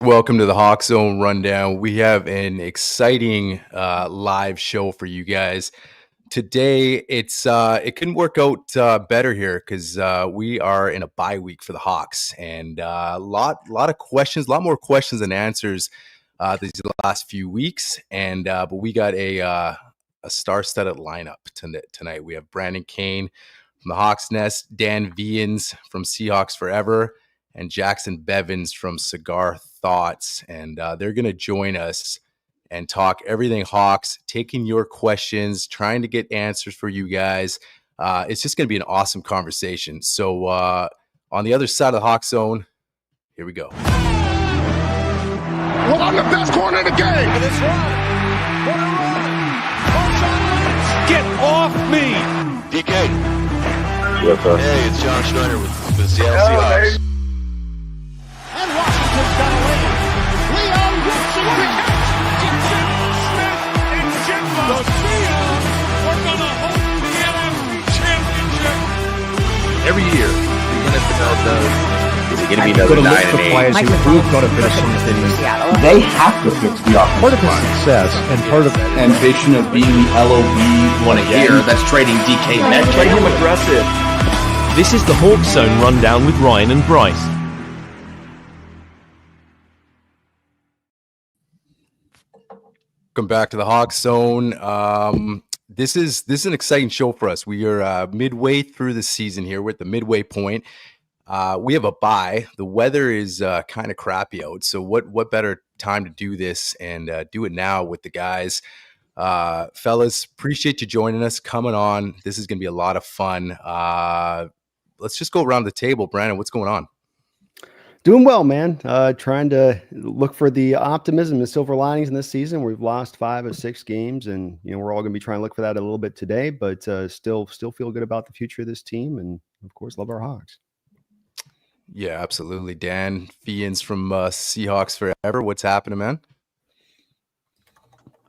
Welcome to the Hawk Zone Rundown. We have an exciting live show for you guys today. It couldn't work out better here because we are in a bye week for the Hawks, and a lot of questions, a lot more questions than answers these last few weeks. And but we got a star-studded lineup tonight. We have Brandon Kane from the Hawks Nest, Dan Viens from Seahawks Forever, and Jacson Bevens from Cigar Thoughts. And they're going to join us and talk everything Hawks, taking your questions, trying to get answers for you guys. It's just going to be an awesome conversation. So on the other side of the Hawk Zone, here we go. Well, I'm the best corner in the game. And it's run. What a run. Get off me. DK. Yes, sir. Hey, it's John Schneider with the Seattle Seahawks. And Washington's got away. Leon Wilson with a catch. Smith and Jimbo. The Seahawks are going to hold the NFC Championship. Every year, the NFL does. Is it going to be another 9-8? Players who've got to finish something. They have to fix the offensive Part of his success and part of ambition of being the LOB one again. That's trading DK Metcalf. Play him aggressive. This is the Hawk Zone Rundown with Ryan and Bryce. Welcome back to the Hawk Zone. This is an exciting show for us. We are midway through the season here. We're at the midway point. We have a bye. The weather is kind of crappy out. So what better time to do this and do it now with the guys. Fellas, appreciate you joining us, coming on. This is going to be a lot of fun. Let's just go around the table. Brandon, what's going on? Doing well, man. Trying to look for the optimism and silver linings in this season. We've lost 5 of 6 games, and we're all going to be trying to look for that a little bit today. But still feel good about the future of this team, and of course, love our Hawks. Yeah, absolutely. Dan Viens from Seahawks Forever. What's happening, man?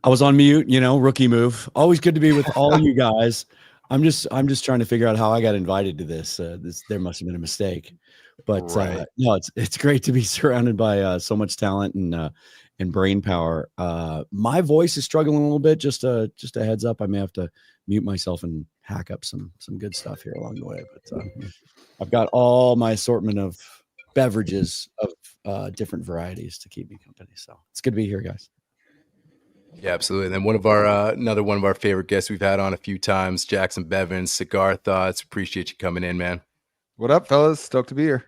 I was on mute, rookie move. Always good to be with all you guys. I'm just trying to figure out how I got invited to this. There must have been a mistake, but right. No, it's great to be surrounded by so much talent and brain power. My voice is struggling a little bit. Just a heads up, I may have to mute myself and hack up some good stuff here along the way. But I've got all my assortment of beverages of different varieties to keep me company. So it's good to be here, guys. Yeah, absolutely. And then another one of our favorite guests we've had on a few times, Jacson Bevens, Cigar Thoughts. Appreciate you coming in, man. What up, fellas? Stoked to be here.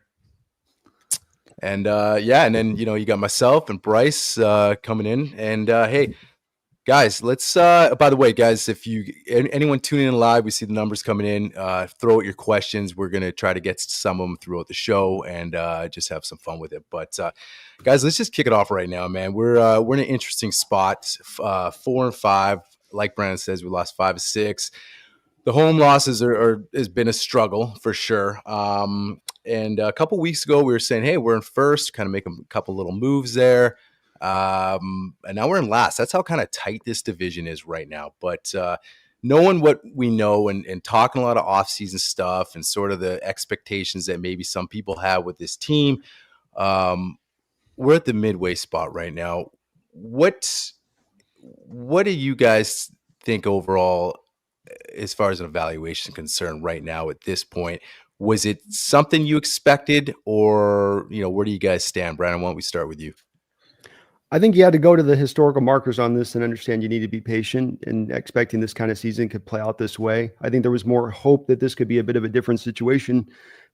And and then you got myself and Bryce coming in. And hey, guys, let's by the way, guys, if anyone tuning in live, we see the numbers coming in, throw out your questions. We're gonna try to get to some of them throughout the show and just have some fun with it. But guys, let's just kick it off right now, man. We're in an interesting spot, 4-5. Like Brandon says, we lost 5 of 6. The home losses has been a struggle for sure. And a couple weeks ago, we were saying, hey, we're in first, kind of make a couple little moves there. And now we're in last. That's how kind of tight this division is right now. But knowing what we know and talking a lot of offseason stuff and sort of the expectations that maybe some people have with this team, we're at the midway spot right now. What do you guys think overall as far as an evaluation concerned right now at this point? Was it something you expected, or where do you guys stand? Brandon, why don't we start with you? I think you had to go to the historical markers on this and understand you need to be patient, and expecting this kind of season could play out this way. I think there was more hope that this could be a bit of a different situation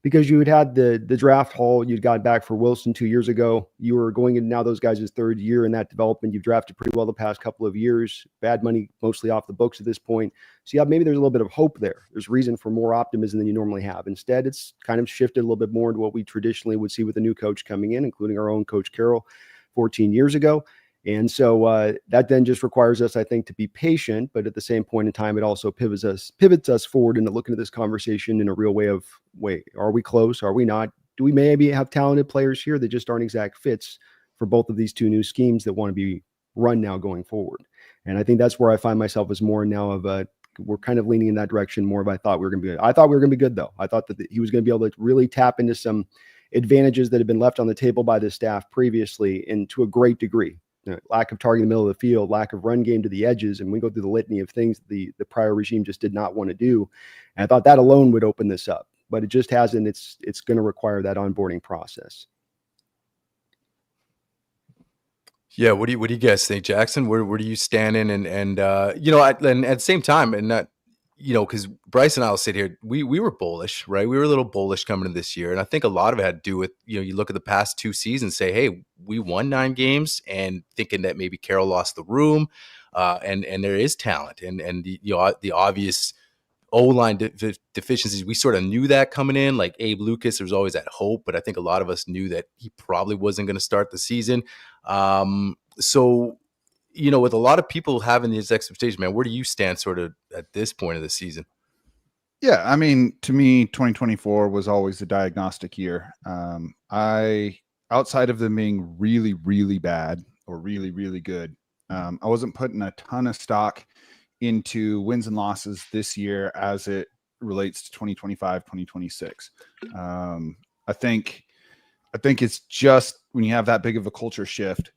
because you had the draft haul you'd got back for Wilson 2 years ago. You were going in now those guys' third year in that development. You've drafted pretty well the past couple of years. Bad money mostly off the books at this point. So maybe there's a little bit of hope there. There's reason for more optimism than you normally have. Instead, it's kind of shifted a little bit more into what we traditionally would see with a new coach coming in, including our own Coach Carroll 14 years ago. And so that then just requires us, I think, to be patient. But at the same point in time, it also pivots us forward into looking at this conversation in a real way of, wait, are we close? Are we not? Do we maybe have talented players here that just aren't exact fits for both of these two new schemes that want to be run now going forward? And I think that's where I find myself as more now of we're kind of leaning in that direction more of I thought we were going to be good. I thought we were going to be good, though. I thought that he was going to be able to really tap into some advantages that have been left on the table by the staff previously, and to a great degree. Lack of target in the middle of the field, lack of run game to the edges, and we go through the litany of things the prior regime just did not want to do. And I thought that alone would open this up, but it just hasn't. It's going to require that onboarding process. Yeah, what do you guys think, Jacson? Where do you stand in? And you know, and at the same time, and not, you know, because Bryce and I will sit here, we were bullish, right? We were a little bullish coming into this year, and I think a lot of it had to do with, you know, you look at the past 2 seasons, say, hey, we won 9 games, and thinking that maybe Carroll lost the room, and there is talent, and the, you know, the obvious O-line deficiencies, we sort of knew that coming in. Like Abe Lucas, there was always that hope, but I think a lot of us knew that he probably wasn't going to start the season. So, you know, with a lot of people having these expectations, man, where do you stand sort of at this point of the season? Yeah, I mean, to me, 2024 was always a diagnostic year. Outside of them being really, really bad or really, really good, I wasn't putting a ton of stock into wins and losses this year as it relates to 2025, 2026. I think it's just when you have that big of a culture shift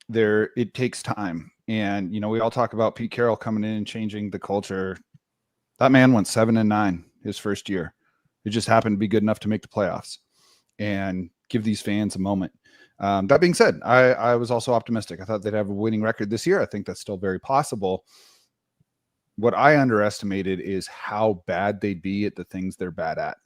there, it takes time. And, you know, we all talk about Pete Carroll coming in and changing the culture. That man went 7-9 his first year. It just happened to be good enough to make the playoffs and give these fans a moment. That being said, I was also optimistic. I thought they'd have a winning record this year. I think that's still very possible. What I underestimated is how bad they'd be at the things they're bad at,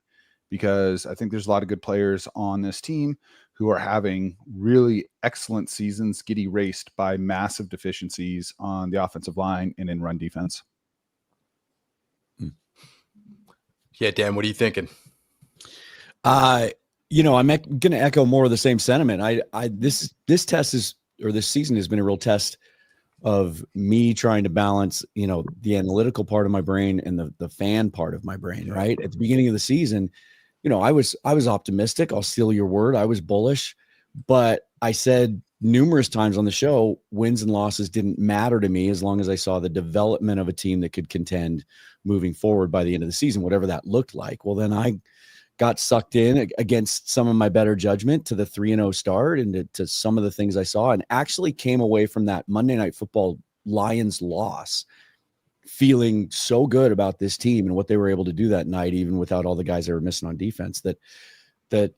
because I think there's a lot of good players on this team who are having really excellent seasons get erased by massive deficiencies on the offensive line and in run defense. Yeah, Dan, what are you thinking? You know, I'm going to echo more of the same sentiment. This test is, or this season has been a real test of me trying to balance, you know, the analytical part of my brain and the fan part of my brain, right? At the beginning of the season, you know, I was optimistic. I'll steal your word. I was bullish, but I said numerous times on the show, wins and losses didn't matter to me as long as I saw the development of a team that could contend moving forward by the end of the season, whatever that looked like. Well, then I got sucked in against some of my better judgment to the 3-0 start and to some of the things I saw, and actually came away from that Monday Night Football Lions loss feeling so good about this team and what they were able to do that night, even without all the guys they were missing on defense, that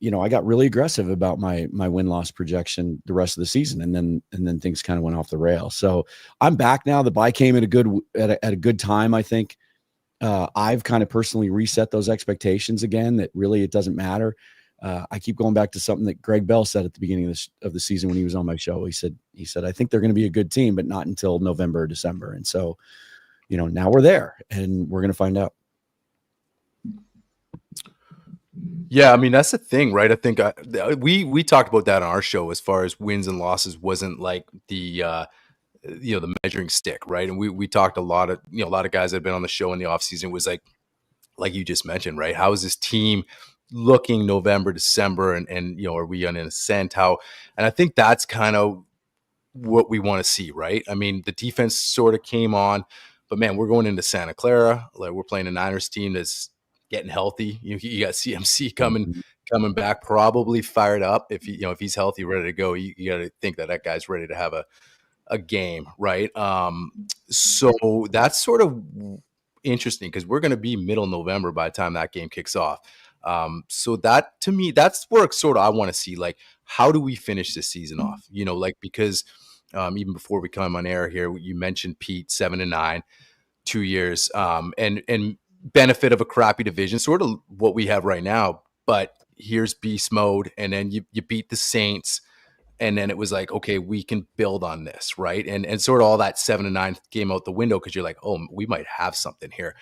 you know, I got really aggressive about my win-loss projection the rest of the season, and then things kind of went off the rail. So I'm back now. The bye came at a good time, I think. I've kind of personally reset those expectations again, that really it doesn't matter. I keep going back to something that Greg Bell said at the beginning of the season when he was on my show. He said, I think they're going to be a good team, but not until November or December. And so, you know, now we're there and we're going to find out. Yeah, I mean, that's the thing, right? I think we talked about that on our show as far as wins and losses wasn't like the you know, the measuring stick, right? And we talked a lot of guys that have been on the show in the offseason was like you just mentioned, right? How is this team looking November, December, and you know, are we on an ascent? And I think that's kind of what we want to see, right? I mean, the defense sort of came on, but man, we're going into Santa Clara. Like, we're playing a Niners team that's getting healthy. You got CMC coming back, probably fired up. If he's healthy, ready to go, you got to think that guy's ready to have a game, right? So that's sort of interesting because we're going to be middle November by the time that game kicks off. So that, to me, that's where sort of I want to see, like, how do we finish this season off? You know, like, because even before we come on air here, you mentioned Pete 7-9, 2 years, and benefit of a crappy division, sort of what we have right now. But here's beast mode, and then you beat the Saints. And then it was like, okay, we can build on this, right? And sort of all that 7-9 came out the window because you're like, oh, we might have something here.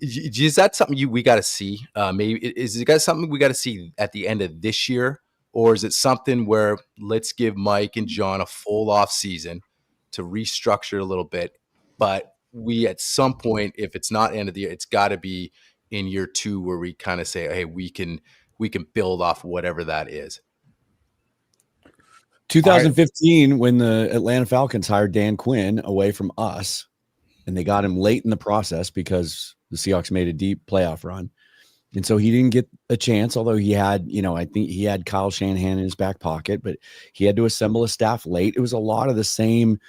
Is that something we got to see? Maybe is it something we got to see at the end of this year, or is it something where let's give Mike and John a full off season to restructure a little bit, but we at some point, if it's not end of the year, it's got to be in year 2 where we kind of say, hey, we can build off whatever that is. 2015, when the Atlanta Falcons hired Dan Quinn away from us, and they got him late in the process because the Seahawks made a deep playoff run. And so he didn't get a chance, although he had, I think he had Kyle Shanahan in his back pocket, but he had to assemble a staff late. It was a lot of the same,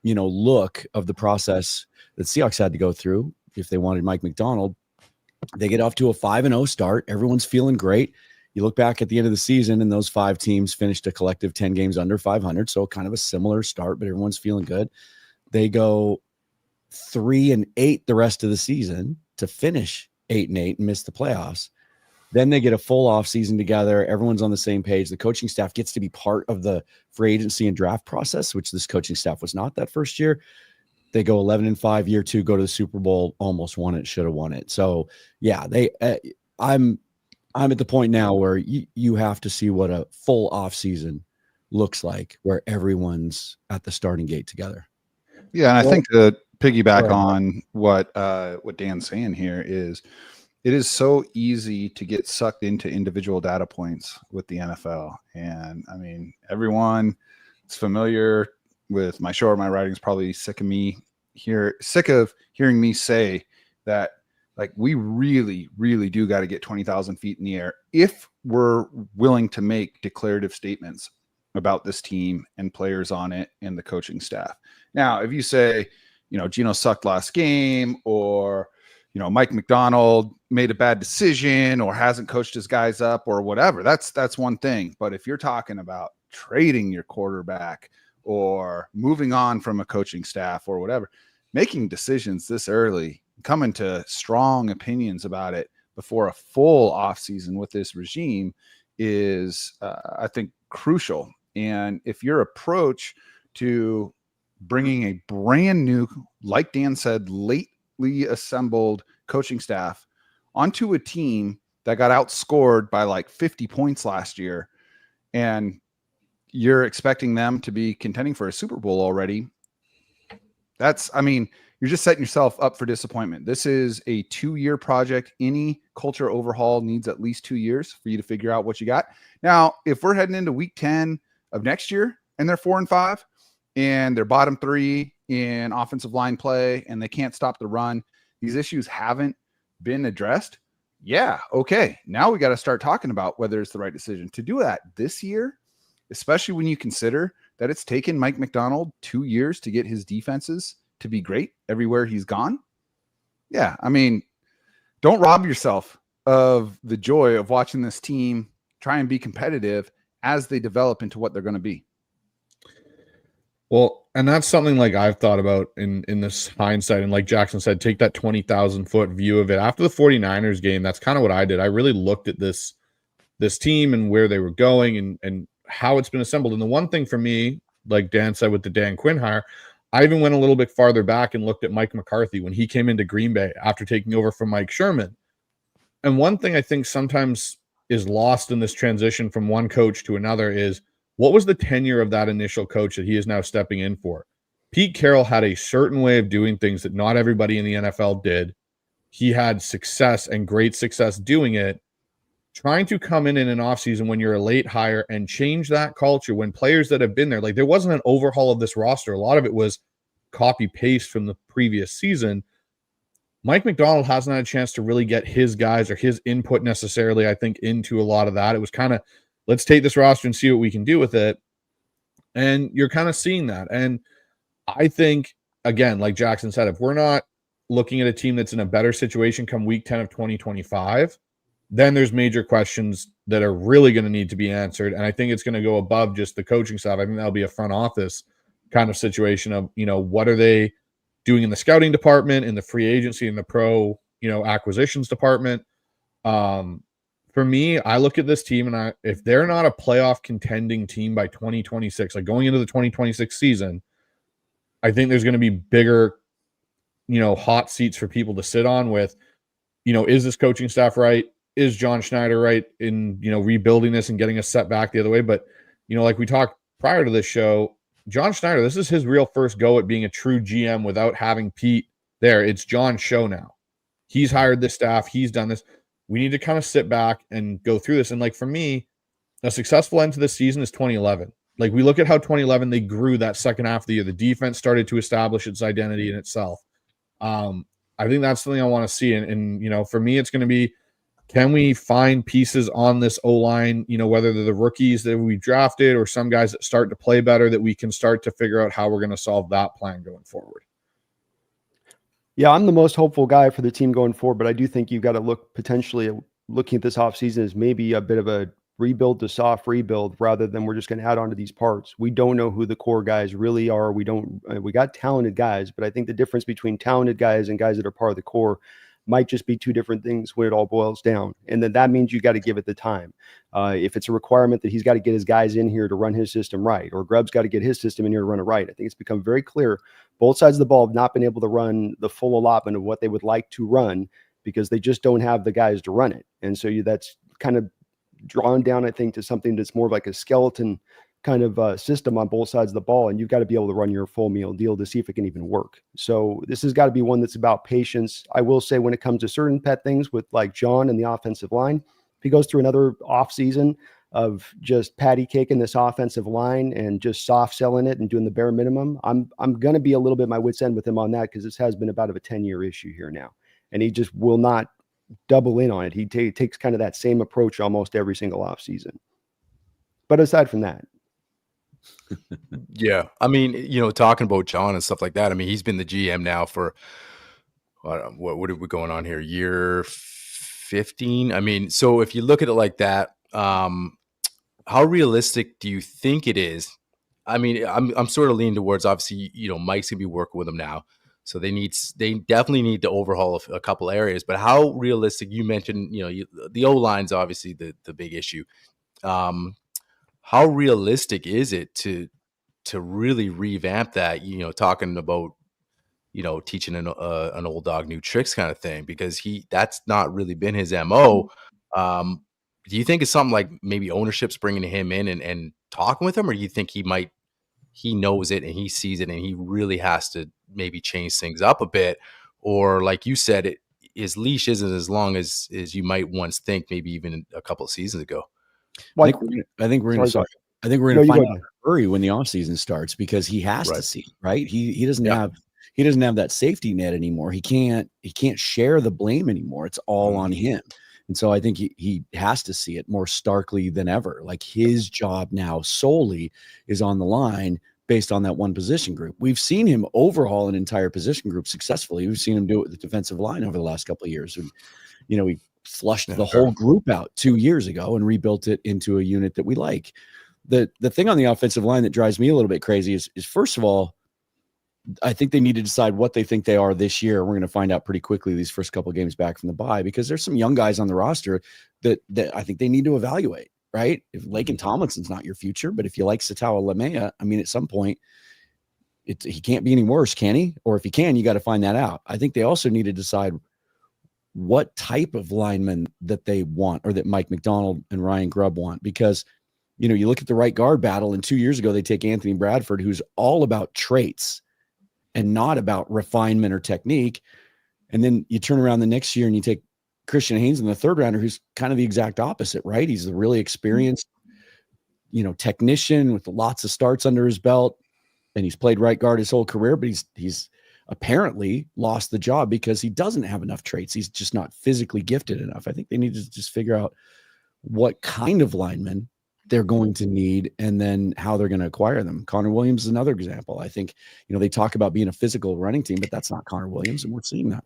look of the process that Seahawks had to go through if they wanted Mike Macdonald. They get off to a 5-0 start. Everyone's feeling great. You look back at the end of the season, and those 5 teams finished a collective 10 games under 500. So kind of a similar start, but everyone's feeling good. They go 3-8 the rest of the season to finish 8-8 and miss the playoffs. Then they get a full off season together. Everyone's on the same page. The coaching staff gets to be part of the free agency and draft process, which this coaching staff was not that first year. They go 11-5, year 2, go to the Super Bowl, almost won it, should have won it. So yeah, I'm at the point now where you have to see what a full off season looks like, where everyone's at the starting gate together. Yeah, and I think to piggyback on what Dan's saying here is, it is so easy to get sucked into individual data points with the NFL. And I mean, everyone is familiar with my show or my writing is probably sick of hearing me say that, like, we really, really do got to get 20,000 feet in the air if we're willing to make declarative statements about this team and players on it and the coaching staff. Now, if you say, Geno sucked last game, or, Mike Macdonald made a bad decision or hasn't coached his guys up or whatever, that's one thing. But if you're talking about trading your quarterback or moving on from a coaching staff or whatever, making decisions this early, coming to strong opinions about it before a full offseason with this regime is, I think, crucial. And if your approach to bringing a brand new, like Dan said, lately assembled coaching staff onto a team that got outscored by like 50 points last year, and you're expecting them to be contending for a Super Bowl already, you're just setting yourself up for disappointment. This is a 2-year project. Any culture overhaul needs at least 2 years for you to figure out what you got. Now, if we're heading into week 10 of next year and they're 4-5 and they're bottom 3 in offensive line play and they can't stop the run, these issues haven't been addressed. Yeah, okay. Now we got to start talking about whether it's the right decision to do that this year, especially when you consider that it's taken Mike Macdonald 2 years to get his defenses to be great everywhere he's gone. Yeah, I mean, don't rob yourself of the joy of watching this team try and be competitive as they develop into what they're going to be. Well, and that's something like I've thought about in this hindsight. And like Jacson said, take that 20,000 foot view of it. After the 49ers game, that's kind of what I did. I really looked at this team and where they were going and how it's been assembled. And the one thing for me, like Dan said with the Dan Quinn hire, I even went a little bit farther back and looked at Mike McCarthy when he came into Green Bay after taking over from Mike Sherman. And one thing I think sometimes is lost in this transition from one coach to another is, what was the tenure of that initial coach that he is now stepping in for? Pete Carroll had a certain way of doing things that not everybody in the NFL did. He had success and great success doing it. Trying to come in an offseason when you're a late hire and change that culture when players that have been there, like there wasn't an overhaul of this roster. A lot of it was copy paste from the previous season. Mike Macdonald hasn't had a chance to really get his guys or his input necessarily, I think, into a lot of that. It was kind of, let's take this roster and see what we can do with it. And you're kind of seeing that. And I think, again, like Jacson said, if we're not looking at a team that's in a better situation come week 10 of 2025, then there's major questions that are really going to need to be answered. And I think it's going to go above just the coaching staff. I think that'll be a front office kind of situation of, what are they doing in the scouting department, in the free agency, in the pro, acquisitions department. For me, I look at this team and if they're not a playoff contending team by 2026, like going into the 2026 season, I think there's going to be bigger, hot seats for people to sit on with, is this coaching staff right? Is John Schneider right in, rebuilding this and getting us set back the other way? But, like we talked prior to this show, John Schneider, this is his real first go at being a true GM without having Pete there. It's John's show now. He's hired this staff. He's done this. We need to kind of sit back and go through this. And like for me, a successful end to this season is 2011. Like we look at how 2011, they grew that second half of the year. The defense started to establish its identity in itself. I think that's something I want to see. And for me, it's going to be Can we find pieces on this O-line, whether they're the rookies that we drafted or some guys that start to play better, that we can start to figure out how we're going to solve that plan going forward? Yeah, I'm the most hopeful guy for the team going forward, but I do think you've got to look potentially at looking at this offseason as maybe a bit of a rebuild to soft rebuild rather than we're just going to add on to these parts. We don't know who the core guys really are. We got talented guys, but I think the difference between talented guys and guys that are part of the core might just be two different things when it all boils down. And then that means you got to give it the time. If it's a requirement that he's got to get his guys in here to run his system right, or Grubb's got to get his system in here to run it right, I think it's become very clear both sides of the ball have not been able to run the full allotment of what they would like to run because they just don't have the guys to run it. And so that's kind of drawn down, I think, to something that's more like a skeleton kind of system on both sides of the ball. And you've got to be able to run your full meal deal to see if it can even work. So this has got to be one that's about patience. I will say when it comes to certain pet things with like John and the offensive line, if he goes through another off season of just patty caking this offensive line and just soft selling it and doing the bare minimum, I'm going to be a little bit my wit's end with him on that because this has been about a 10-year issue here now. And he just will not double in on it. He takes kind of that same approach almost every single offseason. But aside from that. Yeah. I mean, talking about John and stuff like that, I mean, he's been the GM now for, what are we going on here? Year 15? I mean, so if you look at it like that, how realistic do you think it is? I mean, I'm sort of leaning towards, obviously, Mike's gonna be working with them now, so they definitely need to overhaul a couple areas. But how realistic? You mentioned, the O line's obviously the big issue. How realistic is it to really revamp that? Talking about teaching an old dog new tricks kind of thing, because that's not really been his MO. Do you think it's something like maybe ownership's bringing him in and talking with him, or do you think he knows it and he sees it and he really has to maybe change things up a bit? Or like you said, his leash isn't as long as you might once think, maybe even a couple of seasons ago. I think we're going to find out in a hurry when the offseason starts, because he has to see, right? He doesn't have that safety net anymore. He can't share the blame anymore. It's all on him. And so I think he has to see it more starkly than ever. Like his job now solely is on the line based on that one position group. We've seen him overhaul an entire position group successfully. We've seen him do it with the defensive line over the last couple of years. And, he flushed the whole group out 2 years ago and rebuilt it into a unit that we like. The thing on the offensive line that drives me a little bit crazy is first of all, I think they need to decide what they think they are this year. We're going to find out pretty quickly these first couple of games back from the bye, because there's some young guys on the roster that I think they need to evaluate, right? If Laken Tomlinson's not your future, but if you like Satawa Lamea, I mean, at some point, he can't be any worse, can he? Or if he can, you got to find that out. I think they also need to decide what type of lineman that they want, or that Mike McDonald and Ryan Grubb want, because you look at the right guard battle, and 2 years ago they take Anthony Bradford, who's all about traits and not about refinement or technique. And then you turn around the next year and you take Christian Haynes in the third rounder, who's kind of the exact opposite, right? He's a really experienced, technician with lots of starts under his belt, and he's played right guard his whole career, but he's apparently lost the job because he doesn't have enough traits. He's just not physically gifted enough. I think they need to just figure out what kind of lineman they're going to need and then how they're going to acquire them. Connor Williams is another example. I think, they talk about being a physical running team, but that's not Connor Williams, and we're seeing that.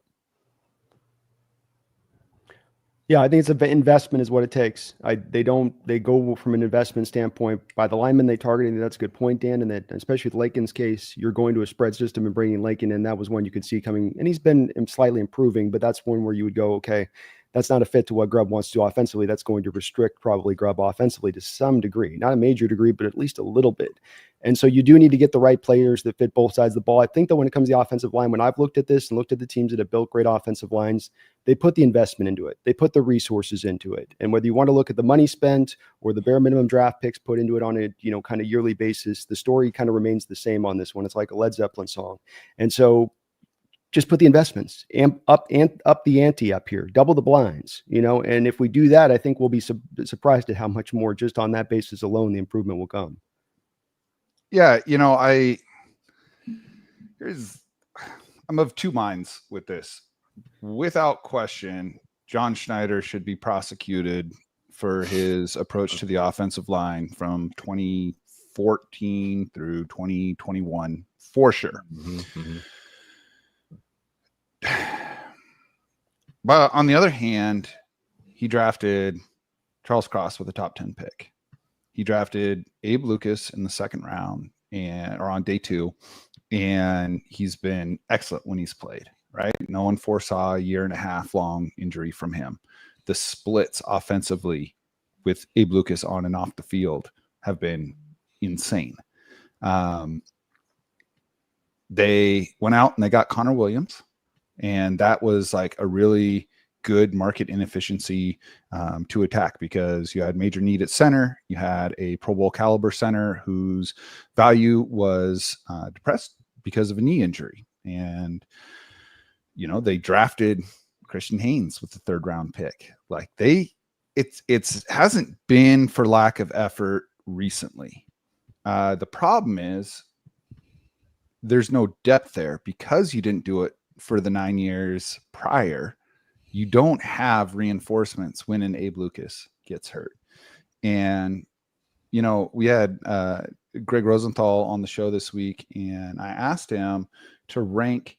Yeah, I think it's an investment is what it takes. They go from an investment standpoint by the linemen they targeted. That's a good point, Dan. And that, especially with Laken's case, you're going to a spread system and bringing Laken in. That was one you could see coming, and he's been slightly improving, but that's one where you would go, okay, that's not a fit to what Grubb wants to do offensively. That's going to restrict probably Grubb offensively to some degree, not a major degree, but at least a little bit. And so you do need to get the right players that fit both sides of the ball. I think that when it comes to the offensive line, when I've looked at this and looked at the teams that have built great offensive lines, they put the investment into it. They put the resources into it. And whether you want to look at the money spent or the bare minimum draft picks put into it on a, kind of yearly basis, the story kind of remains the same on this one. It's like a Led Zeppelin song. And so just put the investments up the ante up here, double the blinds, and if we do that, I think we'll be surprised at how much more just on that basis alone, the improvement will come. Yeah. I'm of two minds with this. Without question, John Schneider should be prosecuted for his approach to the offensive line from 2014 through 2021, for sure. But on the other hand, he drafted Charles Cross with a top 10 pick. He drafted Abe Lucas in the second round or on day 2, and he's been excellent when he's played, right? No one foresaw a 1.5 year long injury from him. The splits offensively with Abe Lucas on and off the field have been insane. They went out and they got Connor Williams, and that was like a really good market inefficiency to attack, because you had major need at center. You had a Pro Bowl caliber center whose value was depressed because of a knee injury. And, they drafted Christian Haynes with the 3rd round pick. Like it hasn't been for lack of effort recently. The problem is there's no depth there because you didn't do it for the 9 years prior. You don't have reinforcements when an Abe Lucas gets hurt. And, we had Greg Rosenthal on the show this week, and I asked him to rank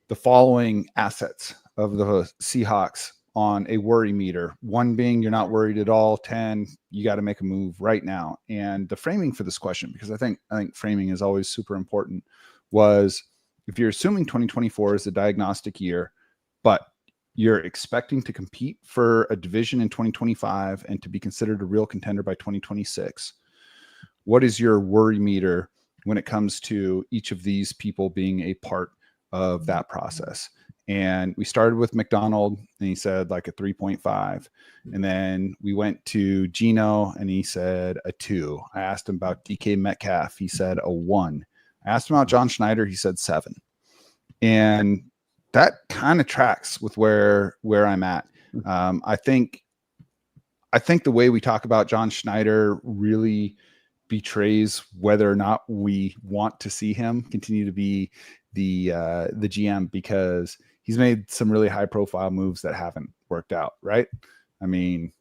the following assets of the Seahawks on a worry meter. 1 being you're not worried at all. 10, you got to make a move right now. And the framing for this question, because I think framing is always super important, was if you're assuming 2024 is a diagnostic year, but you're expecting to compete for a division in 2025 and to be considered a real contender by 2026, what is your worry meter when it comes to each of these people being a part of that process? And we started with McDonald, and he said like a 3.5. And then we went to Gino, and he said a 2. I asked him about DK Metcalf. He said a 1. I asked him about John Schneider. He said 7. And that kind of tracks with where I'm at. I think the way we talk about John Schneider really betrays whether or not we want to see him continue to be the GM, because he's made some really high profile moves that haven't worked out. Right. I mean,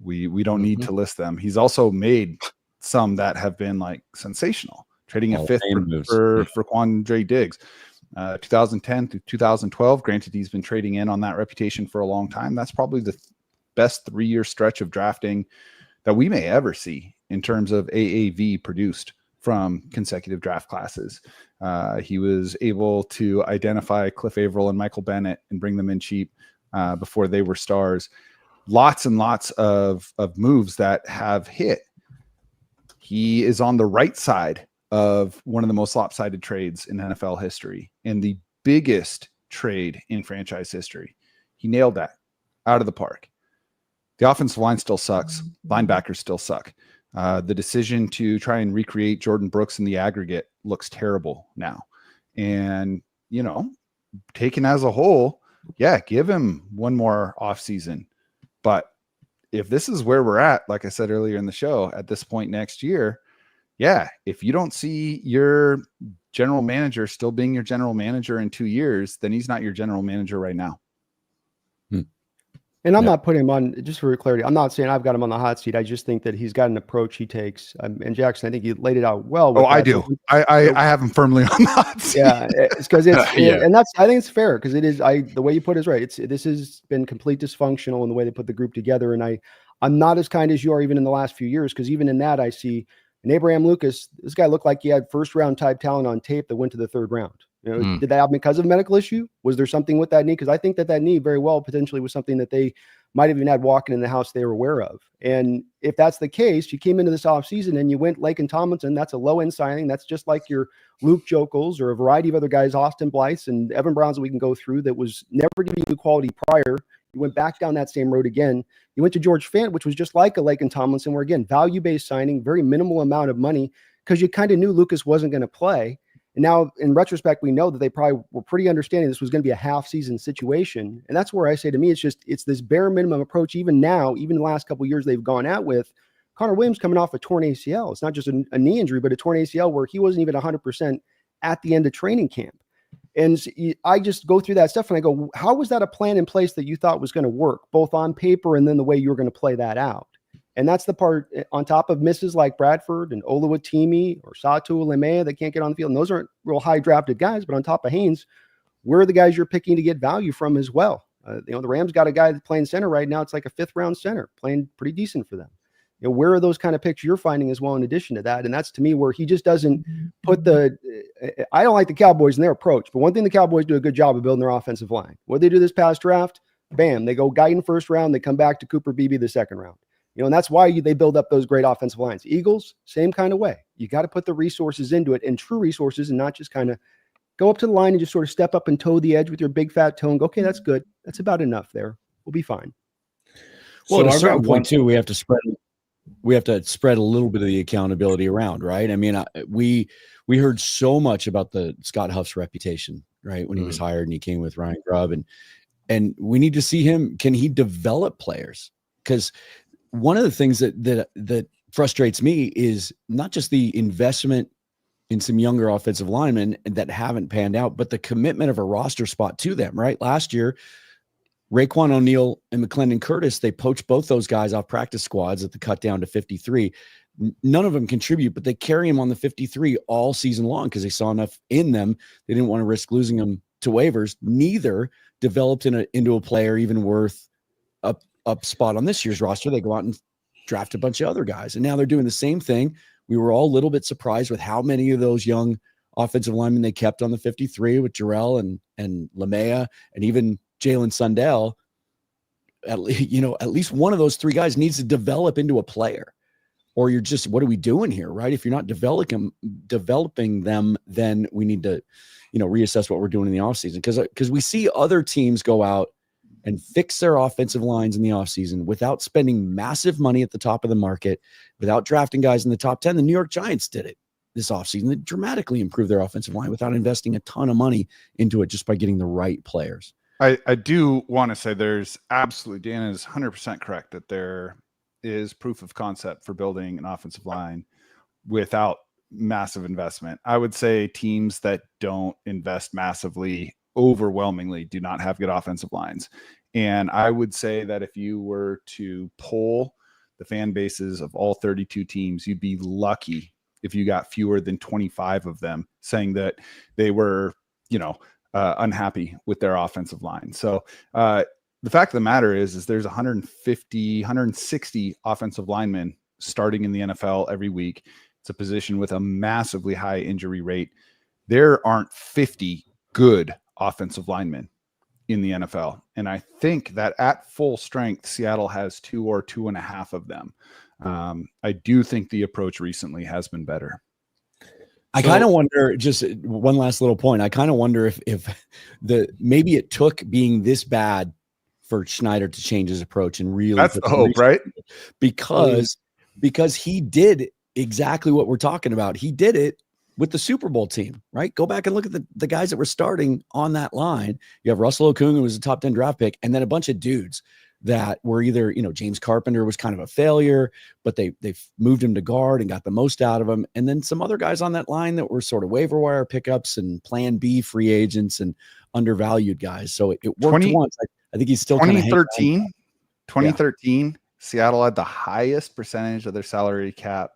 we don't need to list them. He's also made some that have been like sensational, trading a 5th for Quandre Diggs. 2010 through 2012, granted he's been trading in on that reputation for a long time. That's probably the best 3-year stretch of drafting that we may ever see in terms of AAV produced from consecutive draft classes. He was able to identify Cliff Averill and Michael Bennett and bring them in cheap before they were stars. Lots and lots of moves that have hit. He is on the right side of one of the most lopsided trades in NFL history and the biggest trade in franchise history. He nailed that out of the park. The offensive line still sucks. Linebackers still suck. The decision to try and recreate Jordan Brooks in the aggregate looks terrible now. And, taken as a whole, yeah, give him one more offseason. But if this is where we're at, like I said earlier in the show, at this point next year, yeah, if you don't see your general manager still being your general manager in 2 years, then he's not your general manager right now. And I'm not putting him on, just for clarity, I'm not saying I've got him on the hot seat. I just think that he's got an approach he takes. And Jacson, I think you laid it out well. I do. I have him firmly on the hot seat. Yeah, it's because it's, and I think it's fair, because it is, the way you put it is right. This has been complete dysfunctional in the way they put the group together. And I'm not as kind as you are even in the last few years, because even in that, I see an Abraham Lucas, this guy looked like he had 1st round type talent on tape that went to the 3rd round. Did that happen because of a medical issue? Was there something with that knee? Because I think that knee very well potentially was something that they might have even had walking in the house they were aware of. And if that's the case, you came into this offseason and you went Laken Tomlinson. That's a low-end signing. That's just like your Luke Jokels or a variety of other guys, Austin Blythe and Evan Browns that we can go through, that was never giving you quality prior. You went back down that same road again. You went to George Fant, which was just like a Laken Tomlinson, where, again, value-based signing, very minimal amount of money, because you kind of knew Lucas wasn't going to play. And now, in retrospect, we know that they probably were pretty understanding this was going to be a half-season situation. And that's where I say, to me, it's this bare minimum approach. Even now, even the last couple of years they've gone out with, Connor Williams coming off a torn ACL. It's not just a knee injury, but a torn ACL where he wasn't even 100% at the end of training camp. And I just go through that stuff and I go, how was that a plan in place that you thought was going to work, both on paper and then the way you were going to play that out? And that's the part on top of misses like Bradford and Oluwatimi or Satu Lemea that can't get on the field. And those aren't real high drafted guys, but on top of Haynes, where are the guys you're picking to get value from as well? The Rams got a guy that's playing center right now. It's like a 5th round center playing pretty decent for them. Where are those kind of picks you're finding as well in addition to that? And that's to me where he just doesn't put I don't like the Cowboys and their approach, but one thing the Cowboys do a good job of building their offensive line. What they do this past draft, bam, they go Guyton first round, they come back to Cooper Beebe the second round. And that's why they build up those great offensive lines. Eagles, same kind of way. You got to put the resources into it, and true resources, and not just kind of go up to the line and just sort of step up and toe the edge with your big fat toe and go, okay, that's good. That's about enough there. We'll be fine. Well, at a certain point too, we have to spread a little bit of the accountability around, right? I mean, we heard so much about the Scott Huff's reputation, right? When he was hired and he came with Ryan Grubb, and we need to see him. Can he develop players? Because one of the things that frustrates me is not just the investment in some younger offensive linemen that haven't panned out, but the commitment of a roster spot to them, right? Last year, Raekwon O'Neal and McClendon Curtis, they poached both those guys off practice squads at the cut down to 53. None of them contribute, but they carry them on the 53 all season long because they saw enough in them. They didn't want to risk losing them to waivers. Neither developed into a player even worth up spot on this year's roster. They go out and draft a bunch of other guys. And now they're doing the same thing. We were all a little bit surprised with how many of those young offensive linemen they kept on the 53 with Jarrell and Lemea and even Jalen Sundell. At least one of those 3 guys needs to develop into a player, or you're just, what are we doing here? Right. If you're not developing them, then we need to, reassess what we're doing in the offseason. Because we see other teams go out and fix their offensive lines in the offseason without spending massive money at the top of the market, without drafting guys in the top 10. The New York Giants did it this offseason. They dramatically improved their offensive line without investing a ton of money into it, just by getting the right players. I do want to say there's absolutely, Dan is 100% correct that there is proof of concept for building an offensive line without massive investment. I would say teams that don't invest massively overwhelmingly do not have good offensive lines. And I would say that if you were to poll the fan bases of all 32 teams, you'd be lucky if you got fewer than 25 of them saying that they were, unhappy with their offensive line. So the fact of the matter is there's 150, 160 offensive linemen starting in the NFL every week. It's a position with a massively high injury rate. There aren't 50 good offensive linemen in the NFL. And I think that at full strength, Seattle has 2 or 2.5 of them. I do think the approach recently has been better. I kind of wonder, just one last little point. I kind of wonder if maybe it took being this bad for Schneider to change his approach and really, that's the hope, right? Because he did exactly what we're talking about. He did it with the Super Bowl team, right? Go back and look at the guys that were starting on that line. You have Russell Okung, who was a top 10 draft pick, and then a bunch of dudes that were either, James Carpenter was kind of a failure, but they moved him to guard and got the most out of him. And then some other guys on that line that were sort of waiver wire pickups and plan B free agents and undervalued guys. So it worked once. I think he's still 2013, Seattle had the highest percentage of their salary cap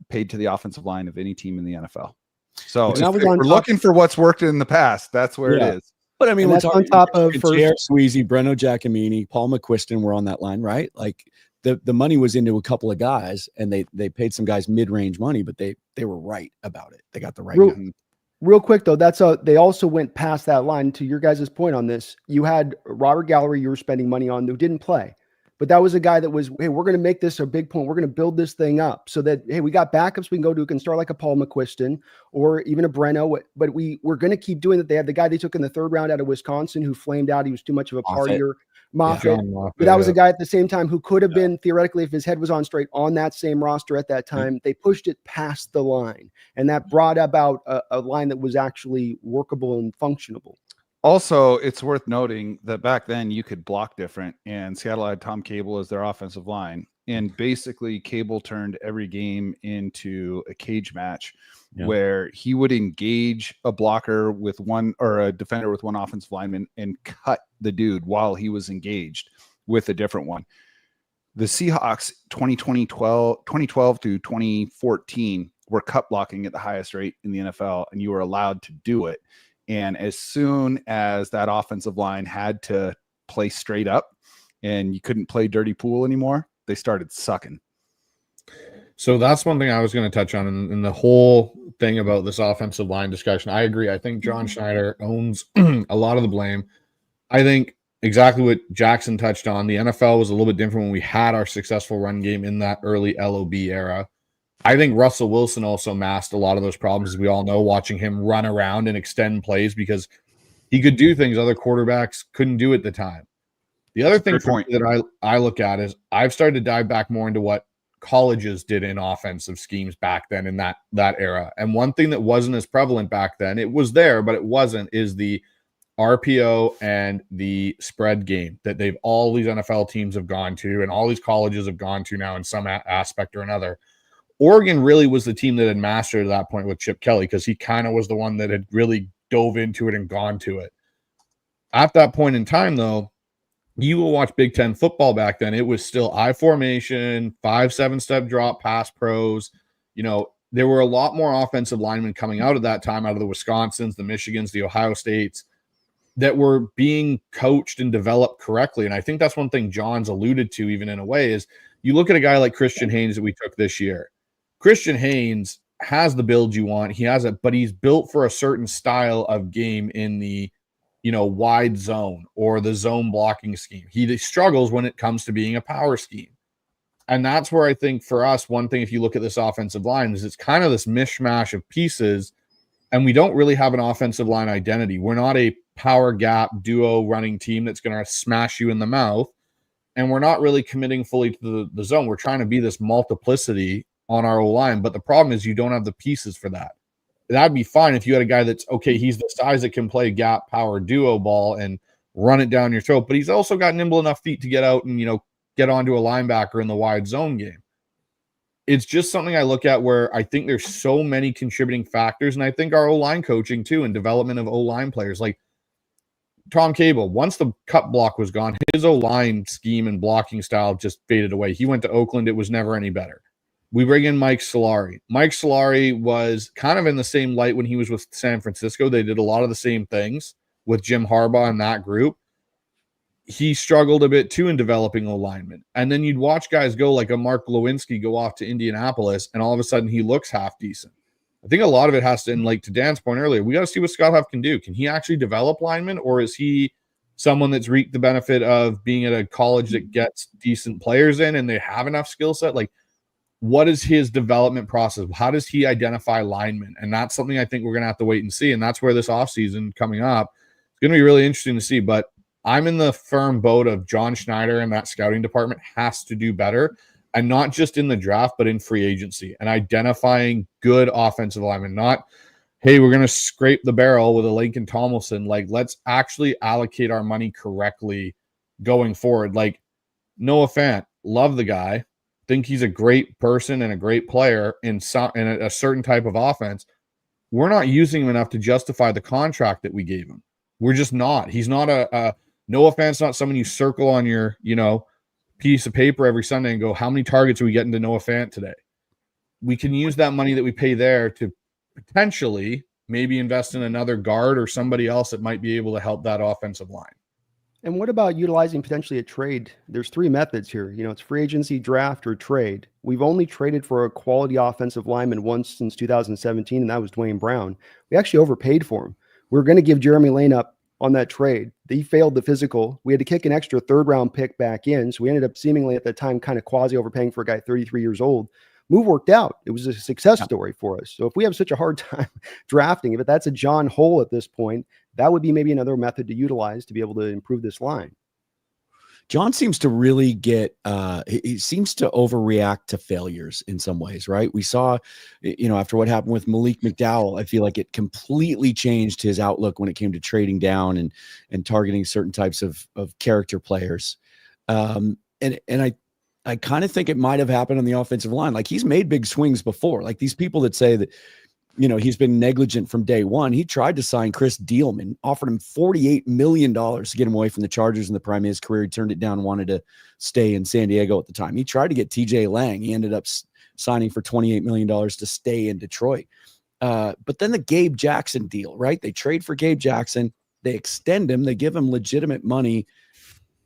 paid to the offensive line of any team in the NFL. So if we're looking for what's worked in the past, that's where it is. But I mean, that's on top of J.R. Sweezy, Breno Giacomini, Paul McQuiston were on that line, right? Like the money was into a couple of guys, and they paid some guys mid-range money, but they were right about it. They got the right guy. Real quick though, they also went past that line. To your guys' point on this, you had Robert Gallery you were spending money on who didn't play. But that was a guy that was, hey, we're going to make this a big point. We're going to build this thing up so that, hey, we got backups we can go to, can start like a Paul McQuiston or even a Breno. But we're going to keep doing that. They had the guy they took in the 3rd round out of Wisconsin who flamed out. He was too much of a partier. Moffitt. But that was a guy at the same time who could have been theoretically, if his head was on straight, on that same roster at that time. They pushed it past the line, and that brought about a line that was actually workable and functionable. Also, it's worth noting that back then you could block different, and Seattle had Tom Cable as their offensive line. and basically Cable turned every game into a cage match Yeah. where he would engage a blocker with one or a defender with one offensive lineman and cut the dude while he was engaged with a different one. The Seahawks 2012 to 2014 were cut blocking at the highest rate in the NFL, and you were allowed to do it. And as soon as that offensive line had to play straight up and you couldn't play dirty pool anymore, they started sucking. So that's one thing I was going to touch on in the whole thing about this offensive line discussion. I agree. I think John Schneider owns a lot of the blame. I think exactly what Jacson touched on. The NFL was a little bit different when we had our successful run game in that early LOB era. I think Russell Wilson also masked a lot of those problems, as we all know, watching him run around and extend plays because he could do things other quarterbacks couldn't do at the time. The other thing that I look at is I've started to dive back more into what colleges did in offensive schemes back then in that era. And one thing that wasn't as prevalent back then, it was there, but it wasn't, is the RPO and the spread game that all these NFL teams have gone to and all these colleges have gone to now in some aspect or another. Oregon really was the team that had mastered at that point with Chip Kelly because he kind of was the one that had really dove into it and gone to it. At that point in time, though, you will watch Big Ten football back then. It was still I formation, 5-7-step drop pass pros. You know, there were a lot more offensive linemen coming out at that time, out of the Wisconsins, the Michigans, the Ohio States, that were being coached and developed correctly. And I think that's one thing John's alluded to, even in a way, is you look at a guy like Christian Haynes that we took this year. Christian Haynes has the build you want. He has it, but he's built for a certain style of game in the, wide zone or the zone blocking scheme. He struggles when it comes to being a power scheme. And that's where I think for us, one thing, if you look at this offensive line, is it's kind of this mishmash of pieces, and we don't really have an offensive line identity. We're not a power gap duo running team that's going to smash you in the mouth. And we're not really committing fully to the zone. We're trying to be this multiplicity on our O-line. But the problem is you don't have the pieces for that. That'd be fine if you had a guy that's, okay, he's the size that can play gap power duo ball and run it down your throat. But he's also got nimble enough feet to get out and, get onto a linebacker in the wide zone game. It's just something I look at where I think there's so many contributing factors. And I think our O-line coaching too and development of O-line players like Tom Cable, once the cut block was gone, his O-line scheme and blocking style just faded away. He went to Oakland. It was never any better. We bring in Mike Solari. Mike Solari was kind of in the same light when he was with San Francisco. They did a lot of the same things with Jim Harbaugh and that group. He struggled a bit too in developing O-linemen. And then you'd watch guys go like a Mark Lewinsky go off to Indianapolis, and all of a sudden he looks half decent. I think a lot of it has to, and like to Dan's point earlier, we got to see what Scott Huff can do. Can he actually develop linemen, or is he someone that's reaped the benefit of being at a college that gets decent players in and they have enough skill set? Like, what is his development process? How does he identify linemen? And that's something I think we're going to have to wait and see. And that's where this offseason coming up, it's going to be really interesting to see. But I'm in the firm boat of John Schneider and that scouting department has to do better. And not just in the draft, but in free agency and identifying good offensive linemen. Not, hey, we're going to scrape the barrel with a Lincoln Tomlinson. Like, let's actually allocate our money correctly going forward. Like, Noah Fant, love the guy. Think he's a great person and a great player in a certain type of offense. We're not using him enough to justify the contract that we gave him. We're just not. He's not Noah Fant's not someone you circle on your, piece of paper every Sunday and go, how many targets are we getting to Noah Fant today? We can use that money that we pay there to potentially maybe invest in another guard or somebody else that might be able to help that offensive line. And what about utilizing potentially a trade? There's three methods here. It's free agency, draft, or trade. We've only traded for a quality offensive lineman once since 2017, and that was Dwayne Brown. We actually overpaid for him. We were going to give Jeremy Lane up on that trade. He failed the physical. We had to kick an extra third-round pick back in, so we ended up seemingly at that time kind of quasi-overpaying for a guy 33 years old. Move worked out. It was a success story for us. So if we have such a hard time drafting, if that's a John hole at this point, that would be maybe another method to utilize to be able to improve this line. John seems to really he seems to overreact to failures in some ways, right? We saw, after what happened with Malik McDowell, I feel like it completely changed his outlook when it came to trading down and targeting certain types of character players. And I kind of think it might have happened on the offensive line. Like, he's made big swings before. Like, these people that say that, he's been negligent from day one. He tried to sign Chris Dealman, offered him $48 million to get him away from the Chargers in the prime of his career. He turned it down, wanted to stay in San Diego at the time. He tried to get TJ Lang. He ended up signing for $28 million to stay in Detroit. But then the Gabe Jacson deal, right? They trade for Gabe Jacson. They extend him. They give him legitimate money,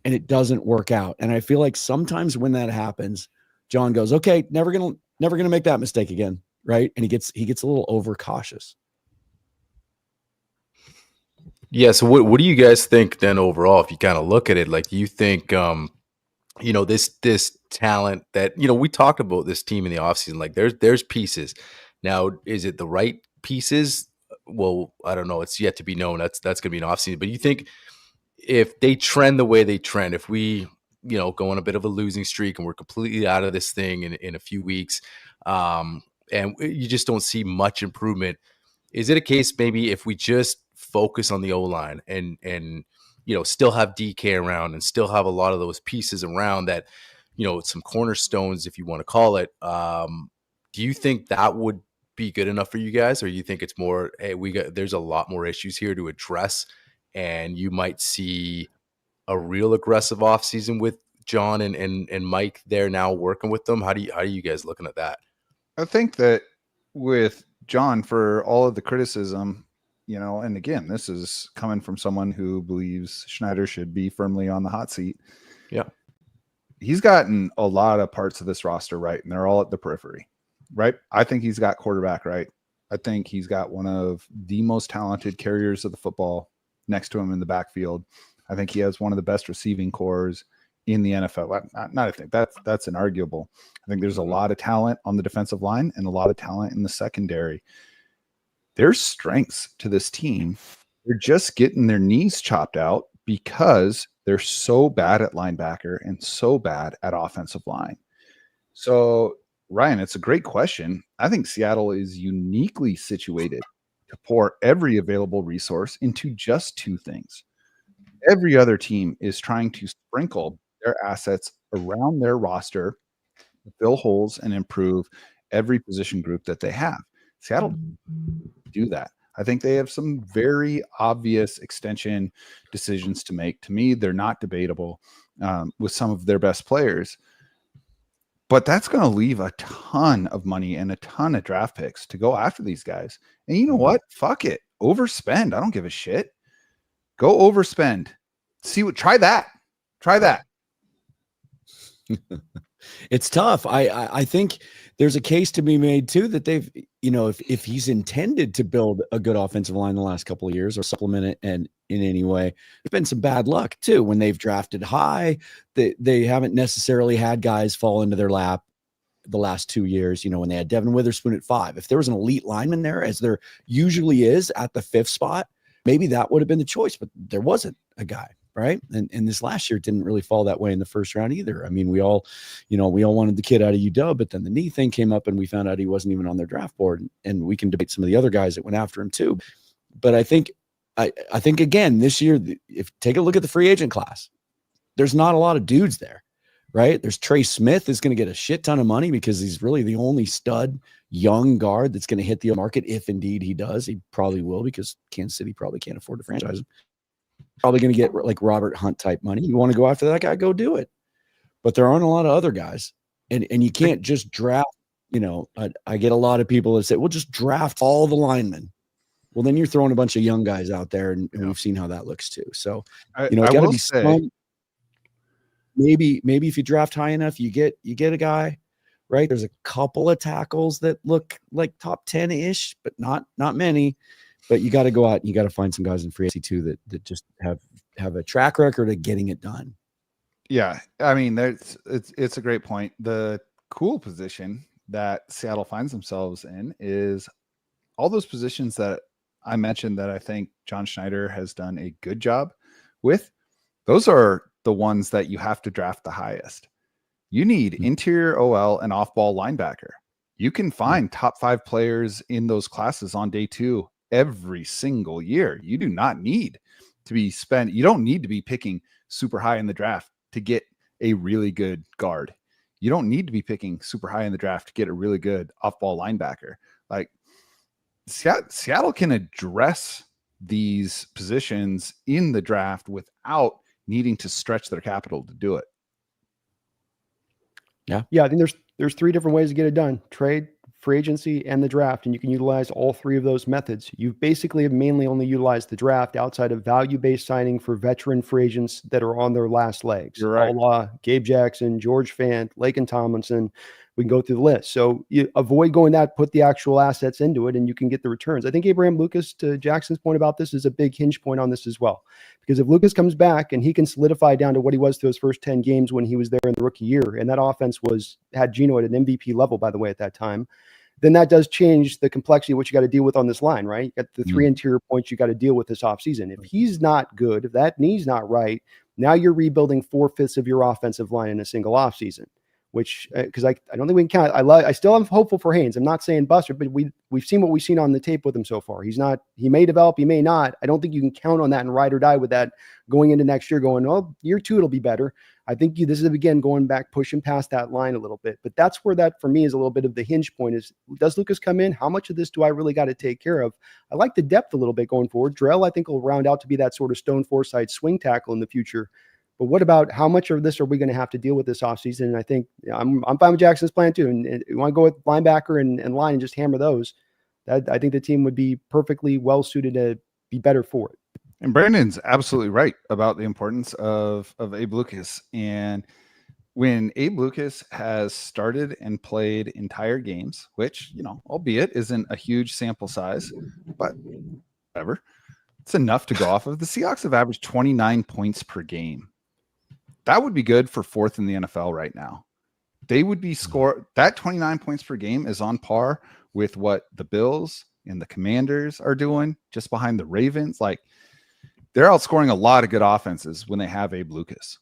and it doesn't work out. And I feel like sometimes when that happens, John goes, okay, never gonna make that mistake again, right? And he gets a little overcautious. Yeah. So what do you guys think then overall, if you kind of look at it, like, you think, this talent that, we talked about this team in the offseason, like there's pieces. Now, is it the right pieces? Well, I don't know. It's yet to be known. That's going to be an offseason. But you think if they trend the way they trend, if we, go on a bit of a losing streak and we're completely out of this thing in a few weeks, and you just don't see much improvement, is it a case maybe if we just focus on the O-line and still have DK around and still have a lot of those pieces around that, some cornerstones, if you want to call it, do you think that would be good enough for you guys? Or you think it's more, hey, there's a lot more issues here to address, and you might see a real aggressive offseason with John and Mike there now working with them? How are you guys looking at that? I think that with John, for all of the criticism, and again, this is coming from someone who believes Schneider should be firmly on the hot seat. Yeah. He's gotten a lot of parts of this roster right, and they're all at the periphery, right? I think he's got quarterback right. I think he's got one of the most talented carriers of the football next to him in the backfield. I think he has one of the best receiving cores in the NFL. I think that's inarguable. I think there's a lot of talent on the defensive line and a lot of talent in the secondary. There's strengths to this team. They're just getting their knees chopped out because they're so bad at linebacker and so bad at offensive line. So, Ryan, it's a great question. I think Seattle is uniquely situated to pour every available resource into just two things. Every other team is trying to sprinkle their assets around their roster to fill holes and improve every position group that they have. Seattle do that. I think they have some very obvious extension decisions to make. To me, they're not debatable with some of their best players. But that's going to leave a ton of money and a ton of draft picks to go after these guys. And you know what? Fuck it. Overspend. I don't give a shit. Go overspend. Try that. It's tough. I think there's a case to be made too that they've, if he's intended to build a good offensive line the last couple of years or supplement it and in any way, there's been some bad luck too. When they've drafted high, they haven't necessarily had guys fall into their lap the last 2 years. When they had Devin Witherspoon at 5, if there was an elite lineman there, as there usually is at the 5th spot, maybe that would have been the choice, but there wasn't a guy. Right. And this last year didn't really fall that way in the first round either. I mean, we all wanted the kid out of UW, but then the knee thing came up and we found out he wasn't even on their draft board. And we can debate some of the other guys that went after him too. But I think again, this year, if take a look at the free agent class, there's not a lot of dudes there, right? There's Trey Smith is going to get a shit ton of money because he's really the only stud young guard that's going to hit the market. If indeed he does, he probably will, because Kansas City probably can't afford to franchise him. Probably going to get like Robert Hunt type money. You want to go after that guy, go do it. But there aren't a lot of other guys. And you can't just draft, I get a lot of people that say, well, just draft all the linemen. Well, then you're throwing a bunch of young guys out there, and we've seen how that looks too. So, it's got to be some. Maybe if you draft high enough, you get a guy, right? There's a couple of tackles that look like top 10-ish, but not many. But you got to go out and you got to find some guys in free agency too that just have a track record of getting it done. Yeah, I mean, it's a great point. The cool position that Seattle finds themselves in is all those positions that I mentioned that I think John Schneider has done a good job with. Those are the ones that you have to draft the highest. You need interior OL and off-ball linebacker. You can find top 5 players in those classes on day 2 every single year. You do not need to be you don't need to be picking super high in the draft to get a really good guard. You don't need to be picking super high in the draft to get a really good off-ball linebacker. Like Seattle can address these positions in the draft without needing to stretch their capital to do it. Yeah. I think there's 3 different ways to get it done: trade, free agency, and the draft. And you can utilize all 3 of those methods. You basically have mainly only utilized the draft outside of value-based signing for veteran free agents that are on their last legs. You're right. A la Gabe Jackson, George Fant, Laken Tomlinson. We can go through the list. So you avoid going that, put the actual assets into it, and you can get the returns. I think Abraham Lucas, to Jackson's point about this, is a big hinge point on this as well. Because if Lucas comes back and he can solidify down to what he was through his first 10 games when he was there in the rookie year, and that offense had Geno at an MVP level, by the way, at that time, then that does change the complexity of what you got to deal with on this line, right? You got the 3 interior points you got to deal with this offseason. If he's not good, if that knee's not right, now you're rebuilding 4/5 of your offensive line in a single offseason. Which, because I don't think we can count. I still am hopeful for Haynes. I'm not saying Buster, but we've seen what we've seen on the tape with him so far. He may develop, he may not. I don't think you can count on that and ride or die with that going into next year. Going, oh, year 2 it'll be better. I think this is again going back, pushing past that line a little bit. But that's where that for me is a little bit of the hinge point. Is, does Lucas come in? How much of this do I really got to take care of? I like the depth a little bit going forward. Drell, I think, will round out to be that sort of Stone Forsythe swing tackle in the future. But what about how much of this are we going to have to deal with this offseason? And I think I'm fine with Jackson's plan too. And you want to go with linebacker and line and just hammer those. I think the team would be perfectly well suited to be better for it. And Brandon's absolutely right about the importance of Abe Lucas. And when Abe Lucas has started and played entire games, which, albeit isn't a huge sample size, but whatever, it's enough to go off of. The Seahawks have averaged 29 points per game. That would be good for 4th in the NFL right now. They would be that 29 points per game is on par with what the Bills and the Commanders are doing, just behind the Ravens. Like, they're outscoring a lot of good offenses when they have Abe Lucas.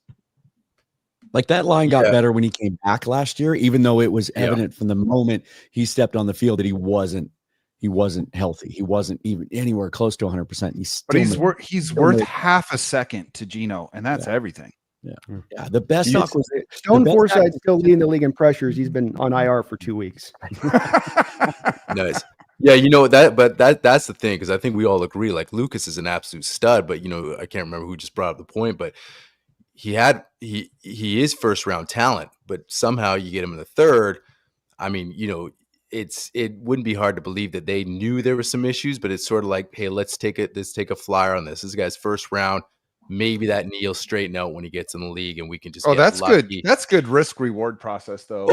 Like, that line got better when he came back last year, even though it was evident from the moment he stepped on the field that he wasn't healthy. He wasn't even anywhere close to 100%. He's worth half a second to Geno, and that's everything. Yeah. The best was Stone Forsythe still leading the league in pressures. He's been on IR for 2 weeks. Nice. Yeah, that's the thing, because I think we all agree, like, Lucas is an absolute stud, but I can't remember who just brought up the point, but he is first round talent, but somehow you get him in the 3rd. I mean, it wouldn't be hard to believe that they knew there were some issues, but it's sort of like, hey, let's take a flyer on this. This guy's first round. Maybe that knee will straighten out when he gets in the league, and we can just. Oh, that's lucky. Good. That's good risk reward process, though.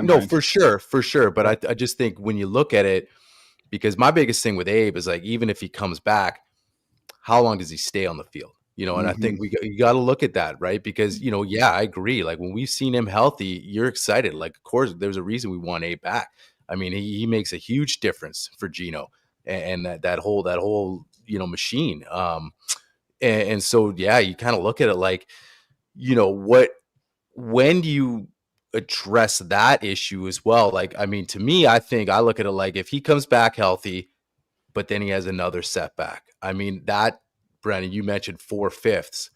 No, for sure. But I just think when you look at it, because my biggest thing with Abe is, like, even if he comes back, how long does he stay on the field? And I think you got to look at that, right? Because I agree. Like, when we've seen him healthy, you're excited. Like, of course, there's a reason we want Abe back. I mean, he makes a huge difference for Geno and that whole machine. And so, you kind of look at it like, when do you address that issue as well? Like, I mean, to me, I think I look at it like, if he comes back healthy, but then he has another setback. I mean, that, Brandon, you mentioned 4/5.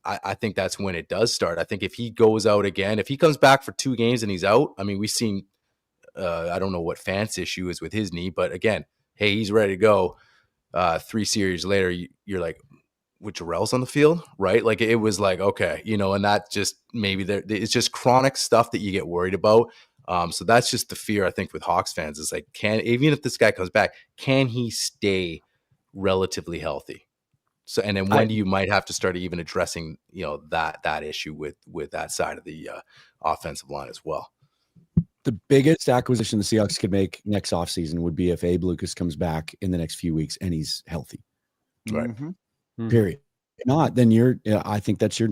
I think that's when it does start. I think if he goes out again, if he comes back for 2 games and he's out, I mean, we've seen, I don't know what Fant's issue is with his knee, but again, hey, he's ready to go. 3 series later, you're like, with Jarrell's on the field, right? Like, it was like, okay, and that just maybe it's just chronic stuff that you get worried about. So that's just the fear, I think, with Hawks fans is like, even if this guy comes back, can he stay relatively healthy? So, and then when do you might have to start even addressing, that issue with that side of the offensive line as well. The biggest acquisition the Seahawks could make next offseason would be if Abe Lucas comes back in the next few weeks and he's healthy. Right. Period. If not, then I think that's your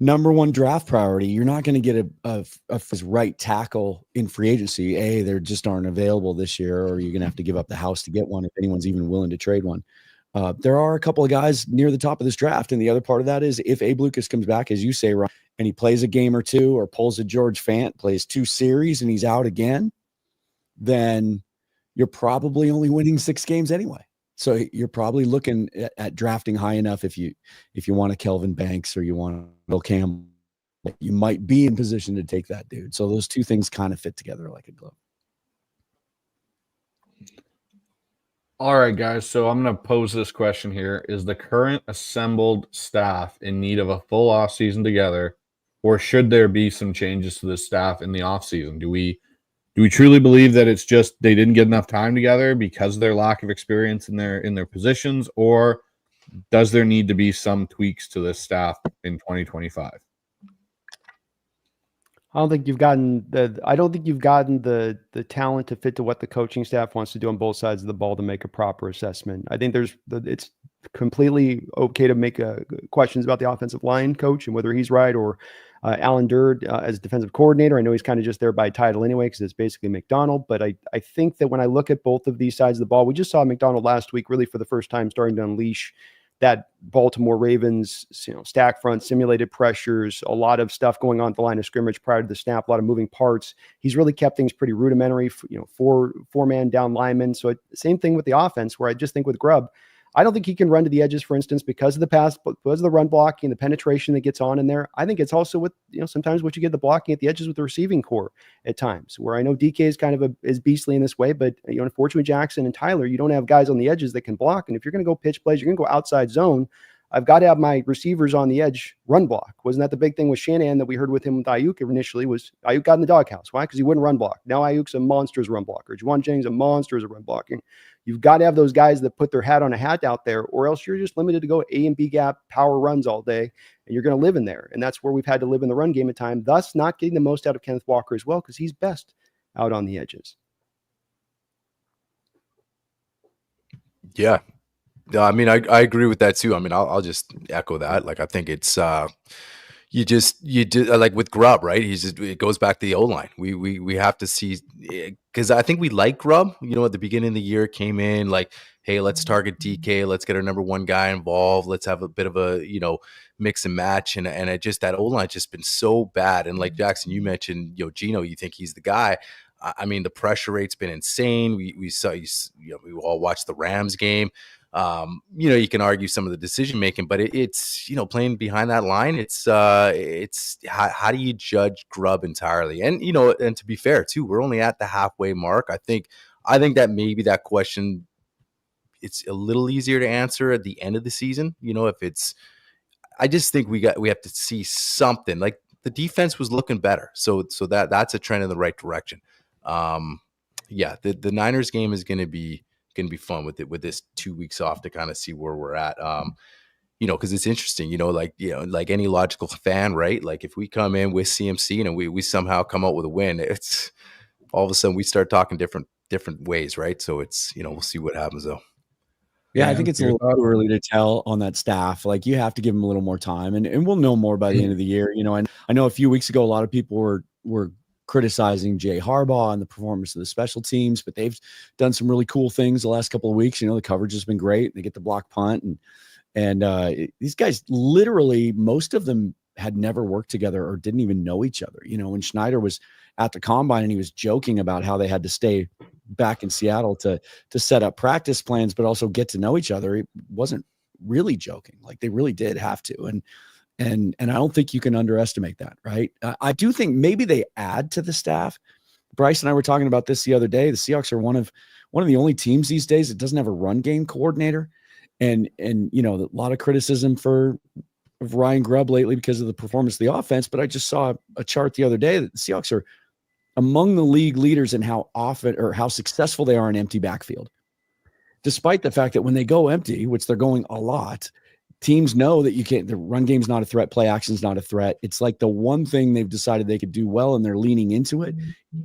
number one draft priority. You're not going to get a right tackle in free agency. There just aren't available this year, or you're going to have to give up the house to get one if anyone's even willing to trade one. There are a couple of guys near the top of this draft. And the other part of that is if Abe Lucas comes back, as you say, Ryan, and he plays a game or 2 or pulls a George Fant, plays 2 series and he's out again, then you're probably only winning 6 games anyway. So you're probably looking at drafting high enough if you want a Kelvin Banks or you want a Bill Campbell you might be in position to take that dude. So those two things kind of fit together like a glove. All right, guys. So I'm going to pose this question here. Is the current assembled staff in need of a full offseason together, or should there be some changes to the staff in the offseason? Do we truly believe that it's just they didn't get enough time together because of their lack of experience in their positions, or does there need to be some tweaks to this staff in 2025? I don't think you've gotten the talent to fit to what the coaching staff wants to do on both sides of the ball to make a proper assessment. I think it's completely okay to make questions about the offensive line coach and whether he's right, or Alan Durd as defensive coordinator. I know he's kind of just there by title anyway, because it's basically McDonald. But I think that when I look at both of these sides of the ball, we just saw McDonald last week really for the first time starting to unleash that Baltimore Ravens, stack front, simulated pressures, a lot of stuff going on at the line of scrimmage prior to the snap, a lot of moving parts. He's really kept things pretty rudimentary, four-man down linemen. So same thing with the offense, where I just think with Grubb, I don't think he can run to the edges, for instance, because of the pass, because of the run blocking, the penetration that gets on in there. I think it's also with, sometimes what you get the blocking at the edges with the receiving core at times, where I know DK is kind of is beastly in this way, but unfortunately Jacson and Tyler, you don't have guys on the edges that can block. And if you're going to go pitch plays, you're going to go outside zone. I've got to have my receivers on the edge run block. Wasn't that the big thing with Shanahan that we heard with him with Ayuk initially? Was Ayuk got in the doghouse? Why? Because he wouldn't run block. Now Ayuk's a monster as a run blocker. Juwan Jennings a monster as a run blocking. You've got to have those guys that put their hat on a hat out there, or else you're just limited to go A and B gap power runs all day, and you're going to live in there. And that's where we've had to live in the run game at time, thus not getting the most out of Kenneth Walker as well, because he's best out on the edges. Yeah. I mean, I agree with that too. I mean, I'll just echo that. Like, I think it's you do like with Grubb, right? It goes back to the O-line. We have to see, because I think we like Grubb. At the beginning of the year, came in like, hey, let's target DK, let's get our number one guy involved, let's have a bit of a mix and match, and it just, that O-line just been so bad. And like Jacson, you mentioned, Gino, you think he's the guy. I mean, the pressure rate's been insane. We saw, we all watched the Rams game. You can argue some of the decision making, but it's playing behind that line. It's how do you judge Grubb entirely? And and to be fair too, we're only at the halfway mark. I think that maybe that question, it's a little easier to answer at the end of the season. If it's, I just think we have to see something. Like the defense was looking better, so that's a trend in the right direction. The Niners game is going to be fun with this 2 weeks off to kind of see where we're at. Because it's interesting, like any logical fan, right? Like if we come in with CMC and we somehow come out with a win, it's all of a sudden we start talking different ways, right? So it's, we'll see what happens though. Yeah, I think it's a little too early to tell on that staff. Like you have to give them a little more time, and we'll know more by the end of the year. And I know a few weeks ago, a lot of people were criticizing Jay Harbaugh and the performance of the special teams, but they've done some really cool things the last couple of weeks. The coverage has been great. They get the block punt, and these guys, literally, most of them had never worked together or didn't even know each other. When Schneider was at the combine and he was joking about how they had to stay back in Seattle to set up practice plans, but also get to know each other. He wasn't really joking. Like they really did have to. And I don't think you can underestimate that, right? I do think maybe they add to the staff. Bryce and I were talking about this the other day. The Seahawks are one of the only teams these days that doesn't have a run game coordinator. And a lot of criticism of Ryan Grubb lately because of the performance of the offense. But I just saw a chart the other day that the Seahawks are among the league leaders in how often or how successful they are in empty backfield, despite the fact that when they go empty, which they're going a lot, teams know that you can't, the run game's not a threat, play action's not a threat. It's like the one thing they've decided they could do well, and they're leaning into it.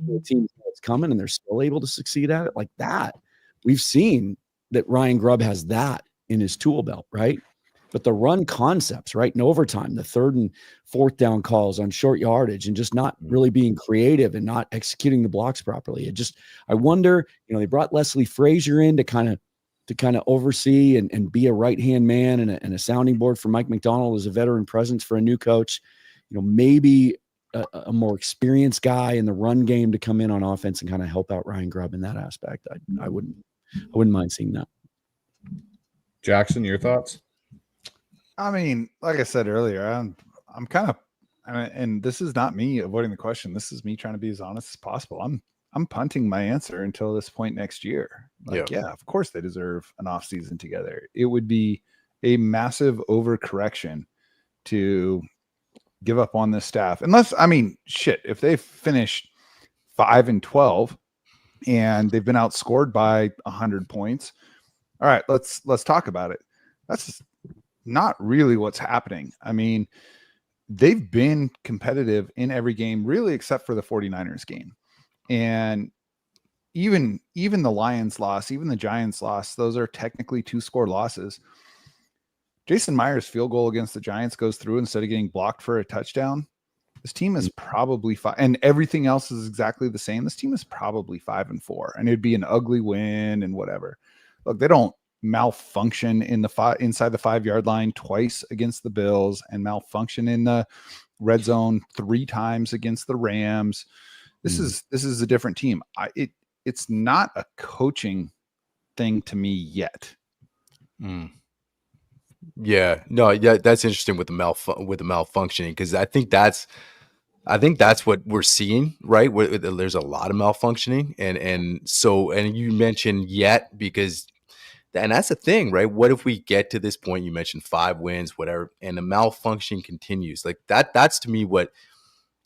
The team knows it's coming and they're still able to succeed at it like that. We've seen that Ryan Grubb has that in his tool belt, right? But the run concepts, right, in overtime, the third and fourth down calls on short yardage, and just not really being creative and not executing the blocks properly. I wonder, they brought Leslie Frazier in to kind of oversee and be a right-hand man and a sounding board for Mike McDonald as a veteran presence for a new coach. Maybe a more experienced guy in the run game to come in on offense and kind of help out Ryan Grubb in that aspect. I wouldn't mind seeing that. Jacson, your thoughts? I mean, like I said earlier, I'm kind of And this is not me avoiding the question. This is me trying to be as honest as possible. I'm punting my answer until this point next year. Yeah, of course they deserve an off season together. It would be a massive overcorrection to give up on this staff. Unless, I mean, shit, if they finished 5-12 and they've been outscored by 100 points, all right, let's talk about it. That's not really what's happening. I mean, they've been competitive in every game, really, except for the 49ers game. And even the Lions loss, even the Giants loss, those are technically 2-score losses. Jason Myers' field goal against the Giants goes through instead of getting blocked for a touchdown. This team is probably 5, and everything else is exactly the same. This team is probably 5-4, and it'd be an ugly win and whatever. Look, they don't malfunction in the inside the 5-yard line twice against the Bills and malfunction in the red zone 3 times against the Rams. This is a different team. It's not a coaching thing to me yet. Yeah, no, yeah, that's interesting with the malfunctioning, because I think that's what we're seeing, right? Where there's a lot of malfunctioning, and you mentioned yet, because, and that's the thing, right? What if we get to this point? You mentioned 5 wins, whatever, and the malfunction continues. Like that's to me what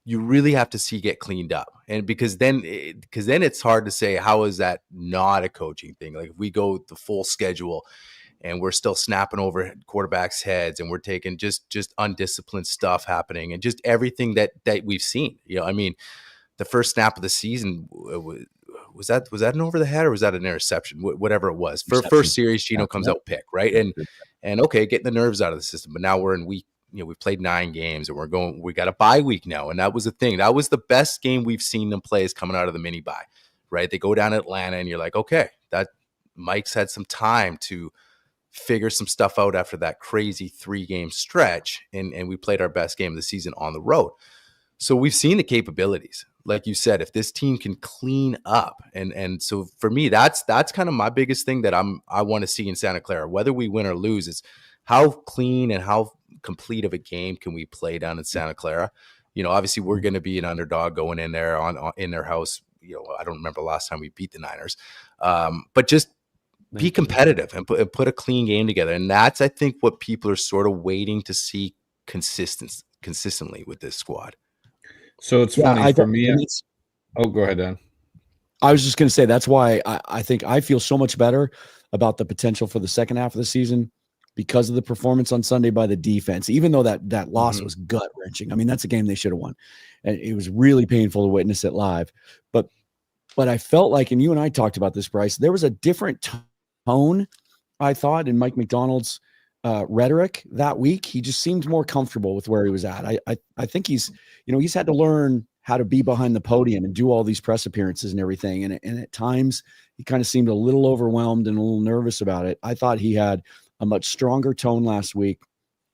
you really have to see get cleaned up. And because then it's hard to say, how is that not a coaching thing? Like if we go the full schedule and we're still snapping over quarterbacks' heads and we're taking just undisciplined stuff happening and just everything that we've seen. You know, I mean, the first snap of the season was that an over the head or was that an interception? Whatever it was. For first series, Gino comes out pick, right? And okay, getting the nerves out of the system. But now we're in week, we've played 9 games and we got a bye week now. And that was the thing. That was the best game we've seen them play is coming out of the mini bye, right? They go down to Atlanta and you're like, okay, that Mike's had some time to figure some stuff out after that crazy 3-game stretch. And we played our best game of the season on the road. So we've seen the capabilities. Like you said, if this team can clean up, and so for me, that's kind of my biggest thing that I want to see in Santa Clara, whether we win or lose, is how clean and how complete of a game can we play down in Santa Clara. Obviously we're going to be an underdog going in there in their house. I don't remember the last time we beat the Niners, but just be competitive and put a clean game together. And that's, I think, what people are sort of waiting to see consistently with this squad. So it's funny for me. Go ahead, Dan. I was just going to say, that's why I think I feel so much better about the potential for the second half of the season because of the performance on Sunday by the defense, even though that loss was gut wrenching. I mean, that's a game they should have won. And it was really painful to witness it live. But I felt like, and you and I talked about this, Bryce, there was a different tone, I thought, in Mike McDonald's rhetoric that week. He just seemed more comfortable with where he was at. I think he's had to learn how to be behind the podium and do all these press appearances and everything. And at times he kind of seemed a little overwhelmed and a little nervous about it. I thought he had a much stronger tone last week,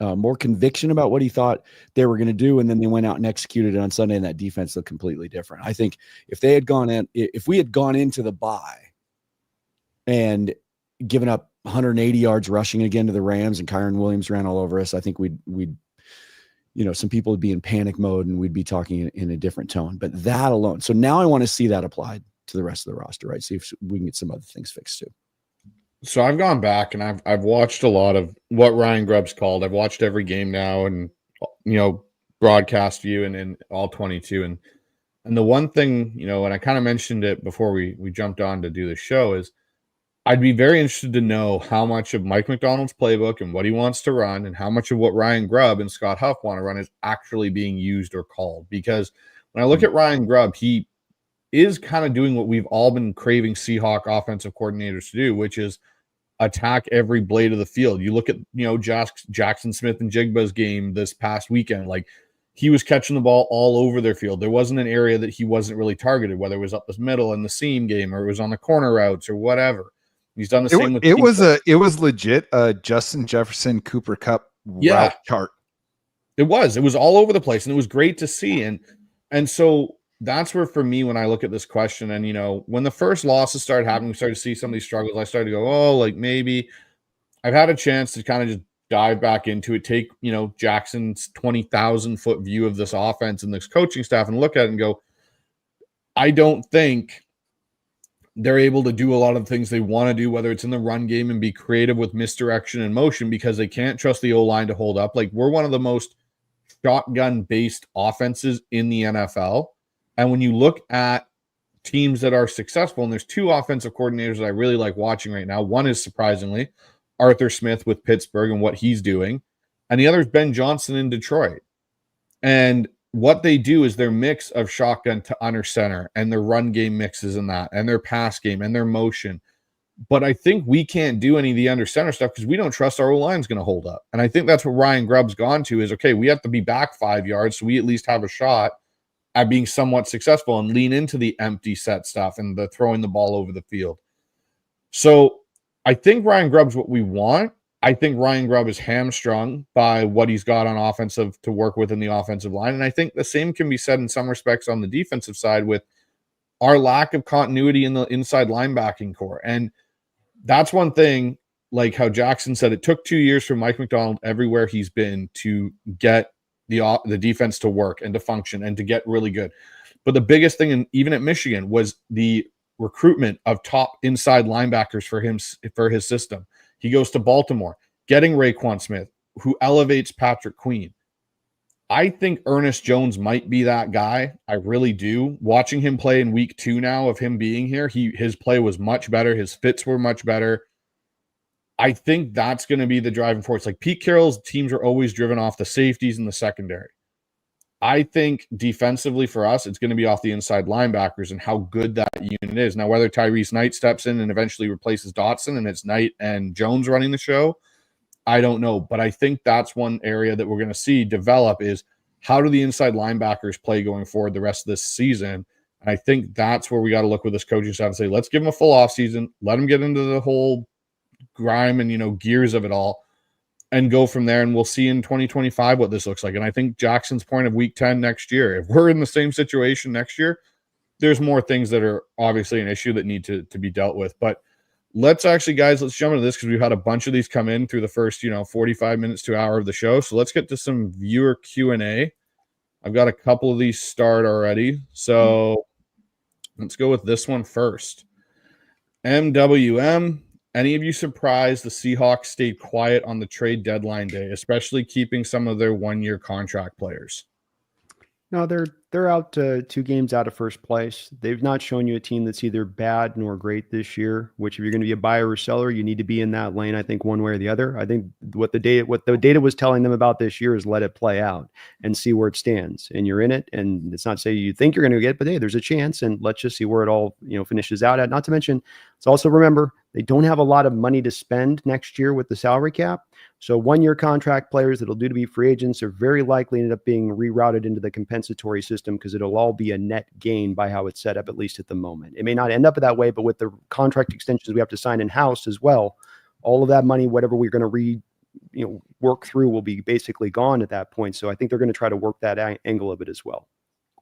more conviction about what he thought they were going to do. And then they went out and executed it on Sunday, and that defense looked completely different. I think if we had gone into the bye and given up 180 yards rushing again to the Rams and Kyron Williams ran all over us, I think we'd some people would be in panic mode and we'd be talking in a different tone. But that alone. So now I want to see that applied to the rest of the roster, right? See if we can get some other things fixed too. So I've gone back and I've watched a lot of what Ryan Grubb's called. I've watched every game now and, broadcast view and all 22. And the one thing, and I kind of mentioned it before we jumped on to do the show, is I'd be very interested to know how much of Mike McDonald's playbook and what he wants to run and how much of what Ryan Grubb and Scott Huff want to run is actually being used or called. Because when I look at Ryan Grubb, he is kind of doing what we've all been craving Seahawk offensive coordinators to do, which is attack every blade of the field. You look at, Jacson Smith and Jigba's game this past weekend, like he was catching the ball all over their field. There wasn't an area that he wasn't really targeted, whether it was up the middle in the seam game or it was on the corner routes or whatever. He's done the same with it was legit Justin Jefferson Cooper Cup route chart. It was all over the place, and it was great to see. And so that's where, for me, when I look at this question, and when the first losses started happening, we started to see some of these struggles. I started to go, maybe I've had a chance to kind of just dive back into it, take, Jackson's 20,000 foot view of this offense and this coaching staff and look at it and go, I don't think they're able to do a lot of the things they want to do, whether it's in the run game and be creative with misdirection and motion, because they can't trust the O-line to hold up. Like, we're one of the most shotgun-based offenses in the NFL. And when you look at teams that are successful, and there's two offensive coordinators that I really like watching right now. One is, surprisingly, Arthur Smith with Pittsburgh and what he's doing. And the other is Ben Johnson in Detroit. And what they do is their mix of shotgun to under center, and their run game mixes in that, and their pass game and their motion. But I think we can't do any of the under center stuff because we don't trust our O-line is going to hold up. And I think that's what Ryan Grubb's gone to is, okay, we have to be back 5 yards so we at least have a shot at being somewhat successful and lean into the empty set stuff and the throwing the ball over the field. So I think Ryan Grubb's what we want. I think Ryan Grubb is hamstrung by what he's got on offensive to work with in the offensive line. And I think the same can be said in some respects on the defensive side with our lack of continuity in the inside linebacking core. And that's one thing, like how Jacson said, it took 2 years for Mike McDonald everywhere he's been to get the defense to work and to function and to get really good. But the biggest thing, even at Michigan, was the recruitment of top inside linebackers for his system. He goes to Baltimore, getting Raekwon Smith, who elevates Patrick Queen. I think Ernest Jones might be that guy. I really do. Watching him play in week 2 now of him being here, his play was much better. His fits were much better. I think that's going to be the driving force. Like Pete Carroll's teams are always driven off the safeties and the secondary. I think defensively for us, it's going to be off the inside linebackers and how good that unit is. Now, whether Tyrese Knight steps in and eventually replaces Dotson and it's Knight and Jones running the show, I don't know. But I think that's one area that we're going to see develop is how do the inside linebackers play going forward the rest of this season? And I think that's where we got to look with this coaching staff and say, let's give them a full offseason, let them get into the whole grime and, gears of it all, and go from there. And we'll see in 2025 what this looks like. And I think Jackson's point of week 10 next year, if we're in the same situation next year, there's more things that are obviously an issue that need to be dealt with. But let's jump into this because we've had a bunch of these come in through the first, 45 minutes to an hour of the show. So let's get to some viewer Q&A. I've got a couple of these start already. So let's go with this one first. MWM. Any of you surprised the Seahawks stayed quiet on the trade deadline day, especially keeping some of their one-year contract players? No, they're out 2 games out of first place. They've not shown you a team that's either bad nor great this year, which if you're going to be a buyer or seller, you need to be in that lane, I think, one way or the other. I think what the data was telling them about this year is let it play out and see where it stands. And you're in it, and it's not say you think you're going to get, but hey, there's a chance, and let's just see where it all finishes out at. Not to mention, let's also remember they don't have a lot of money to spend next year with the salary cap. So one-year contract players that'll do to be free agents are very likely end up being rerouted into the compensatory system because it'll all be a net gain by how it's set up, at least at the moment. It may not end up that way, but with the contract extensions we have to sign in-house as well, all of that money, whatever we're going to work through, will be basically gone at that point. So I think they're going to try to work that angle of it as well.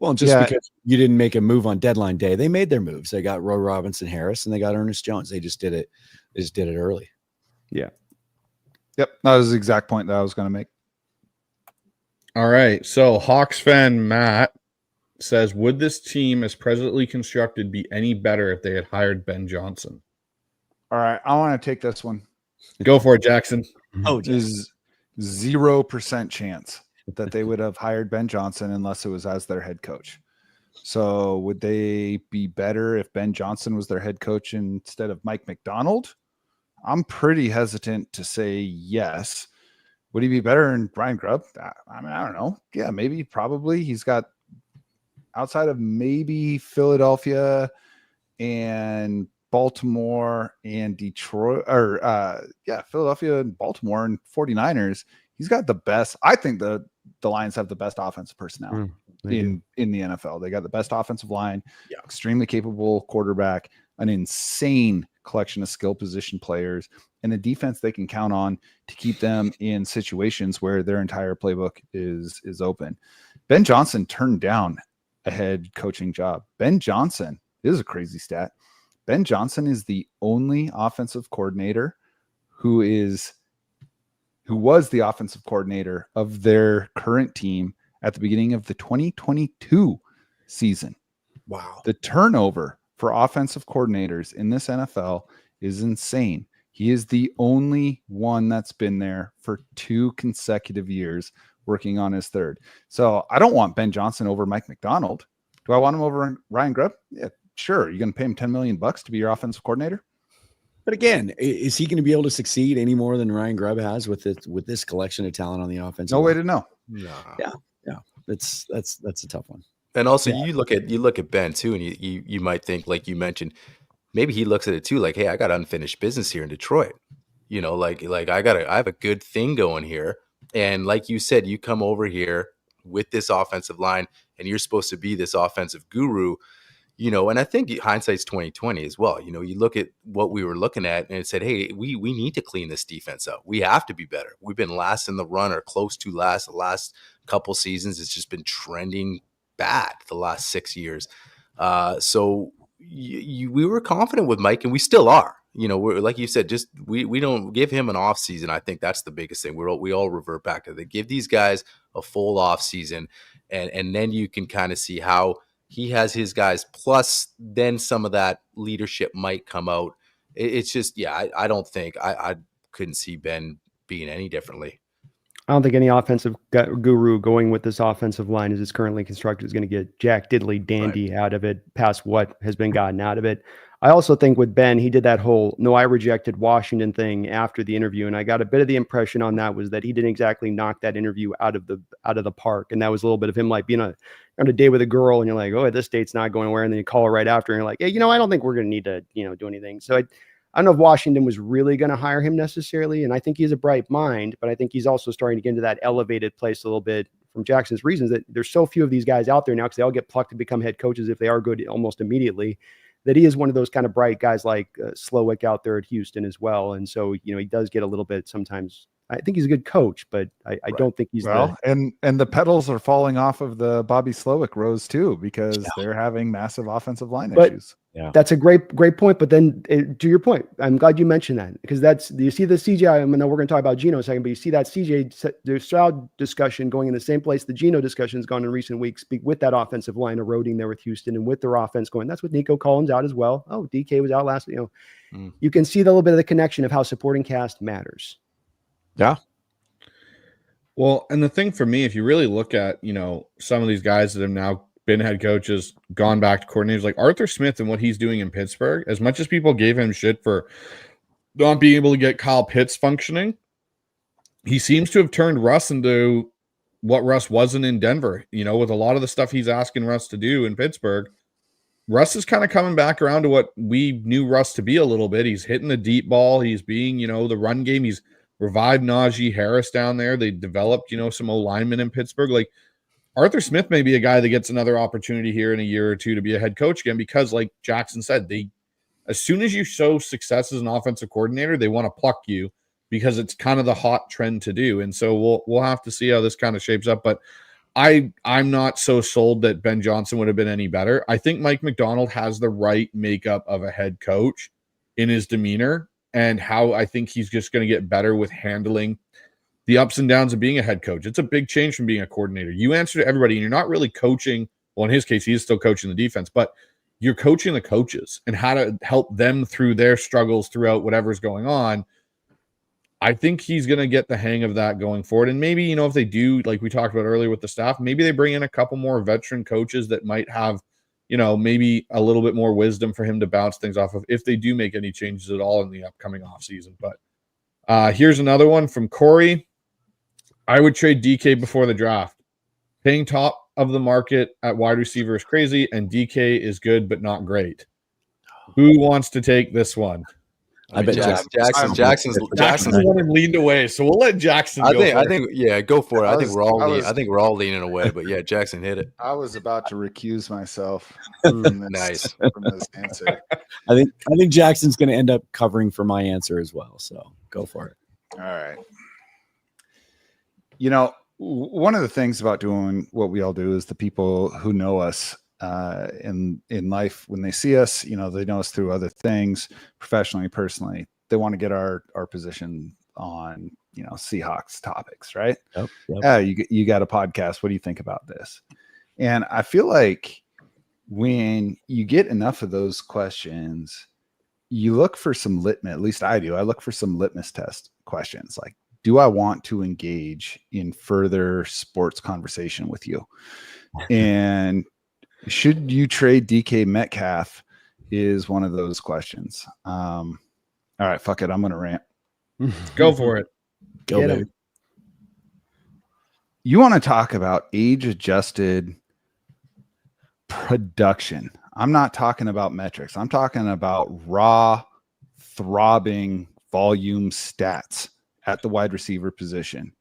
Well, just because you didn't make a move on deadline day, they made their moves. They got Roe Robinson Harris and they got Ernest Jones. They just did it. They just did it early. Yeah. Yep, that was the exact point that I was going to make. All right, so Hawks fan Matt says, would this team as presently constructed be any better if they had hired Ben Johnson? All right, I want to take this one. Go for it, Jackson. Oh, There's 0% chance that they would have hired Ben Johnson unless it was as their head coach. So would they be better if Ben Johnson was their head coach instead of Mike McDonald? I'm pretty hesitant to say yes. Would he be better than Ryan Grubb? I mean, I don't know. Yeah, maybe, probably. He's got, outside of maybe Philadelphia and Baltimore and Detroit, or Philadelphia and Baltimore and 49ers, he's got the best. I think the Lions have the best offensive personnel in the NFL. They got the best offensive line, extremely capable quarterback, an insane collection of skill position players, and a defense they can count on to keep them in situations where their entire playbook is open. Ben Johnson turned down a head coaching job. Ben Johnson, this is a crazy stat. Ben Johnson is the only offensive coordinator who who was the offensive coordinator of their current team at the beginning of the 2022 season. Wow. The turnover for offensive coordinators in this NFL is insane. He is the only one that's been there for 2 consecutive years, working on his third. So I don't want Ben Johnson over Mike McDonald. Do I want him over Ryan Grubb? Yeah, sure. You're going to pay him $10 million to be your offensive coordinator? But again, is he going to be able to succeed any more than Ryan Grubb has with this collection of talent on the offense? No way to know. No. Yeah. That's a tough one. And also, you look at Ben too, and you might think, like you mentioned, maybe he looks at it too, like, hey, I got unfinished business here in Detroit. You know, like I have a good thing going here, and like you said, you come over here with this offensive line, and you're supposed to be this offensive guru. You know, and I think hindsight's 2020 as well. You know, you look at what we were looking at and it said, hey, we need to clean this defense up. We have to be better. We've been last in the run or close to last the last couple seasons. It's just been trending bad the last 6 years. So we were confident with Mike, and we still are. You know, we're, like you said, just we don't give him an off season. I think that's the biggest thing. We all revert back to that. Give these guys a full off season, and then you can kind of see how he has his guys, plus then some of that leadership might come out. It's just, I don't think I couldn't see Ben being any differently. I don't think any offensive guru going with this offensive line as it's currently constructed is going to get jack diddly dandy out of it past what has been gotten out of it. I also think with Ben, he did that whole "no, I rejected Washington" thing after the interview, and I got a bit of the impression on that was that he didn't exactly knock that interview out of the park, and that was a little bit of him like being on a date with a girl, and you're like, oh, this date's not going anywhere, and then you call her right after, and you're like, hey, I don't think we're going to need to do anything. So I don't know if Washington was really going to hire him necessarily, and I think he's a bright mind, but I think he's also starting to get into that elevated place a little bit from Jackson's reasons that there's so few of these guys out there now because they all get plucked to become head coaches if they are good almost immediately. That he is one of those kind of bright guys like Slowick out there at Houston as well. And so, he does get a little bit sometimes. I think he's a good coach, but I don't think he's and the petals are falling off of the Bobby Slowick rose too, because they're having massive offensive line issues. Yeah, that's a great point. But then to your point, I'm glad you mentioned that because you see the CJ. I know we're going to talk about Geno in a second, but you see that CJ Stroud discussion going in the same place the Geno discussion has gone in recent weeks with that offensive line eroding there with Houston and with their offense going. That's with Nico Collins out as well. Oh, DK was out last. You can see the little bit of the connection of how supporting cast matters. Yeah. Well, and the thing for me, if you really look at, some of these guys that have now been head coaches, gone back to coordinators, like Arthur Smith and what he's doing in Pittsburgh, as much as people gave him shit for not being able to get Kyle Pitts functioning, he seems to have turned Russ into what Russ wasn't in Denver, with a lot of the stuff he's asking Russ to do in Pittsburgh. Russ is kind of coming back around to what we knew Russ to be a little bit. He's hitting the deep ball. He's being, the run game. He's revived Najee Harris down there. They developed, some O-linemen in Pittsburgh. Like Arthur Smith may be a guy that gets another opportunity here in a year or two to be a head coach again, because like Jacson said, as soon as you show success as an offensive coordinator, they want to pluck you because it's kind of the hot trend to do. And so we'll have to see how this kind of shapes up. But I'm not so sold that Ben Johnson would have been any better. I think Mike McDonald has the right makeup of a head coach in his demeanor and how I think he's just going to get better with handling the ups and downs of being a head coach. It's a big change from being a coordinator. You answer to everybody and you're not really coaching. Well, in his case, he is still coaching the defense, but you're coaching the coaches and how to help them through their struggles throughout whatever's going on. I think he's going to get the hang of that going forward. And maybe, if they do, like we talked about earlier with the staff, maybe they bring in a couple more veteran coaches that might have, maybe a little bit more wisdom for him to bounce things off of if they do make any changes at all in the upcoming offseason. But here's another one from Corey. I would trade DK before the draft. Paying top of the market at wide receiver is crazy, and DK is good but not great. Who wants to take this one? I bet Jackson's the one who leaned away, so we'll let Jackson. I think, go for it. I think we're all leaning away, but yeah, Jackson hit it. I was about to recuse myself. From this answer. I think Jackson's going to end up covering for my answer as well. So go for it. All right. One of the things about doing what we all do is the people who know us in life, when they see us, they know us through other things, professionally, personally. They want to get our position on, Seahawks topics, right? Yep. You got a podcast. What do you think about this? And I feel like when you get enough of those questions, you look for some litmus, at least I do. I look for some litmus test questions. Like, do I want to engage in further sports conversation with you? And should you trade DK Metcalf is one of those questions. All right, fuck it. I'm going to rant. Go for it. Go, baby. You want to talk about age-adjusted production. I'm not talking about metrics. I'm talking about raw, throbbing volume stats at the wide receiver position.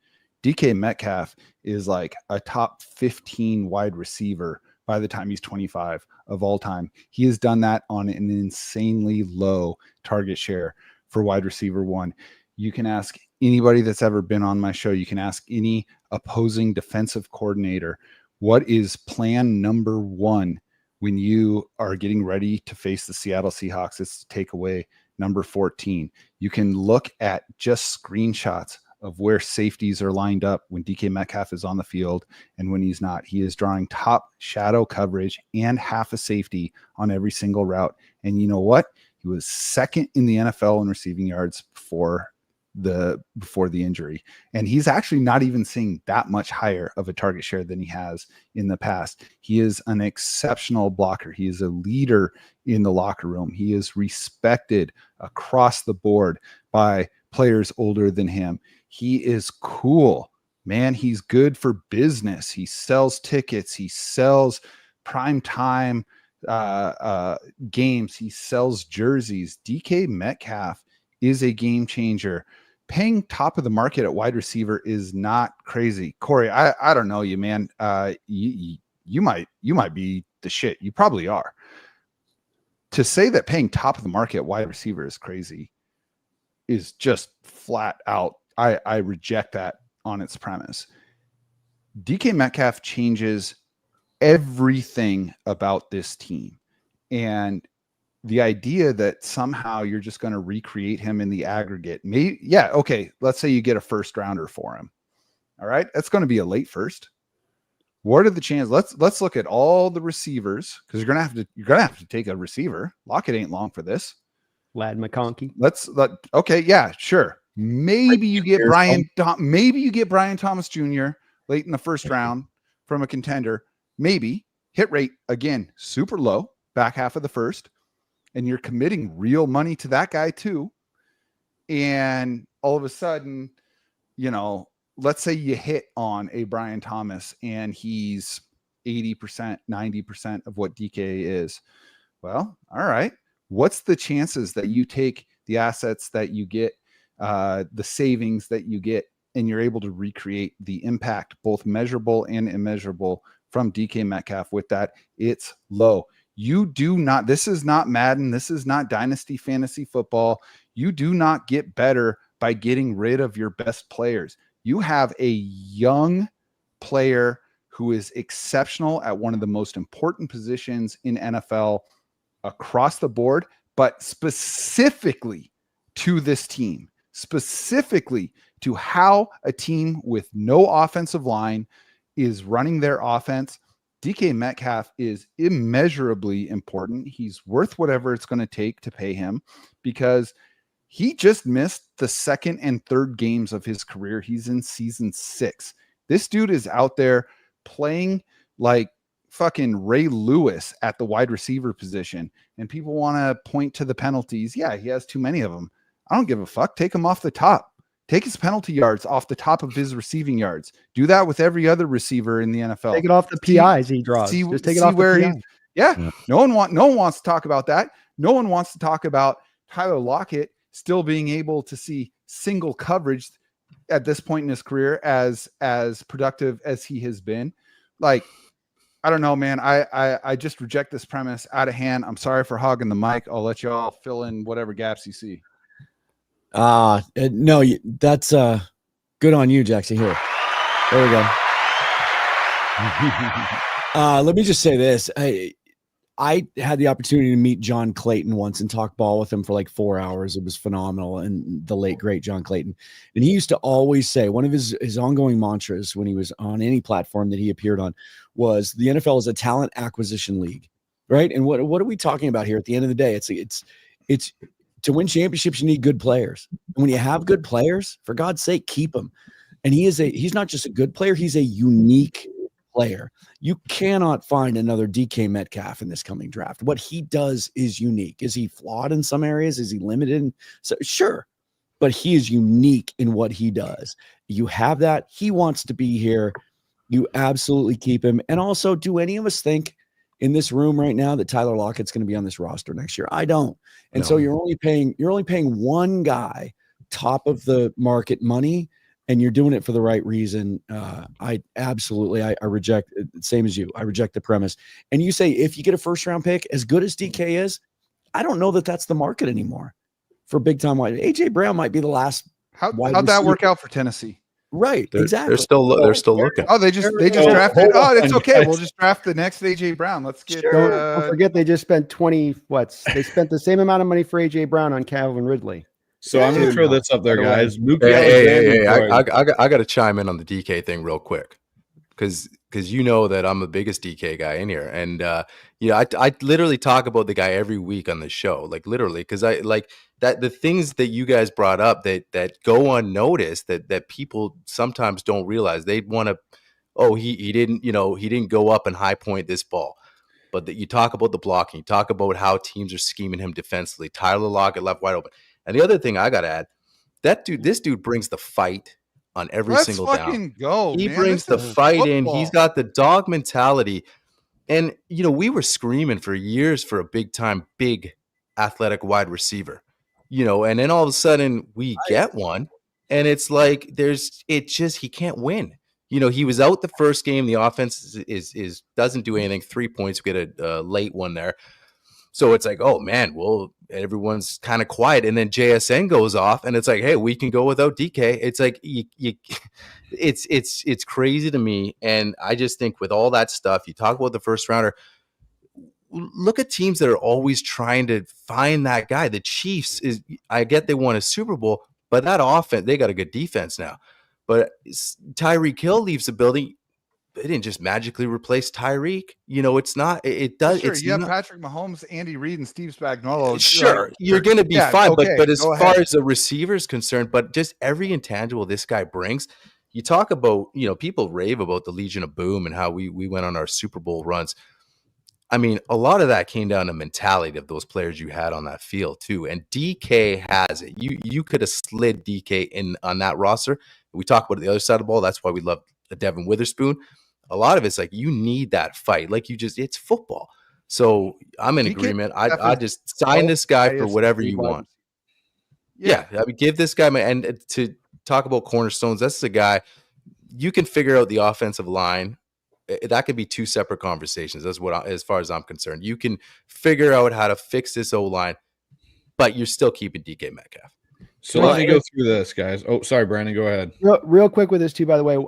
DK Metcalf is like a top 15 wide receiver by the time he's 25 of all time. He has done that on an insanely low target share for wide receiver one. You can ask anybody that's ever been on my show. You can ask any opposing defensive coordinator, what is plan number one when you are getting ready to face the Seattle Seahawks? It's to take away number 14. You can look at just screenshots of where safeties are lined up when DK Metcalf is on the field and when he's not. He is drawing top shadow coverage and half a safety on every single route. And you know what? He was second in the NFL in receiving yards before the injury. And he's actually not even seeing that much higher of a target share than he has in the past. He is an exceptional blocker. He is a leader in the locker room. He is respected across the board by players older than him. He is cool, man. He's good for business. He sells tickets. He sells prime time games. He sells jerseys. DK Metcalf is a game changer. Paying top of the market at wide receiver is not crazy. Corey, I don't know you, man. You might be the shit. You probably are. To say that paying top of the market at wide receiver is crazy is just flat out. I reject that on its premise. DK Metcalf changes everything about this team. And the idea that somehow you're just going to recreate him in the aggregate, okay, let's say you get a first rounder for him. All right, that's going to be a late first. What are the chances? Let's look at all the receivers, because you're gonna have to take a receiver. Lockett ain't long for this. Lad McConkey. Okay, yeah, sure. Maybe you get Brian Thomas Jr. late in the first round from a contender. Maybe. Hit rate again super low, back half of the first. And you're committing real money to that guy too. And all of a sudden, let's say you hit on a Brian Thomas and he's 80%, 90% of what DK is. Well, all right. What's the chances that you take the assets that you get, the savings that you get, and you're able to recreate the impact, both measurable and immeasurable, from DK Metcalf with that? It's low. You do not, this is not Madden. This is not Dynasty Fantasy Football. You do not get better by getting rid of your best players. You have a young player who is exceptional at one of the most important positions in NFL across the board, but specifically to this team, specifically to how a team with no offensive line is running their offense. DK Metcalf is immeasurably important. He's worth whatever it's going to take to pay him, because he just missed the second and third games of his career. He's in season 6. This dude is out there playing like fucking Ray Lewis at the wide receiver position. And people want to point to the penalties. Yeah, he has too many of them. I don't give a fuck. Take him off the top. Take his penalty yards off the top of his receiving yards. Do that with every other receiver in the NFL. Take it off the PIs he draws. Just take it off where the PI. Yeah. No one wants to talk about that. No one wants to talk about Tyler Lockett still being able to see single coverage at this point in his career as productive as he has been. Like, I don't know, man. I just reject this premise out of hand. I'm sorry for hogging the mic. I'll let you all fill in whatever gaps you see. No, that's good on you, Jackson. Here, there we go. Let me just say this. I had the opportunity to meet John Clayton once and talk ball with him for like 4 hours. It was phenomenal. And the late, great John Clayton. And he used to always say, one of his ongoing mantras when he was on any platform that he appeared on was, the NFL is a talent acquisition league, right? And what are we talking about here? At the end of the day, it's to win championships, you need good players. And when you have good players, for God's sake, keep them. And he's not just a good player, he's a unique player. You cannot find another DK Metcalf in this coming draft. What he does is unique. Is he flawed in some areas? Is he limited? So sure, but he is unique in what he does. You have that. He wants to be here. You absolutely keep him. And also, do any of us think in this room right now that Tyler Lockett's going to be on this roster next year? I don't. And so you're only paying one guy top of the market money, and you're doing it for the right reason. I reject, same as you. I reject the premise. And you say, if you get a first round pick, as good as DK is, I don't know that that's the market anymore for big time wide. AJ Brown might be the last. How'd that work out for Tennessee? Right. Exactly. They're still looking. Oh, they just drafted. Oh, it's okay. We'll just draft the next AJ Brown. Let's get. Don't forget, they just spent they spent the same amount of money for AJ Brown on Calvin Ridley. So I'm going to throw this up there, guys. Hey, I got to chime in on the DK thing real quick, because you know that I'm the biggest DK guy in here, and I literally talk about the guy every week on the show, like literally, because I like that the things that you guys brought up that go unnoticed, that people sometimes don't realize. They want to, he didn't go up and high point this ball. But that you talk about the blocking, you talk about how teams are scheming him defensively. Tyler Lockett left wide open. And the other thing I got to add, this dude brings the fight on every single down. He brings the fight in. He's got the dog mentality. And, we were screaming for years for a big athletic wide receiver, and then all of a sudden we get one, and it's like he can't win. He was out the first game. The offense is doesn't do anything. 3 points. We get a late one there. So it's like, oh man, well, everyone's kind of quiet. And then JSN goes off, and it's like, hey, we can go without DK. It's like it's crazy to me. And I just think with all that stuff, you talk about the first rounder. Look at teams that are always trying to find that guy. The Chiefs I get they won a Super Bowl, but that offense, they got a good defense now. But Tyreek Hill leaves the building. They didn't just magically replace Tyreek. It's not. It does. Sure, it's you have not, Patrick Mahomes, Andy Reid, and Steve Spagnuolo. Sure, you're going to be fine. Okay, but as far as the receiver is concerned, but just every intangible this guy brings. You talk about, people rave about the Legion of Boom and how we went on our Super Bowl runs. I mean, a lot of that came down to mentality of those players you had on that field too. And DK has it. You could have slid DK in on that roster. We talk about the other side of the ball. That's why we love Devin Witherspoon. A lot of it's like you need that fight. Like it's football. So I'm in agreement. I just sign this guy for whatever you want. Yeah. I mean, give this guy and to talk about cornerstones, that's the guy you can figure out the offensive line. That could be two separate conversations. That's as far as I'm concerned. You can figure out how to fix this O-line, but you're still keeping DK Metcalf. So let me go through this, guys. Oh, sorry, Brandon, go ahead. Real quick with this too, by the way,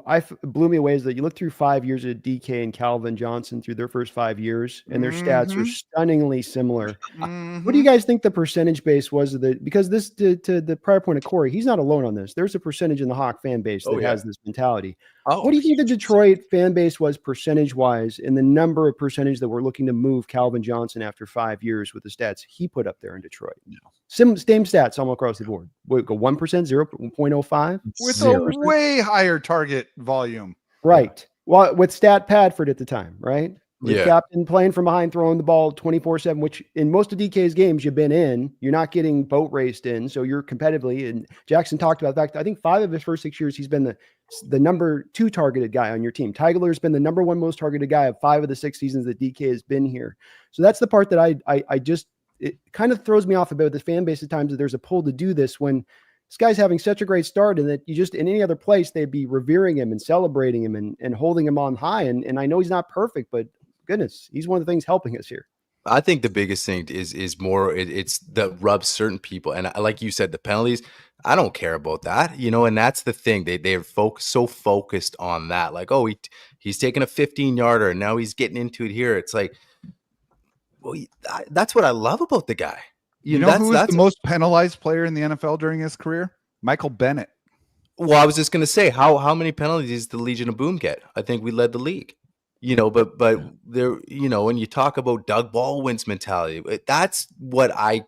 blew me away is that you look through 5 years of DK and Calvin Johnson through their first 5 years, and their stats are stunningly similar. What do you guys think the percentage base was of because this to the prior point of Corey, he's not alone on this. There's a percentage in the Hawk fan base that has this mentality. What do you think the Detroit fan base was percentage-wise in the percentage that we're looking to move Calvin Johnson after 5 years with the stats he put up there in Detroit? No. Same stats all across the board. Go 1%, 0.05? With a way higher target volume. Right. Well, with Stat Padford at the time, right? The captain playing from behind, throwing the ball 24/7, which in most of DK's games you've been in. You're not getting boat raced in, so you're competitively. And Jackson talked about the fact, I think 5 of his first 6 years, he's been the number 2 targeted guy on your team. Tigler's been the number 1 most targeted guy of 5 of the 6 seasons that DK has been here. So that's the part that I just, it kind of throws me off about the fan base at times that there's a pull to do this when this guy's having such a great start, and that you just in any other place they'd be revering him and celebrating him and holding him on high. And I know he's not perfect, but goodness, he's one of the things helping us here. I think the biggest thing is more it's that rubs certain people, and like you said, the penalties. I don't care about that, and that's the thing. They're so focused on that, like, oh, he's taking a 15-yarder and now he's getting into it here. It's like, well, that's what I love about the guy. You know who is the most penalized player in the NFL during his career? Michael Bennett. Well, I was just going to say, how many penalties did the Legion of Boom get? I think we led the league. But there, when you talk about Doug Baldwin's mentality, that's what I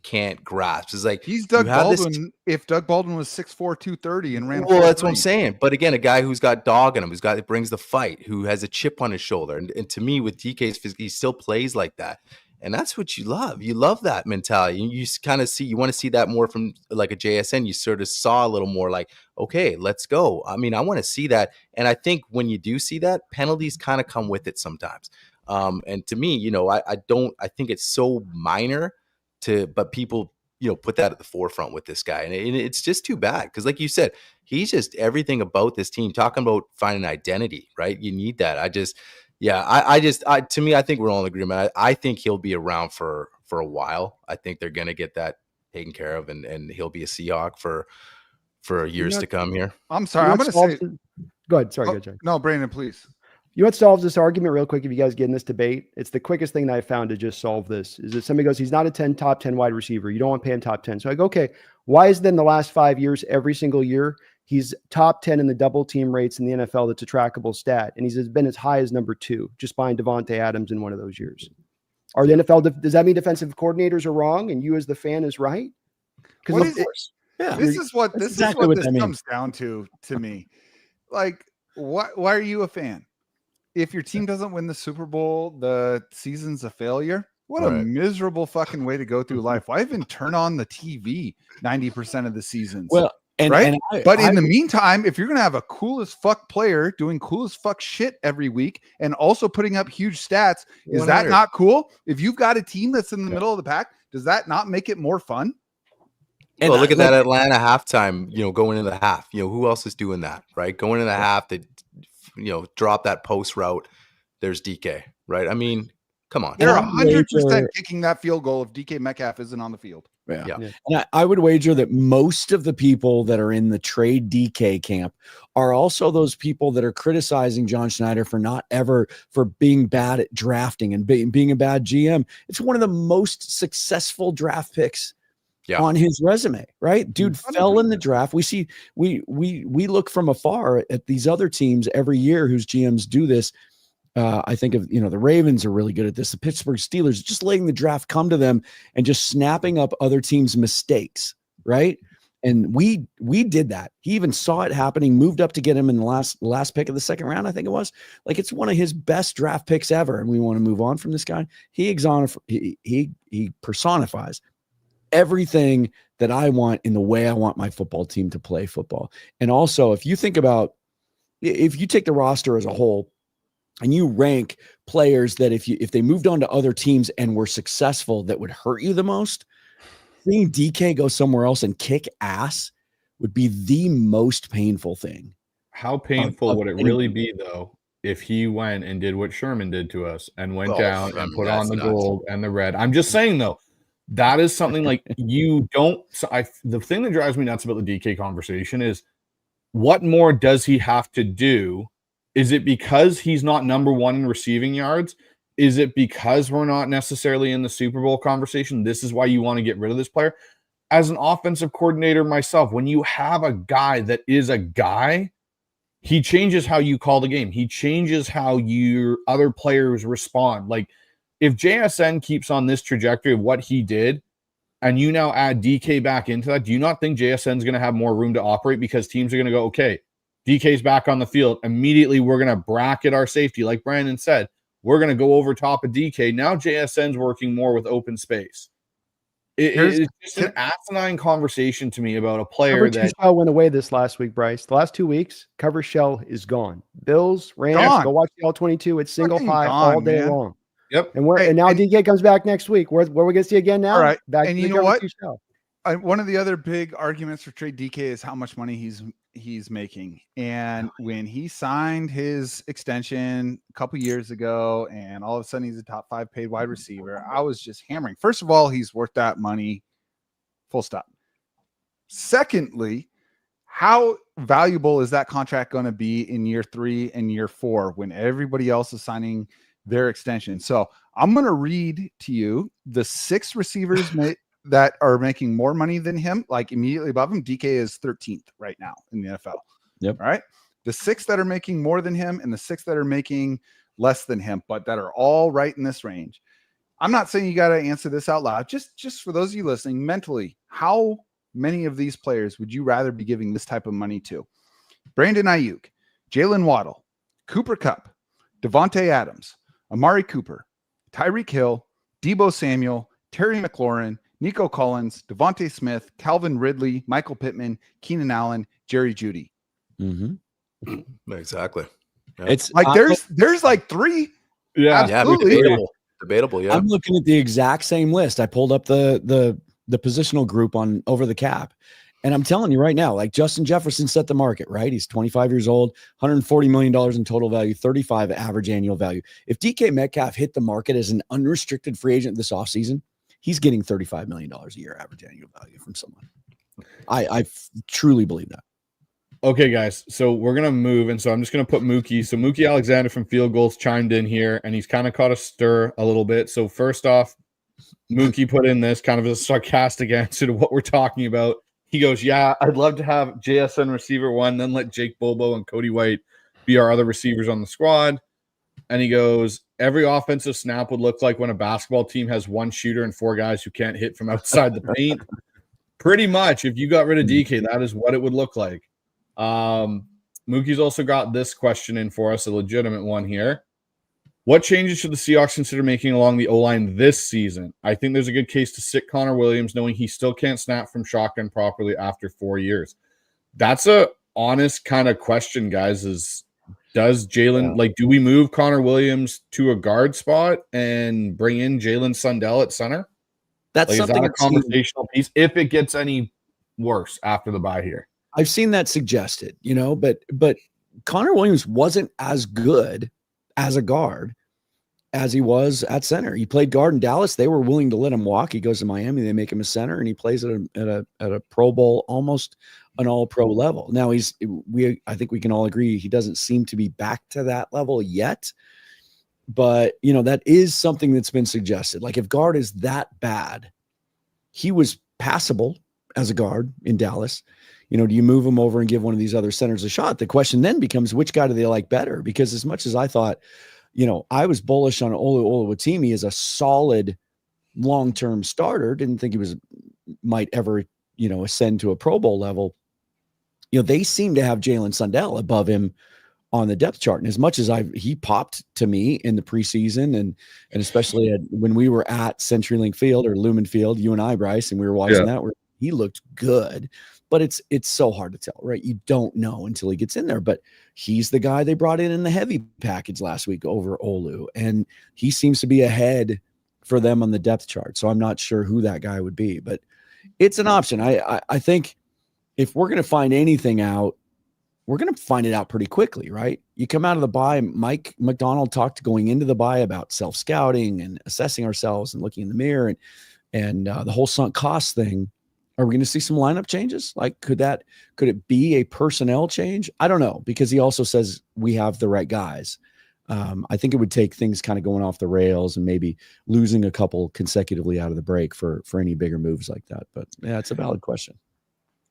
can't grasp. Is like, he's Doug Baldwin. If Doug Baldwin was 6'4", 230 and ran, well, that's what I'm saying. But again, a guy who's got dog in him, that brings the fight, who has a chip on his shoulder, and to me, with DK's physique, he still plays like that. And that's what you love. You love that mentality. You kind of you want to see that more from like a JSN. You sort of saw a little more like, okay, let's go. I mean, I want to see that. And I think when you do see that, penalties kind of come with it sometimes. And to me, I think it's so minor but people, put that at the forefront with this guy. And it's just too bad. Because like you said, he's just everything about this team, talking about finding identity, right? You need that. To me, I think we're all in agreement. I think he'll be around for a while. I think they're going to get that taken care of, and he'll be a Seahawk for years to come here. I'm sorry. I'm going to say. Go ahead. Sorry. Go ahead, Jay. No, Brandon, please. You know what solves this argument real quick if you guys get in this debate? It's the quickest thing that I found to just solve this. Is that somebody goes, he's not a top 10 wide receiver. You don't want to pay him top 10. So I go, okay, why is then the last 5 years, every single year, he's top 10 in the double team rates in the NFL? That's a trackable stat. And he's been as high as number 2, just behind Devontae Adams in one of those years. Are the NFL, does that mean defensive coordinators are wrong and you as the fan is right? Because this is what this comes down to me. Like, why are you a fan? If your team doesn't win the Super Bowl, the season's a failure. What a miserable fucking way to go through life. Why even turn on the TV 90% of the seasons? Well, but in the meantime, if you're going to have a cool as fuck player doing cool as fuck shit every week and also putting up huge stats, is that not cool? If you've got a team that's in the middle of the pack, does that not make it more fun? Well, look at that Atlanta halftime, going into the half. Who else is doing that, right? Going into the half, they drop that post route. There's DK, right? I mean, come on. They're 100% kicking that field goal if DK Metcalf isn't on the field. Yeah. And I would wager that most of the people that are in the trade DK camp are also those people that are criticizing John Schneider for being bad at drafting and being a bad GM. It's one of the most successful draft picks on his resume, right? Dude fell in the draft. We look from afar at these other teams every year whose GMs do this. I think of, the Ravens are really good at this. The Pittsburgh Steelers, just letting the draft come to them and just snapping up other teams' mistakes, right? And we did that. He even saw it happening, moved up to get him in the last pick of the second round, I think it was. Like, it's one of his best draft picks ever, and we want to move on from this guy. He personifies everything that I want in the way I want my football team to play football. And also, if you take the roster as a whole and you rank players that if they moved on to other teams and were successful, that would hurt you the most, seeing DK go somewhere else and kick ass would be the most painful thing. How painful would it really be, though, if he went and did what Sherman did to us and went down and put on the gold and the red? I'm just saying, though, that is something like the thing that drives me nuts about the DK conversation is, what more does he have to do? Is it because he's not number 1 in receiving yards? Is it because we're not necessarily in the Super Bowl conversation? This is why you want to get rid of this player. As an offensive coordinator myself, when you have a guy that is a guy, he changes how you call the game. He changes how your other players respond. Like, if JSN keeps on this trajectory of what he did, and you now add DK back into that, do you not think JSN is going to have more room to operate because teams are going to go, okay, DK's back on the field. Immediately, we're going to bracket our safety. Like Brandon said, we're going to go over top of DK. Now JSN's working more with open space. It's just an asinine conversation to me about a player that shell went away this last week, Bryce. The last 2 weeks, cover shell is gone. Bills, Rams, go watch the All-22. It's single high all day long. Yep. And now DK comes back next week. Where we going to see again now? All right. Back and you know what? One of the other big arguments for trade DK is how much money he's making. And when he signed his extension a couple years ago, and all of a sudden he's a top 5 paid wide receiver, I was just hammering. First of all, he's worth that money. Full stop. Secondly, how valuable is that contract going to be in year 3 and year 4 when everybody else is signing their extension. So I'm going to read to you the 6 receivers that are making more money than him, like immediately above him. DK is 13th right now in the NFL. Yep. All right. The 6 that are making more than him and the 6 that are making less than him, but that are all right in this range. I'm not saying you got to answer this out loud. Just for those of you listening, mentally, how many of these players would you rather be giving this type of money to? Brandon Ayuk, Jalen Waddle, Cooper Kupp, Devontae Adams, Amari Cooper, Tyreek Hill, Deebo Samuel, Terry McLaurin, Nico Collins, Devontae Smith, Calvin Ridley, Michael Pittman, Keenan Allen, Jerry Jeudy. Mm-hmm. Exactly. Yeah. It's like there's like 3. Yeah, absolutely. Debatable. Yeah. I'm looking at the exact same list. I pulled up the positional group on Over the Cap, and I'm telling you right now, like Justin Jefferson set the market, right? He's 25 years old, $140 million in total value, 35 average annual value. If DK Metcalf hit the market as an unrestricted free agent this offseason, he's getting $35 million a year average annual value from someone. I truly believe that. Okay, guys, so we're going to move, and so I'm just going to put Mookie. So Mookie Alexander from Field Goals chimed in here, and he's kind of caught a stir a little bit. So first off, Mookie put in this kind of a sarcastic answer to what we're talking about. He goes, yeah, I'd love to have JSN receiver 1, then let Jake Bobo and Cody White be our other receivers on the squad. And he goes, every offensive snap would look like when a basketball team has 1 shooter and 4 guys who can't hit from outside the paint. Pretty much, if you got rid of DK, that is what it would look like. Mookie's also got this question in for us, a legitimate one here. What changes should the Seahawks consider making along the O-line this season? I think there's a good case to sit Connor Williams, knowing he still can't snap from shotgun properly after 4 years. That's a honest kind of question, guys, does Jalen, do we move Connor Williams to a guard spot and bring in Jalen Sundell at center? That's something is that a conversational piece if it gets any worse after the bye here? I've seen that suggested, but Connor Williams wasn't as good as a guard as he was at center. He played guard in Dallas. They were willing to let him walk. He goes to Miami. They make him a center, and he plays at a Pro Bowl, almost an all-pro level. Now I think we can all agree he doesn't seem to be back to that level yet. But, that is something that's been suggested. Like if guard is that bad, he was passable as a guard in Dallas. Do you move him over and give one of these other centers a shot? The question then becomes, which guy do they like better? Because as much as I thought, I was bullish on Oluwatimi as a solid long-term starter, didn't think he might ever, ascend to a Pro Bowl level. They seem to have Jalen Sundell above him on the depth chart. And as much as he popped to me in the preseason and especially when we were at CenturyLink Field or Lumen Field, you and I, Bryce, and we were watching that, where he looked good. But it's so hard to tell, right? You don't know until he gets in there. But he's the guy they brought in the heavy package last week over Olu, and he seems to be ahead for them on the depth chart. So I'm not sure who that guy would be, but it's an option. I think if we're going to find anything out, we're going to find it out pretty quickly, right? You come out of the bye. Mike McDonald talked going into the bye about self-scouting and assessing ourselves and looking in the mirror and the whole sunk cost thing. Are we going to see some lineup changes? Like, could it be a personnel change? I don't know, because he also says we have the right guys. I think it would take things kind of going off the rails and maybe losing a couple consecutively out of the break for any bigger moves like that. But yeah, it's a valid question.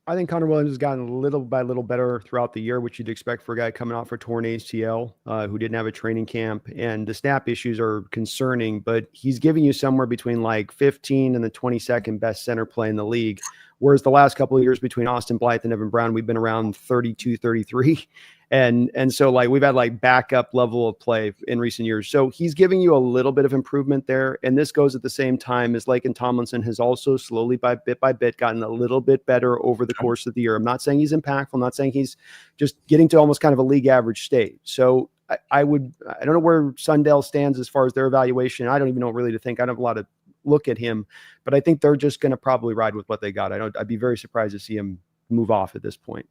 I think Connor Williams has gotten little by little better throughout the year, which you'd expect for a guy coming off for torn ACL, who didn't have a training camp. And the snap issues are concerning, but he's giving you somewhere between like 15 and the 22nd best center play in the league. Whereas the last couple of years between Austin Blythe and Evan Brown, we've been around 32, 33. And so like we've had like backup level of play in recent years. So he's giving you a little bit of improvement there. And this goes at the same time as Laken Tomlinson has also slowly by bit gotten a little bit better over the course of the year. I'm not saying he's impactful. I'm not saying he's just getting to almost kind of a league average state. So I don't know where Sundell stands as far as their evaluation. I don't even know really to think. I don't have a lot of look at him, but I think they're just going to probably ride with what they got. I'd be very surprised to see him move off at this point.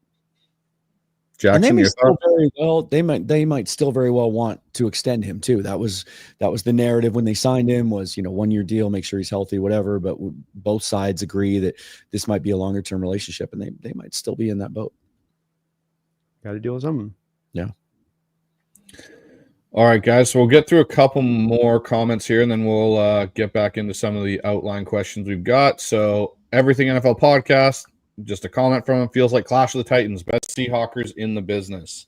Jackson, they might still very well want to extend him too. That was the narrative when they signed him was, 1 year deal, make sure he's healthy, whatever. But both sides agree that this might be a longer term relationship, and they might still be in that boat. Got to deal with something. Yeah. All right, guys. So we'll get through a couple more comments here, and then we'll get back into some of the outline questions we've got. So Everything NFL podcast, just a comment from him. Feels like Clash of the Titans, best Seahawkers in the business.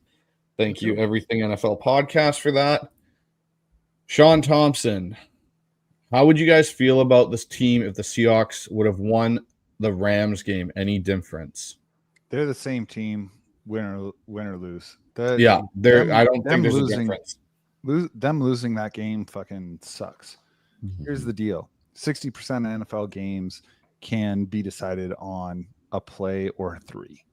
Thank you, Everything NFL podcast, for that. Sean Thompson, how would you guys feel about this team if the Seahawks would have won the Rams game? Any difference? They're the same team, win or lose. I don't think there's a difference. Them losing that game fucking sucks. Here's the deal. 60% of NFL games can be decided on a play or three.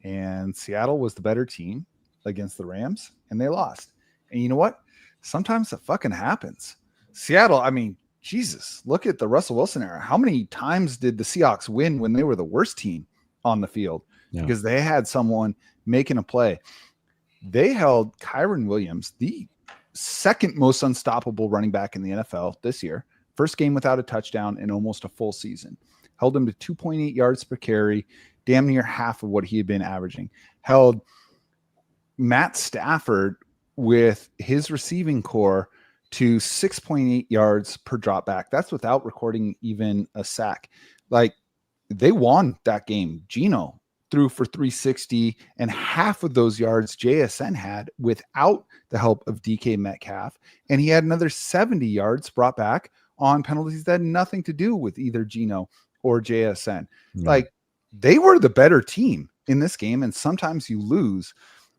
And Seattle was the better team against the Rams, and they lost. And you know what? Sometimes it fucking happens. Seattle, I mean, Jesus, look at the Russell Wilson era. How many times did the Seahawks win when they were the worst team on the field? Yeah. Because they had someone making a play. They held Kyron Williams, the second most unstoppable running back in the NFL this year. First game without a touchdown in almost a full season. Held him to 2.8 yards per carry, damn near half of what he had been averaging. Held Matt Stafford with his receiving core to 6.8 yards per drop back. That's without recording even a sack. Like, they won that game. Geno threw for 360, and half of those yards JSN had without the help of DK Metcalf. And he had another 70 yards brought back on penalties that had nothing to do with either Geno or JSN. Like, they were the better team in this game. And sometimes you lose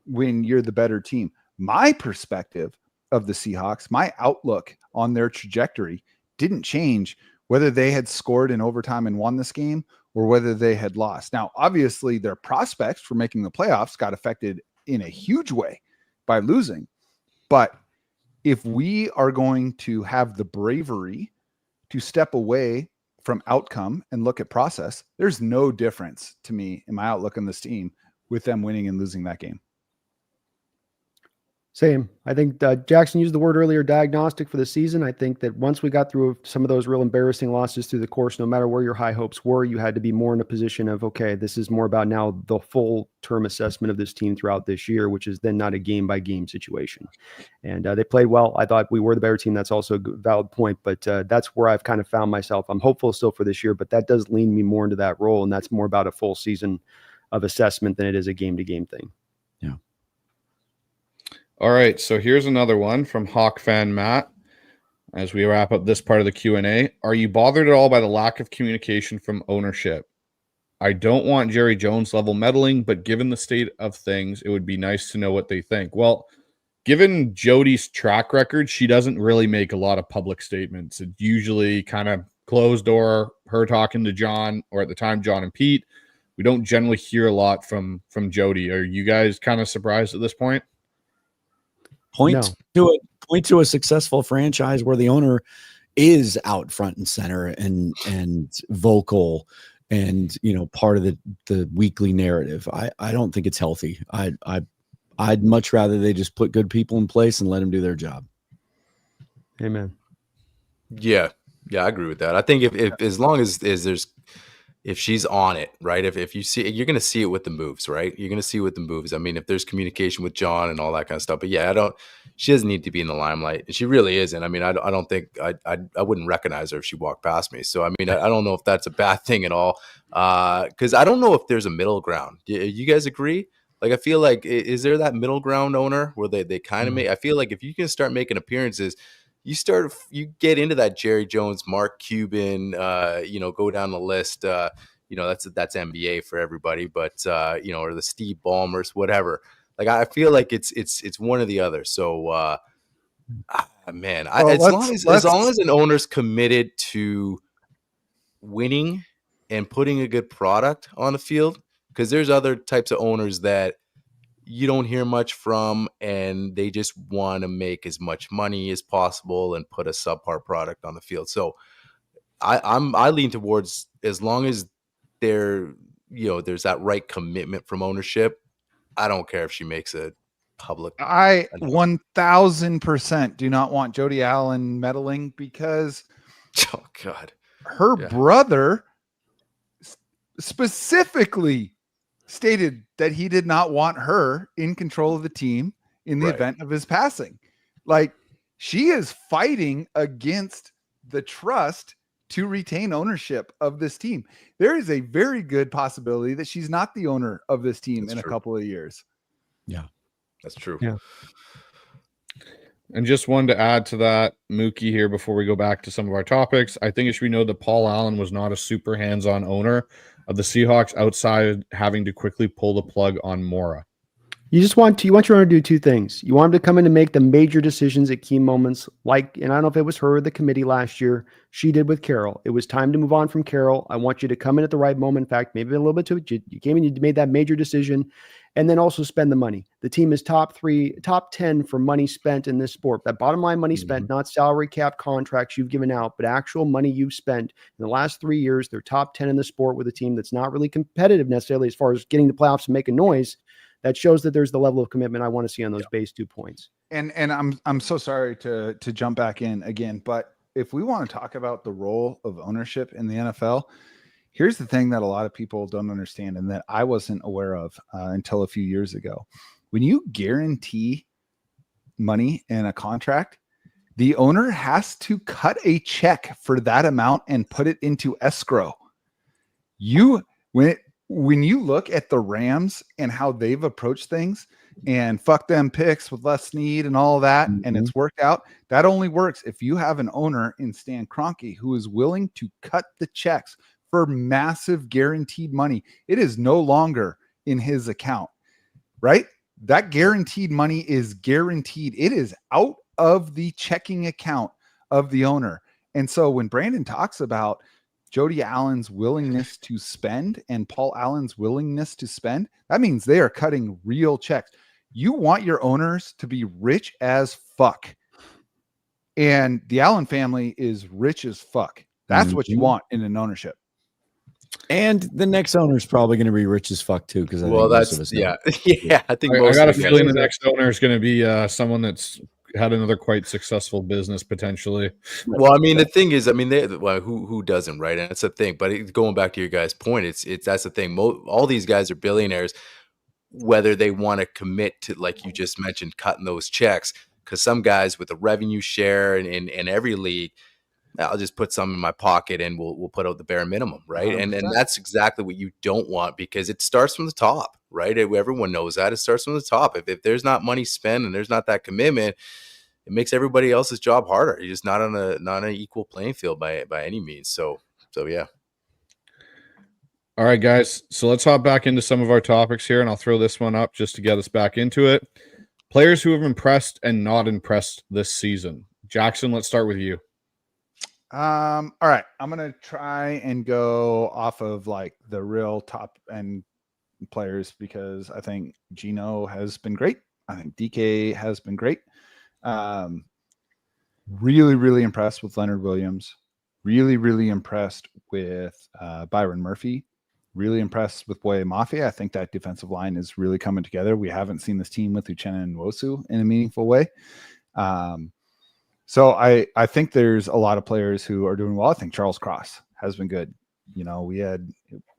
when you're the better team. My perspective of the Seahawks, my outlook on their trajectory didn't change whether they had scored in overtime and won this game or whether they had lost. Now, obviously, their prospects for making the playoffs got affected in a huge way by losing. But if we are going to have the bravery to step away from outcome and look at process, there's no difference to me in my outlook on this team with them winning and losing that game. Same. I think Jacson used the word earlier, diagnostic for the season. I think that once we got through some of those real embarrassing losses through the course, no matter where your high hopes were, you had to be more in a position of, okay, this is more about now the full term assessment of this team throughout this year, which is then not a game by game situation. And they played well. I thought we were the better team. That's also a valid point, but that's where I've kind of found myself. I'm hopeful still for this year, but that does lean me more into that role. And that's more about a full season of assessment than it is a game to game thing. Yeah. All right, so here's another one from Hawk fan Matt. As we wrap up this part of the Q&A, are you bothered at all by the lack of communication from ownership? I don't want Jerry Jones level meddling, but given the state of things, it would be nice to know what they think. Well, given Jody's track record, she doesn't really make a lot of public statements. It's usually kind of closed door, her talking to John, or at the time, John and Pete. We don't generally hear a lot from Jody. Are you guys kind of surprised at this point? Point to a successful franchise where the owner is out front and center and vocal and, you know, part of the weekly narrative. I don't think it's healthy. I'd much rather they just put good people in place and let them do their job. Amen. Yeah, I agree with that. I think if as long as there's, if she's on it, right? If you see, you're going to see it with the moves, right? You're going to see it with the moves. I mean, if there's communication with John and all that kind of stuff, but yeah, she doesn't need to be in the limelight. She really isn't. I mean, I don't think I wouldn't recognize her if she walked past me. So, I mean, I don't know if that's a bad thing at all. Cause I don't know if there's a middle ground. You guys agree? Like, I feel like, is there that middle ground owner where they kind of make, I feel like if you can start making appearances, you get into that Jerry Jones, Mark Cuban, go down the list. That's NBA for everybody, but or the Steve Ballmers, whatever. Like, I feel like it's one or the other. So, man, as long as an owner's committed to winning and putting a good product on the field, because there's other types of owners that you don't hear much from, and they just want to make as much money as possible and put a subpar product on the field. So I lean towards, as long as there's that right commitment from ownership, I don't care if she makes a public. I 1000% do not want Jody Allen meddling, because oh God, her brother specifically stated that he did not want her in control of the team in the event of his passing. Like, she is fighting against the trust to retain ownership of this team. There is a very good possibility that she's not the owner of this team in a couple of years. Yeah, that's true. Yeah. And just wanted to add to that, Mookie, here before we go back to some of our topics. I think it should be noted that Paul Allen was not a super hands-on owner of the Seahawks outside having to quickly pull the plug on Mora. You want your owner to do two things. You want him to come in and make the major decisions at key moments, like, and I don't know if it was her or the committee last year, she did with Carroll. It was time to move on from Carroll. I want you to come in at the right moment. In fact, maybe a little bit too. You came in, you made that major decision, and then also spend the money. The team is top 10 for money spent in this sport. That bottom line money spent, not salary cap contracts you've given out, but actual money you've spent in the last 3 years. They're top 10 in the sport with a team that's not really competitive necessarily as far as getting the playoffs and making noise. That shows that there's the level of commitment I want to see on those base 2 points. And I'm so sorry to jump back in again, but if we want to talk about the role of ownership in the NFL, here's the thing that a lot of people don't understand and that I wasn't aware of until a few years ago. When you guarantee money in a contract, the owner has to cut a check for that amount and put it into escrow. When you look at the Rams and how they've approached things and fuck them picks with Les Snead and all of that, and it's worked out, that only works if you have an owner in Stan Kroenke who is willing to cut the checks for massive guaranteed money. It is no longer in his account, right? That guaranteed money is guaranteed. It is out of the checking account of the owner. And so when Brandon talks about Jody Allen's willingness to spend and Paul Allen's willingness to spend, that means they are cutting real checks. You want your owners to be rich as fuck. And the Allen family is rich as fuck. That's what you want in an ownership. And the next owner is probably going to be rich as fuck too. Because yeah. I think I got a feeling the next owner is going to be someone that's had another quite successful business potentially. Well, I mean, the thing is, I mean, who doesn't, right? And that's the thing. But going back to your guys' point, it's that's the thing. All these guys are billionaires, whether they want to commit to, like you just mentioned, cutting those checks. Because some guys with a revenue share in every league, I'll just put some in my pocket and we'll put out the bare minimum, right? 100%. And that's exactly what you don't want, because it starts from the top, right? Everyone knows that. It starts from the top. If there's not money spent and there's not that commitment, it makes everybody else's job harder. You're just not on an equal playing field by any means. So yeah. All right, guys. So let's hop back into some of our topics here, and I'll throw this one up just to get us back into it. Players who have impressed and not impressed this season. Jacson, let's start with you. All right. I'm going to try and go off of like the real top end players, because I think Gino has been great. I think DK has been great. Really, really impressed with Leonard Williams. Really, really impressed with Byron Murphy. Really impressed with Boye Mafia. I think that defensive line is really coming together. We haven't seen this team with Uchenna and Nwosu in a meaningful way. So I think there's a lot of players who are doing well. I think Charles Cross has been good. You know, we had,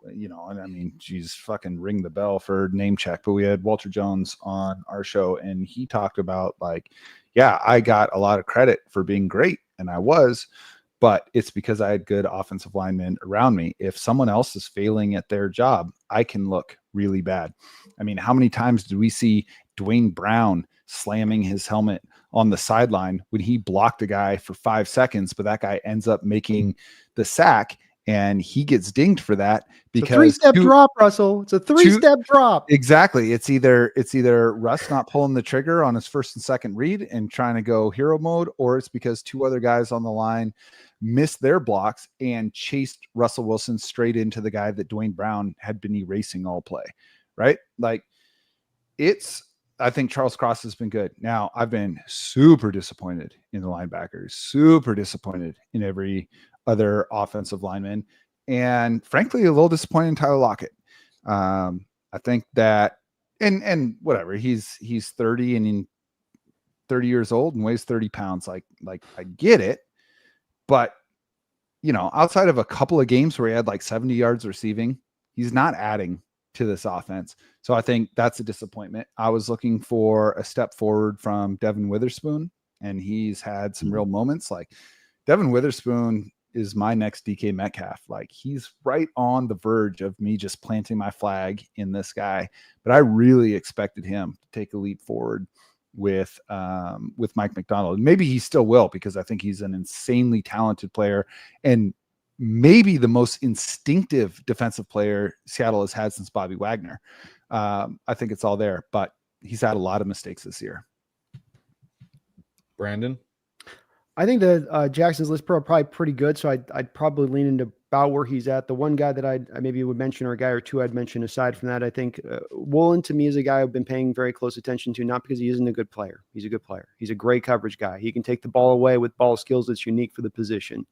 and I mean, geez, fucking ring the bell for name check, but we had Walter Jones on our show, and he talked about like, yeah, I got a lot of credit for being great, and I was, but it's because I had good offensive linemen around me. If someone else is failing at their job, I can look really bad. I mean, how many times did we see Dwayne Brown slamming his helmet on the sideline when he blocked a guy for 5 seconds, but that guy ends up making the sack and he gets dinged for that because it's a 3-step drop, Russell. It's a 3-step drop. Exactly. It's either Russ not pulling the trigger on his first and second read and trying to go hero mode, or it's because two other guys on the line missed their blocks and chased Russell Wilson straight into the guy that Dwayne Brown had been erasing all play. Right? Like, I think Charles Cross has been good. Now, I've been super disappointed in the linebackers, super disappointed in every other offensive lineman, and frankly, a little disappointed in Tyler Lockett. I think that, and whatever, he's 30 and 30 years old and weighs 30 pounds. Like I get it, but outside of a couple of games where he had like 70 yards receiving, he's not adding to this offense. So I think that's a disappointment. I was looking for a step forward from Devin Witherspoon and he's had some real moments. Like Devin Witherspoon is my next DK Metcalf. Like he's right on the verge of me just planting my flag in this guy. But I really expected him to take a leap forward with Mike McDonald. Maybe he still will, because I think he's an insanely talented player and maybe the most instinctive defensive player Seattle has had since Bobby Wagner. I think it's all there, but he's had a lot of mistakes this year. Brandon? I think that Jackson's list probably pretty good, so I'd probably lean into about where he's at. The one guy that I maybe would mention, or a guy or two I'd mention aside from that, I think Woolen to me is a guy I've been paying very close attention to, not because he isn't a good player. He's a good player. He's a great coverage guy. He can take the ball away with ball skills that's unique for the position.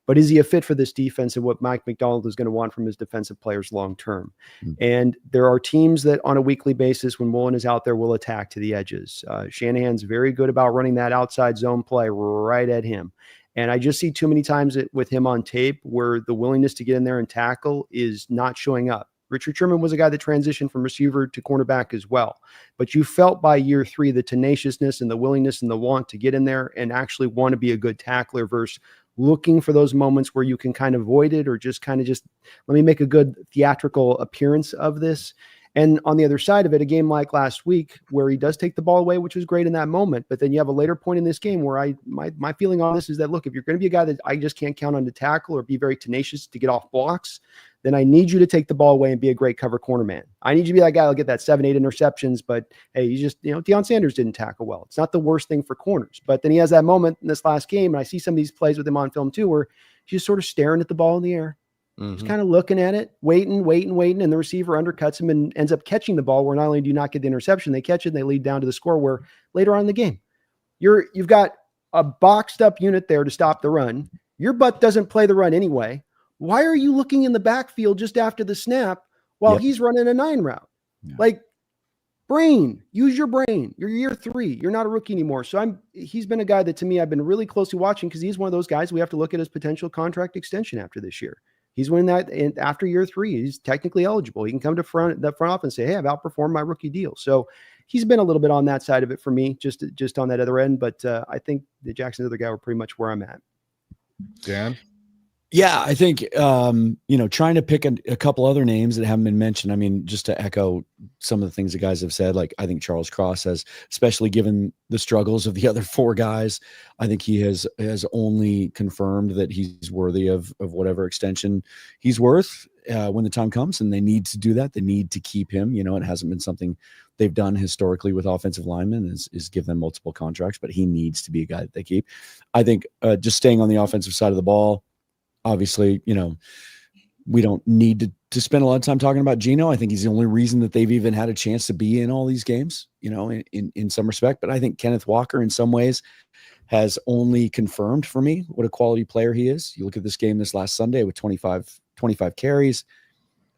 But is he a fit for this defense and what Mike McDonald is going to want from his defensive players long term? And there are teams that on a weekly basis, when Woolen is out there, will attack to the edges. Shanahan's very good about running that outside zone play right at him. And I just see too many times with him on tape where the willingness to get in there and tackle is not showing up. Richard Sherman was a guy that transitioned from receiver to cornerback as well. But you felt by year 3 the tenaciousness and the willingness and the want to get in there and actually want to be a good tackler versus looking for those moments where you can kind of avoid it or just let me make a good theatrical appearance of this. And on the other side of it, a game like last week where he does take the ball away, which was great in that moment. But then you have a later point in this game where my feeling on this is that, look, if you're going to be a guy that I just can't count on to tackle or be very tenacious to get off blocks, then I need you to take the ball away and be a great cover corner man. I need you to be that guy that'll get that 7-8 interceptions, but hey, you just, Deion Sanders didn't tackle well. It's not the worst thing for corners. But then he has that moment in this last game, and I see some of these plays with him on film too, where he's just sort of staring at the ball in the air. Just kind of looking at it, waiting, and the receiver undercuts him and ends up catching the ball where not only do you not get the interception, they catch it and they lead down to the score where later on in the game, you've got a boxed up unit there to stop the run. Your butt doesn't play the run anyway. Why are you looking in the backfield just after the snap while he's running a 9 route? Yeah. Like, use your brain. You're year 3. You're not a rookie anymore. So he's been a guy that to me, I've been really closely watching because he's one of those guys we have to look at his potential contract extension after this year. He's winning that and after year 3. He's technically eligible. He can come to the front office and say, hey, I've outperformed my rookie deal. So he's been a little bit on that side of it for me, just on that other end. But I think the Jackson's other guy were pretty much where I'm at. Dan? Yeah, I think, trying to pick a couple other names that haven't been mentioned. I mean, just to echo some of the things the guys have said, like I think Charles Cross has, especially given the struggles of the other 4 guys, I think he has only confirmed that he's worthy of whatever extension he's worth when the time comes, and they need to do that. They need to keep him. It hasn't been something they've done historically with offensive linemen is give them multiple contracts, but he needs to be a guy that they keep. I think just staying on the offensive side of the ball, obviously, we don't need to spend a lot of time talking about Geno. I think he's the only reason that they've even had a chance to be in all these games, in some respect. But I think Kenneth Walker in some ways has only confirmed for me what a quality player he is. You look at this game this last Sunday with 25 carries.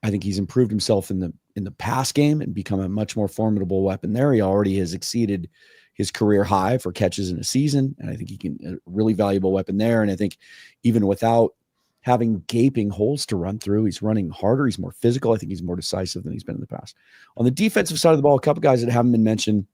I think he's improved himself in the pass game and become a much more formidable weapon there. He already has exceeded his career high for catches in a season. And I think he can a really valuable weapon there. And I think even without having gaping holes to run through, he's running harder. He's more physical. I think he's more decisive than he's been in the past. On the defensive side of the ball, a couple guys that haven't been mentioned.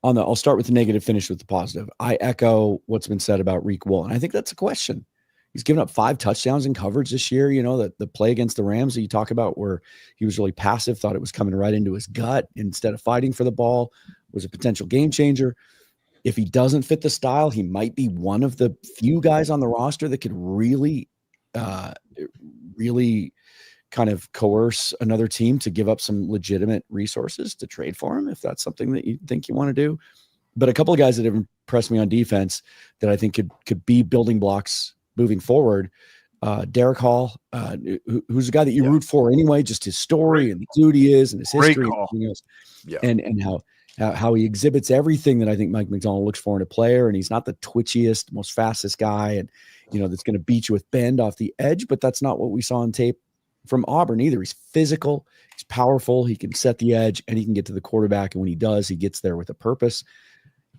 I'll start with the negative, finish with the positive. I echo what's been said about Reek Woolen. I think that's a question. He's given up 5 touchdowns in coverage this year. The play against the Rams that you talk about where he was really passive, thought it was coming right into his gut instead of fighting for the ball, was a potential game changer. If he doesn't fit the style, he might be one of the few guys on the roster that could really kind of coerce another team to give up some legitimate resources to trade for him, if that's something that you think you want to do. But a couple of guys that have impressed me on defense that I think could be building blocks moving forward. Derek Hall, who's a guy that you root for anyway, just his story and who he is and his history and everything else. Yeah. And how he exhibits everything that I think Mike McDonald looks for in a player. And he's not the twitchiest, most fastest guy and, that's going to beat you with bend off the edge, but that's not what we saw on tape from Auburn either. He's physical, he's powerful, he can set the edge, and he can get to the quarterback. And when he does, he gets there with a purpose.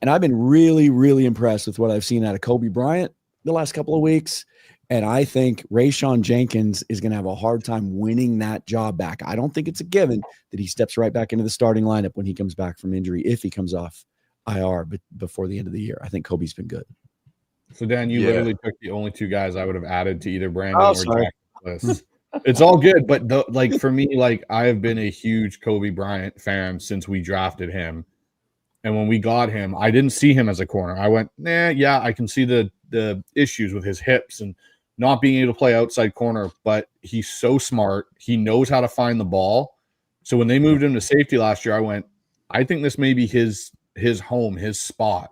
And I've been really, really impressed with what I've seen out of Kobe Bryant the last couple of weeks. And I think Rayshon Jenkins is going to have a hard time winning that job back. I don't think it's a given that he steps right back into the starting lineup when he comes back from injury, if he comes off IR before the end of the year. I think Kobe's been good. So Dan, you literally took the only two guys I would have added to either Brandon or sorry. Jackson's list. It's all good, but like for me, like I have been a huge Kobe Bryant fan since we drafted him. And when we got him, I didn't see him as a corner. I went, yeah, I can see the issues with his hips and not being able to play outside corner, but he's so smart. He knows how to find the ball. So when they moved him to safety last year, I went, I think this may be his home, his spot.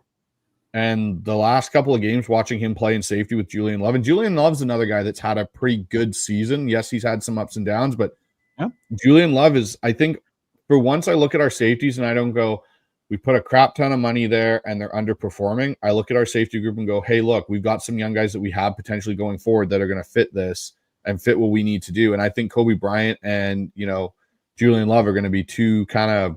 And the last couple of games watching him play in safety with Julian Love, and Julian Love's another guy that's had a pretty good season. Yes, he's had some ups and downs, but Julian Love is, I think, for once I look at our safeties and I don't go, we put a crap ton of money there and they're underperforming. I look at our safety group and go, hey, look, we've got some young guys that we have potentially going forward that are going to fit this and fit what we need to do. And I think Kobe Bryant and, Julian Love are going to be two kind of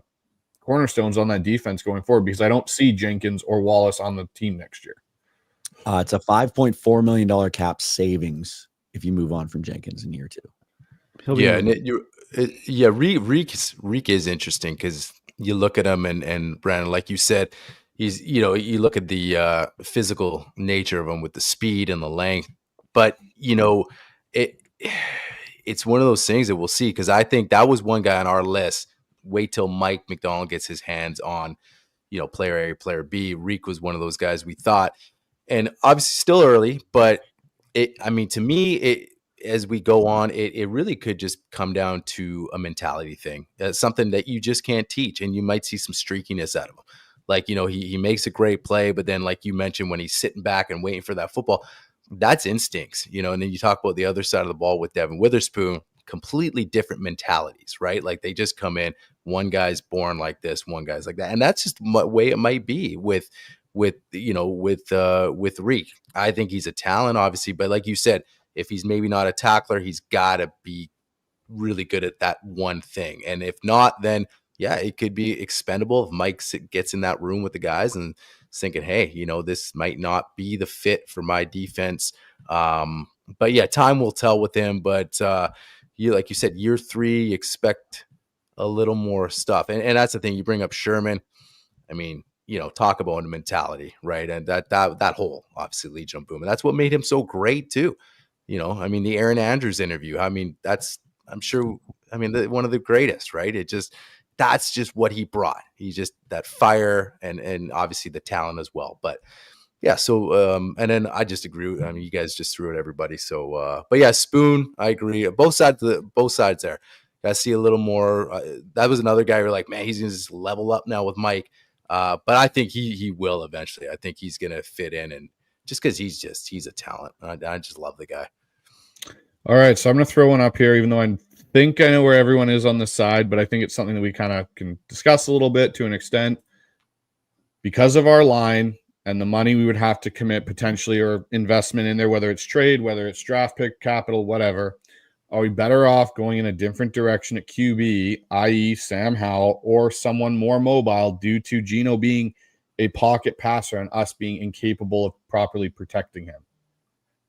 cornerstones on that defense going forward, because I don't see Jenkins or Wallace on the team next year. It's a $5.4 million cap savings if you move on from Jenkins in year 2. Reek is interesting because you look at him and Brandon, like you said, he's, you look at the physical nature of him with the speed and the length, but it's one of those things that we'll see, because I think that was one guy on our list. Wait till Mike McDonald gets his hands on, player A, player B. Reek was one of those guys we thought, and obviously still early, but to me, as we go on, it really could just come down to a mentality thing. That's something that you just can't teach, and you might see some streakiness out of him. Like, he makes a great play, but then like you mentioned, when he's sitting back and waiting for that football, that's instincts, and then you talk about the other side of the ball with Devin Witherspoon, completely different mentalities, right? Like they just come in, one guy's born like this, one guy's like that. And that's just the way it might be with Reek. I think he's a talent, obviously, but like you said, if he's maybe not a tackler, he's got to be really good at that one thing. And if not, then yeah, it could be expendable if Mike gets in that room with the guys and thinking, hey, this might not be the fit for my defense. But yeah, time will tell with him. But like you said, year 3, you expect a little more stuff. And that's the thing. You bring up Sherman. Talk about a mentality, right? And that whole, obviously, Legion of Boom. And that's what made him so great too. The Aaron Andrews interview. That's, I'm sure, one of the greatest, right? That's just what he brought. He's just that fire and obviously the talent as well. But yeah, so and then I just agree. You guys just threw at everybody. So, but yeah, Spoon, I agree. Both sides there. I see a little more. That was another guy who like, man, he's gonna just level up now with Mike. But I think he will eventually. I think he's gonna fit in, and just because he's a talent. I just love the guy. All right, so I'm gonna throw one up here, even though I think I know where everyone is on this side, but I think it's something that we kind of can discuss a little bit to an extent. Because of our line and the money we would have to commit potentially, or investment in there, whether it's trade, whether it's draft pick, capital, whatever, are we better off going in a different direction at QB, i.e. Sam Howell, or someone more mobile due to Geno being a pocket passer and us being incapable of properly protecting him?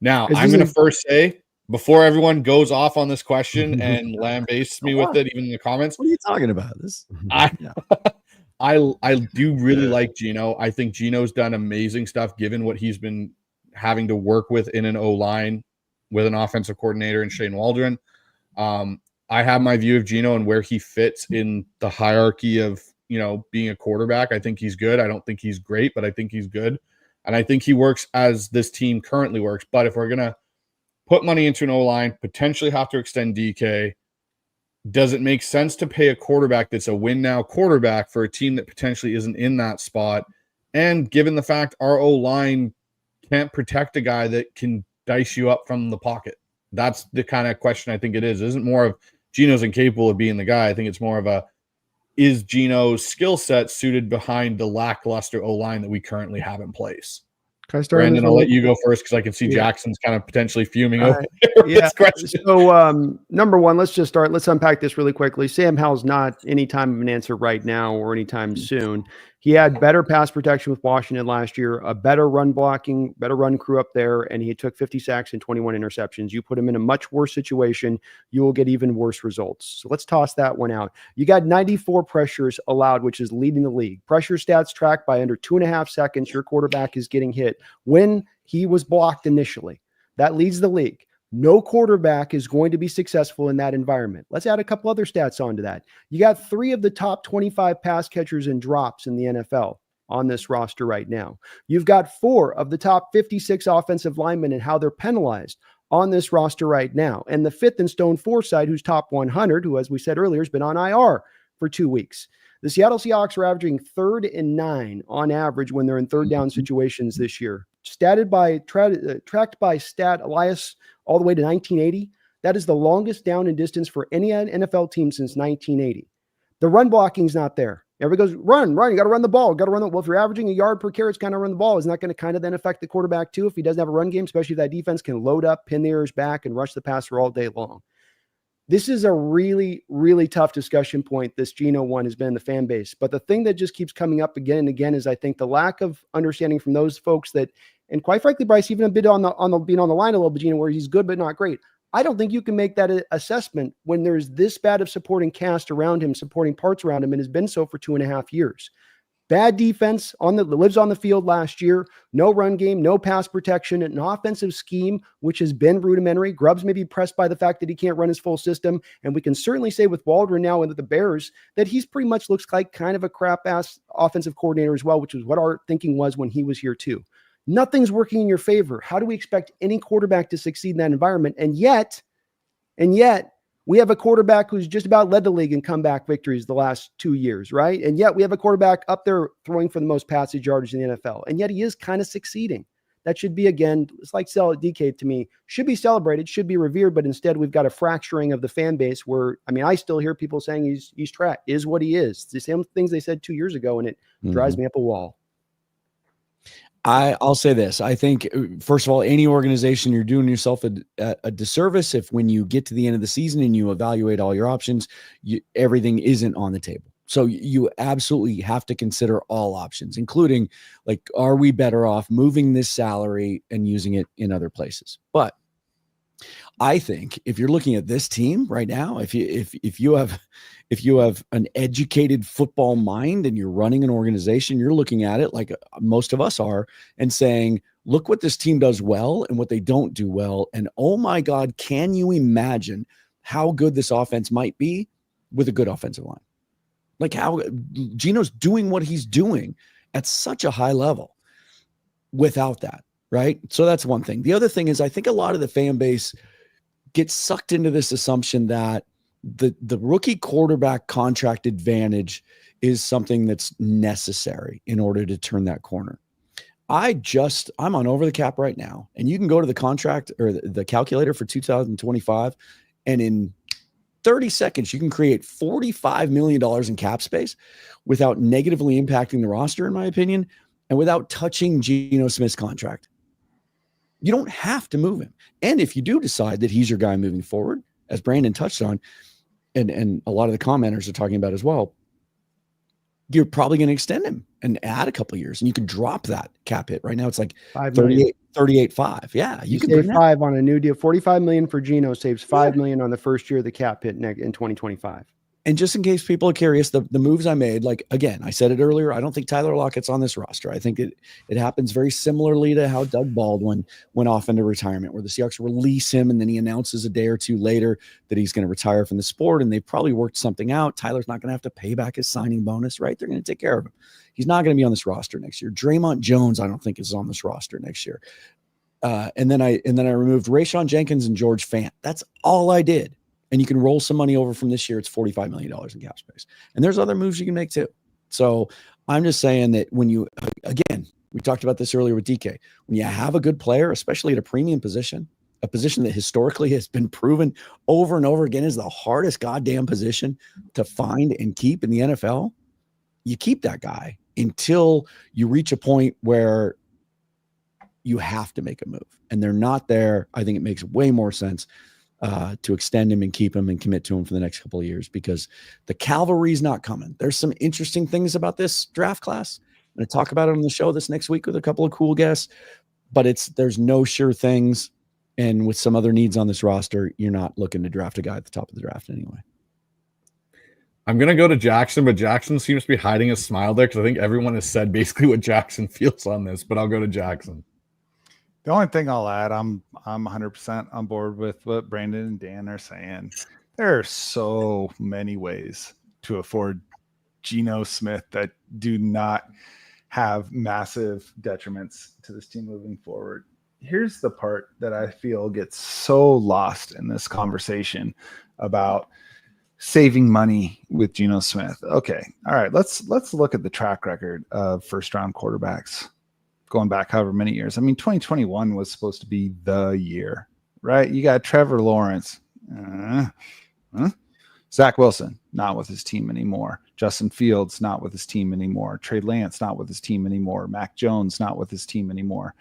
Now, I'm going to first say, before everyone goes off on this question and lambastes me with it, even in the comments. What are you talking about? I do really like Geno. I think Geno's done amazing stuff given what he's been having to work with in an O-line with an offensive coordinator in Shane Waldron. I have my view of Geno and where he fits in the hierarchy of, being a quarterback. I think he's good. I don't think he's great, but I think he's good. And I think he works as this team currently works. But if we're going to put money into an O-line, potentially have to extend DK, does it make sense to pay a quarterback that's a win-now quarterback for a team that potentially isn't in that spot? And given the fact our O-line can't protect a guy that can dice you up from the pocket, that's the kind of question I think it is. It isn't more of Geno's incapable of being the guy. I think it's more of is Geno's skill set suited behind the lackluster O-line that we currently have in place? Can I start? Brandon, I'll let you go first because I can see Jackson's kind of potentially fuming over this question. So, number one, let's unpack this really quickly. Sam Howell's not any time of an answer right now or anytime soon. He had better pass protection with Washington last year, a better run blocking, better run crew up there, and he took 50 sacks and 21 interceptions. You put him in a much worse situation, you will get even worse results. So let's toss that one out. You got 94 pressures allowed, which is leading the league. Pressure stats tracked by under 2.5 seconds. Your quarterback is getting hit when he was blocked initially. That leads the league. No quarterback is going to be successful in that environment. Let's add a couple other stats onto that. You got 3 of the top 25 pass catchers and drops in the NFL on this roster right now. You've got 4 of the top 56 offensive linemen and how they're penalized on this roster right now. And the 5th in Stone Forsythe, who's top 100, who, as we said earlier, has been on IR for 2 weeks. The Seattle Seahawks are averaging 3rd and 9 on average when they're in third down situations this year. Tracked by Stat Elias all the way to 1980. That is the longest down and distance for any NFL team since 1980. The run blocking is not there. Everybody goes, run. You got to run the ball. Well, if you're averaging a yard per carry, it's kind of run the ball. Isn't that going to kind of then affect the quarterback too if he doesn't have a run game, especially if that defense can load up, pin the ears back, and rush the passer all day long? This is a really, really tough discussion point. This Geno one has been in the fan base. But the thing that just keeps coming up again and again is I think the lack of understanding from those folks that, and quite frankly, Bryce, even a bit on the being on the line a little bit, Geno, where he's good but not great. I don't think you can make that assessment when there's this bad of supporting cast around him, supporting parts around him, and has been so for 2.5 years. Bad defense lives on the field last year. No run game, no pass protection, an offensive scheme, which has been rudimentary. Grubbs may be pressed by the fact that he can't run his full system. And we can certainly say with Waldron now and with the Bears that he's pretty much looks like kind of a crap-ass offensive coordinator as well, which is what our thinking was when he was here too. Nothing's working in your favor. How do we expect any quarterback to succeed in that environment? And yet, we have a quarterback who's just about led the league in comeback victories the last 2 years, right? And yet we have a quarterback up there throwing for the most passage yardage in the NFL. And yet he is kind of succeeding. That should be, again, it's like DK to me, should be celebrated, should be revered, but instead we've got a fracturing of the fan base where, I mean, I still hear people saying he's trash, is what he is. It's the same things they said 2 years ago, and it drives me up a wall. I'll say this. I think, first of all, any organization, you're doing yourself a disservice if when you get to the end of the season and you evaluate all your options, everything isn't on the table. So you absolutely have to consider all options, including, like, are we better off moving this salary and using it in other places? But I think if you're looking at this team right now, if you have an educated football mind and you're running an organization, you're looking at it like most of us are and saying, look what this team does well and what they don't do well. And oh my God, can you imagine how good this offense might be with a good offensive line? Like how Geno's doing what he's doing at such a high level without that, right? So that's one thing. The other thing is I think a lot of the fan base gets sucked into this assumption that the rookie quarterback contract advantage is something that's necessary in order to turn that corner. I'm on over the cap right now, and you can go to the contract or the calculator for 2025, and in 30 seconds, you can create $45 million in cap space without negatively impacting the roster, in my opinion, and without touching Geno Smith's contract. You don't have to move him. And if you do decide that he's your guy moving forward, as Brandon touched on, and a lot of the commenters are talking about as well, you're probably going to extend him and add a couple of years, and you can drop that cap hit. Right now it's like 38.5. Yeah, you can save 5 on a new deal. $45 million for Geno saves $5 million on the first year of the cap hit in 2025. And just in case people are curious, the moves I made, like, again, I said it earlier, I don't think Tyler Lockett's on this roster. I think it happens very similarly to how Doug Baldwin went off into retirement, where the Seahawks release him and then he announces a day or two later that he's going to retire from the sport, and they've probably worked something out. Tyler's not going to have to pay back his signing bonus, right? They're going to take care of him. He's not going to be on this roster next year. Draymond Jones, I don't think, is on this roster next year. And then I removed Rayshon Jenkins and George Fant. That's all I did. And you can roll some money over from this year. It's $45 million in cap space. And there's other moves you can make too. So I'm just saying that when you, again, we talked about this earlier with DK, when you have a good player, especially at a premium position, a position that historically has been proven over and over again is the hardest goddamn position to find and keep in the NFL, you keep that guy until you reach a point where you have to make a move. And they're not there. I think it makes way more sense to extend him and keep him and commit to him for the next couple of years, because the cavalry's not coming. There's some interesting things about this draft class. I'm going to talk about it on the show this next week with a couple of cool guests, but there's no sure things. And with some other needs on this roster, you're not looking to draft a guy at the top of the draft anyway. I'm going to go to Jacson, but Jacson seems to be hiding a smile there because I think everyone has said basically what Jacson feels on this, but I'll go to Jacson. The only thing I'll add, I'm 100% on board with what Brandon and Dan are saying. There are so many ways to afford Geno Smith that do not have massive detriments to this team moving forward. Here's the part that I feel gets so lost in this conversation about saving money with Geno Smith. Okay. All right. Let's look at the track record of first round quarterbacks going back however many years. I mean, 2021 was supposed to be the year, right? You got Trevor Lawrence, Zach Wilson, not with his team anymore. Justin Fields, not with his team anymore. Trey Lance, not with his team anymore. Mac Jones, not with his team anymore.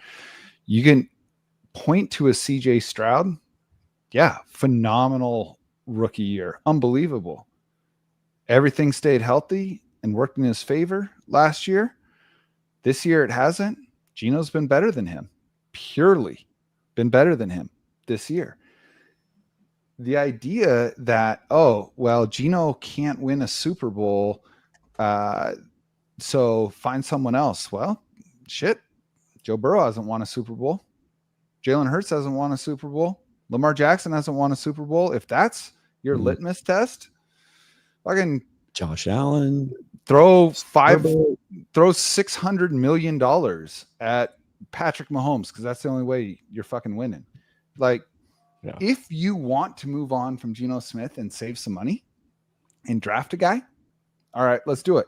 You can point to a CJ Stroud. Yeah. Phenomenal rookie year. Unbelievable. Everything stayed healthy and worked in his favor last year. This year it hasn't. Geno's been better than him. Purely been better than him this year. The idea that, Geno can't win a Super Bowl, so find someone else. Well, shit. Joe Burrow hasn't won a Super Bowl. Jalen Hurts hasn't won a Super Bowl. Lamar Jackson hasn't won a Super Bowl. If that's your litmus test, fucking Josh Allen, throw $600 million at Patrick Mahomes, because that's the only way you're fucking winning. If you want to move on from Geno Smith and save some money and draft a guy, all right, let's do it.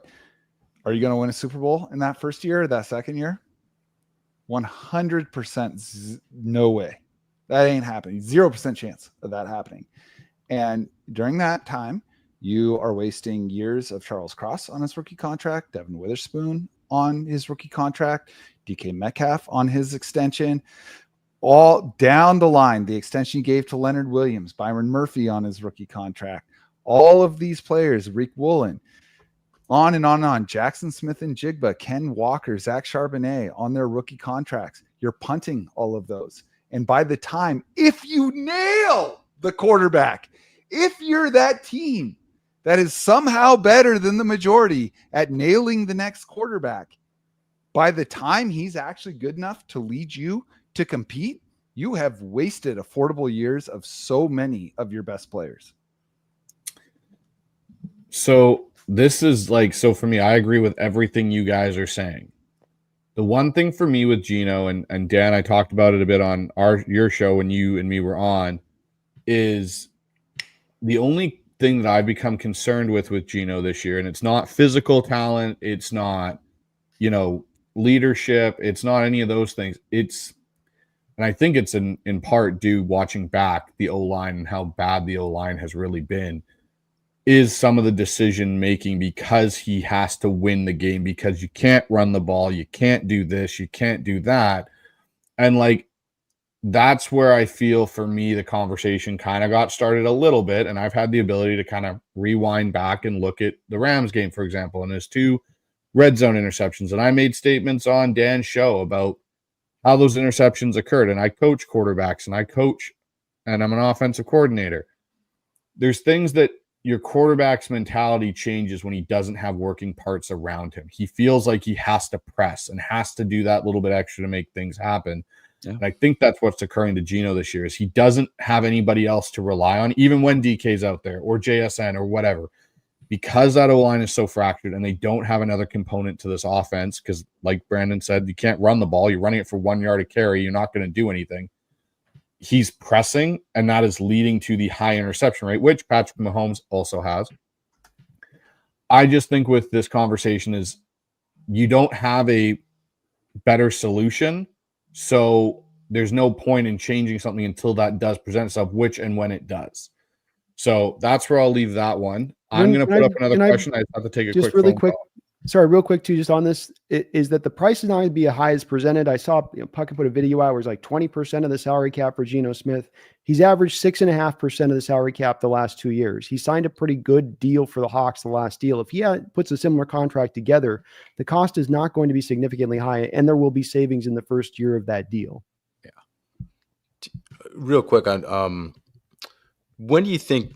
Are you going to win a Super Bowl in that first year or that second year? 100% no way. That ain't happening. 0% chance of that happening. And during that time, you are wasting years of Charles Cross on his rookie contract, Devin Witherspoon on his rookie contract, DK Metcalf on his extension, all down the line, the extension you gave to Leonard Williams, Byron Murphy on his rookie contract, all of these players, Reek Woolen, on and on and on. Jackson Smith and Jigba, Ken Walker, Zach Charbonnet on their rookie contracts. You're punting all of those. And by the time, if you nail the quarterback, if you're that team that is somehow better than the majority at nailing the next quarterback, by the time he's actually good enough to lead you to compete, you have wasted affordable years of so many of your best players. So this is for me, I agree with everything you guys are saying. The one thing for me with Geno, and Dan, I talked about it a bit on your show when you and me were on, is the only thing that I've become concerned with Geno this year, and it's not physical talent, it's not, leadership, it's not any of those things. And I think it's in part due watching back the O-line and how bad the O-line has really been, is some of the decision making, because he has to win the game, because you can't run the ball, you can't do this, you can't do that. And that's where I feel, for me, the conversation kind of got started a little bit. And I've had the ability to kind of rewind back and look at the Rams game, for example, and his 2 red zone interceptions. And I made statements on Dan's show about how those interceptions occurred. And I coach quarterbacks, and I'm an offensive coordinator. There's things that your quarterback's mentality changes when he doesn't have working parts around him. He feels like he has to press and has to do that little bit extra to make things happen. Yeah. And I think that's what's occurring to Geno this year, is he doesn't have anybody else to rely on, even when DK's out there or JSN or whatever, because that O-line is so fractured and they don't have another component to this offense. Because like Brandon said, you can't run the ball. You're running it for 1 yard a carry. You're not going to do anything. He's pressing, and that is leading to the high interception rate, which Patrick Mahomes also has. I just think with this conversation is you don't have a better solution, so there's no point in changing something until that does present itself, which and when it does. So that's where I'll leave that one. I'm going to put up another question. I have to take a quick Sorry, real quick too, just on this, is that the price is not going to be as high as presented. I saw Puckett put a video out where it's like 20% of the salary cap for Geno Smith. He's averaged 6.5% of the salary cap the last 2 years. He signed a pretty good deal for the Hawks, the last deal. If he puts a similar contract together, the cost is not going to be significantly high, and there will be savings in the first year of that deal. Yeah. Real quick on when do you think?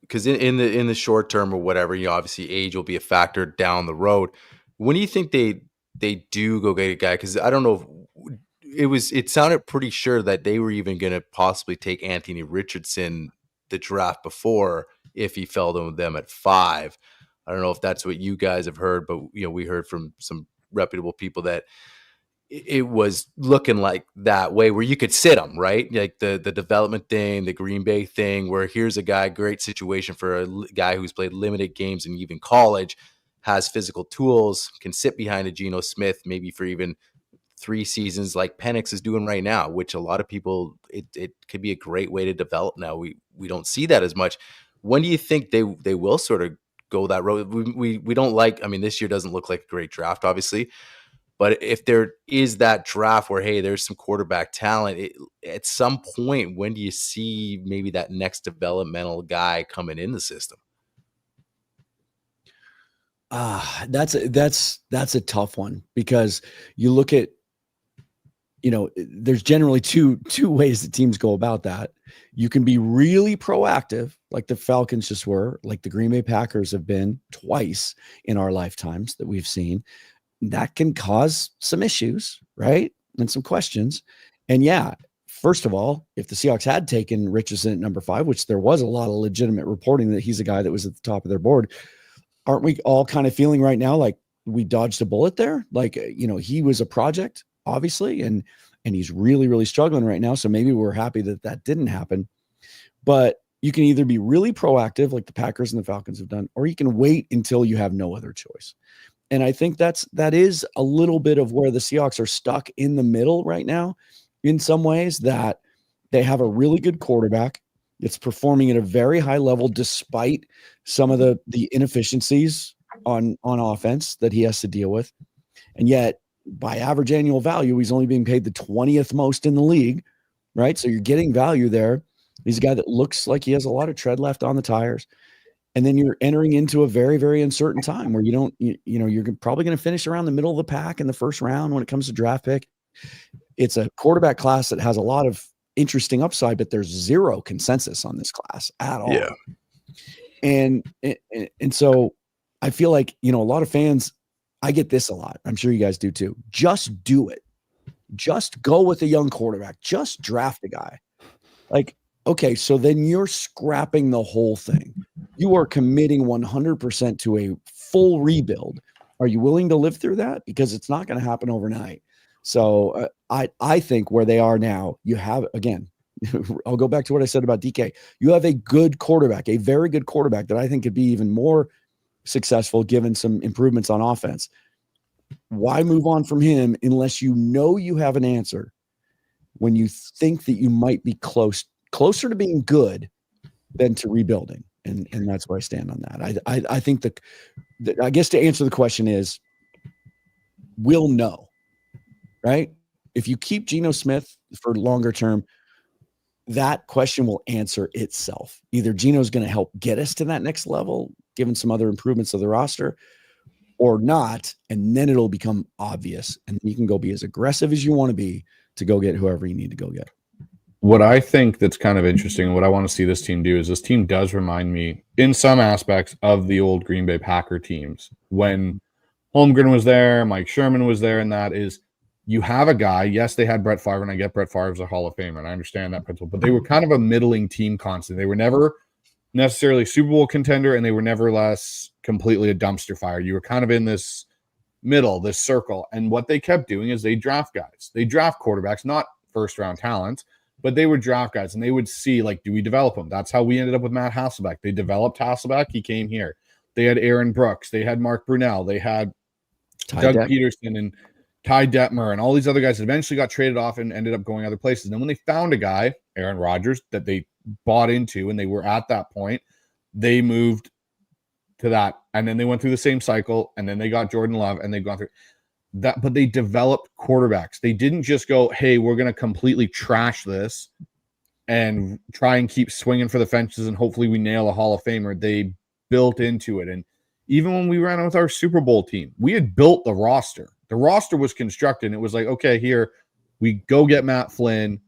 Because in the short term or whatever, obviously age will be a factor down the road. When do you think they do go get a guy? Because I don't know, it sounded pretty sure that they were even going to possibly take Anthony Richardson the draft before if he fell to them at 5. I don't know if that's what you guys have heard, but we heard from some reputable people that it was looking like that way where you could sit him, right? Like the development thing, the Green Bay thing, where here's a guy, great situation for a guy who's played limited games in even college, has physical tools, can sit behind a Geno Smith, maybe for even 3 seasons like Penix is doing right now, which a lot of people, it could be a great way to develop now. We don't see that as much. When do you think they will sort of go that road? We don't like, I mean, this year doesn't look like a great draft, obviously. But if there is that draft where, hey, there's some quarterback talent, at some point, when do you see maybe that next developmental guy coming in the system? That's a tough one, because you look at, there's generally two ways that teams go about that. You can be really proactive, like the Falcons just were, like the Green Bay Packers have been twice in our lifetimes that we've seen. That can cause some issues, right? And some questions. And yeah, first of all, if the Seahawks had taken Richardson at number 5, which there was a lot of legitimate reporting that he's a guy that was at the top of their board, aren't we all kind of feeling right now like we dodged a bullet there? Like, he was a project, obviously, and he's really, really struggling right now. So maybe we're happy that didn't happen. But you can either be really proactive like the Packers and the Falcons have done, or you can wait until you have no other choice. And I think that is a little bit of where the Seahawks are stuck in the middle right now, in some ways, that they have a really good quarterback. It's performing at a very high level, despite some of the inefficiencies on offense that he has to deal with. And yet, by average annual value, he's only being paid the 20th most in the league, right? So you're getting value there. He's a guy that looks like he has a lot of tread left on the tires. And then you're entering into a very, very uncertain time where you're probably going to finish around the middle of the pack in the first round when it comes to draft pick. It's a quarterback class that has a lot of interesting upside, but there's zero consensus on this class at all. Yeah. And so I feel like, a lot of fans, I get this a lot. I'm sure you guys do too. Just do it. Just go with a young quarterback. Just draft a guy. Like, okay, so then you're scrapping the whole thing. You are committing 100% to a full rebuild. Are you willing to live through that? Because it's not going to happen overnight. So I think where they are now, you have, again, I'll go back to what I said about DK. You have a good quarterback, a very good quarterback that I think could be even more successful given some improvements on offense. Why move on from him unless you have an answer when you think that you might be closer to being good than to rebuilding? And that's where I stand on that. I think I guess to answer the question is, we'll know, right? If you keep Geno Smith for longer term, that question will answer itself. Either Geno's going to help get us to that next level, given some other improvements of the roster, or not. And then it'll become obvious. And you can go be as aggressive as you want to be to go get whoever you need to go get. What I think that's kind of interesting, and what I want to see this team do, is this team does remind me in some aspects of the old Green Bay Packer teams. When Holmgren was there, Mike Sherman was there, and that is, you have a guy, yes, they had Brett Favre, and I get Brett Favre's a Hall of Famer, and I understand that principle, but they were kind of a middling team constantly. They were never necessarily a Super Bowl contender, and they were never less completely a dumpster fire. You were kind of in this middle, this circle, and what they kept doing is they draft guys. They draft quarterbacks, not first-round talents, but they would draft guys, and they would see, like, do we develop them? That's how we ended up with Matt Hasselbeck. They developed Hasselbeck. He came here. They had Aaron Brooks. They had Mark Brunell. They had Doug Peterson and Ty Detmer and all these other guys that eventually got traded off and ended up going other places. And then when they found a guy, Aaron Rodgers, that they bought into and they were at that point, they moved to that. And then they went through the same cycle, and then they got Jordan Love, and they've gone through that. But they developed quarterbacks. They didn't just go, hey, we're going to completely trash this and try and keep swinging for the fences and hopefully we nail a Hall of Famer. They built into it. And even when we ran with our Super Bowl team, we had built the roster. The roster was constructed. It was like, okay, here we go get Matt Flynn,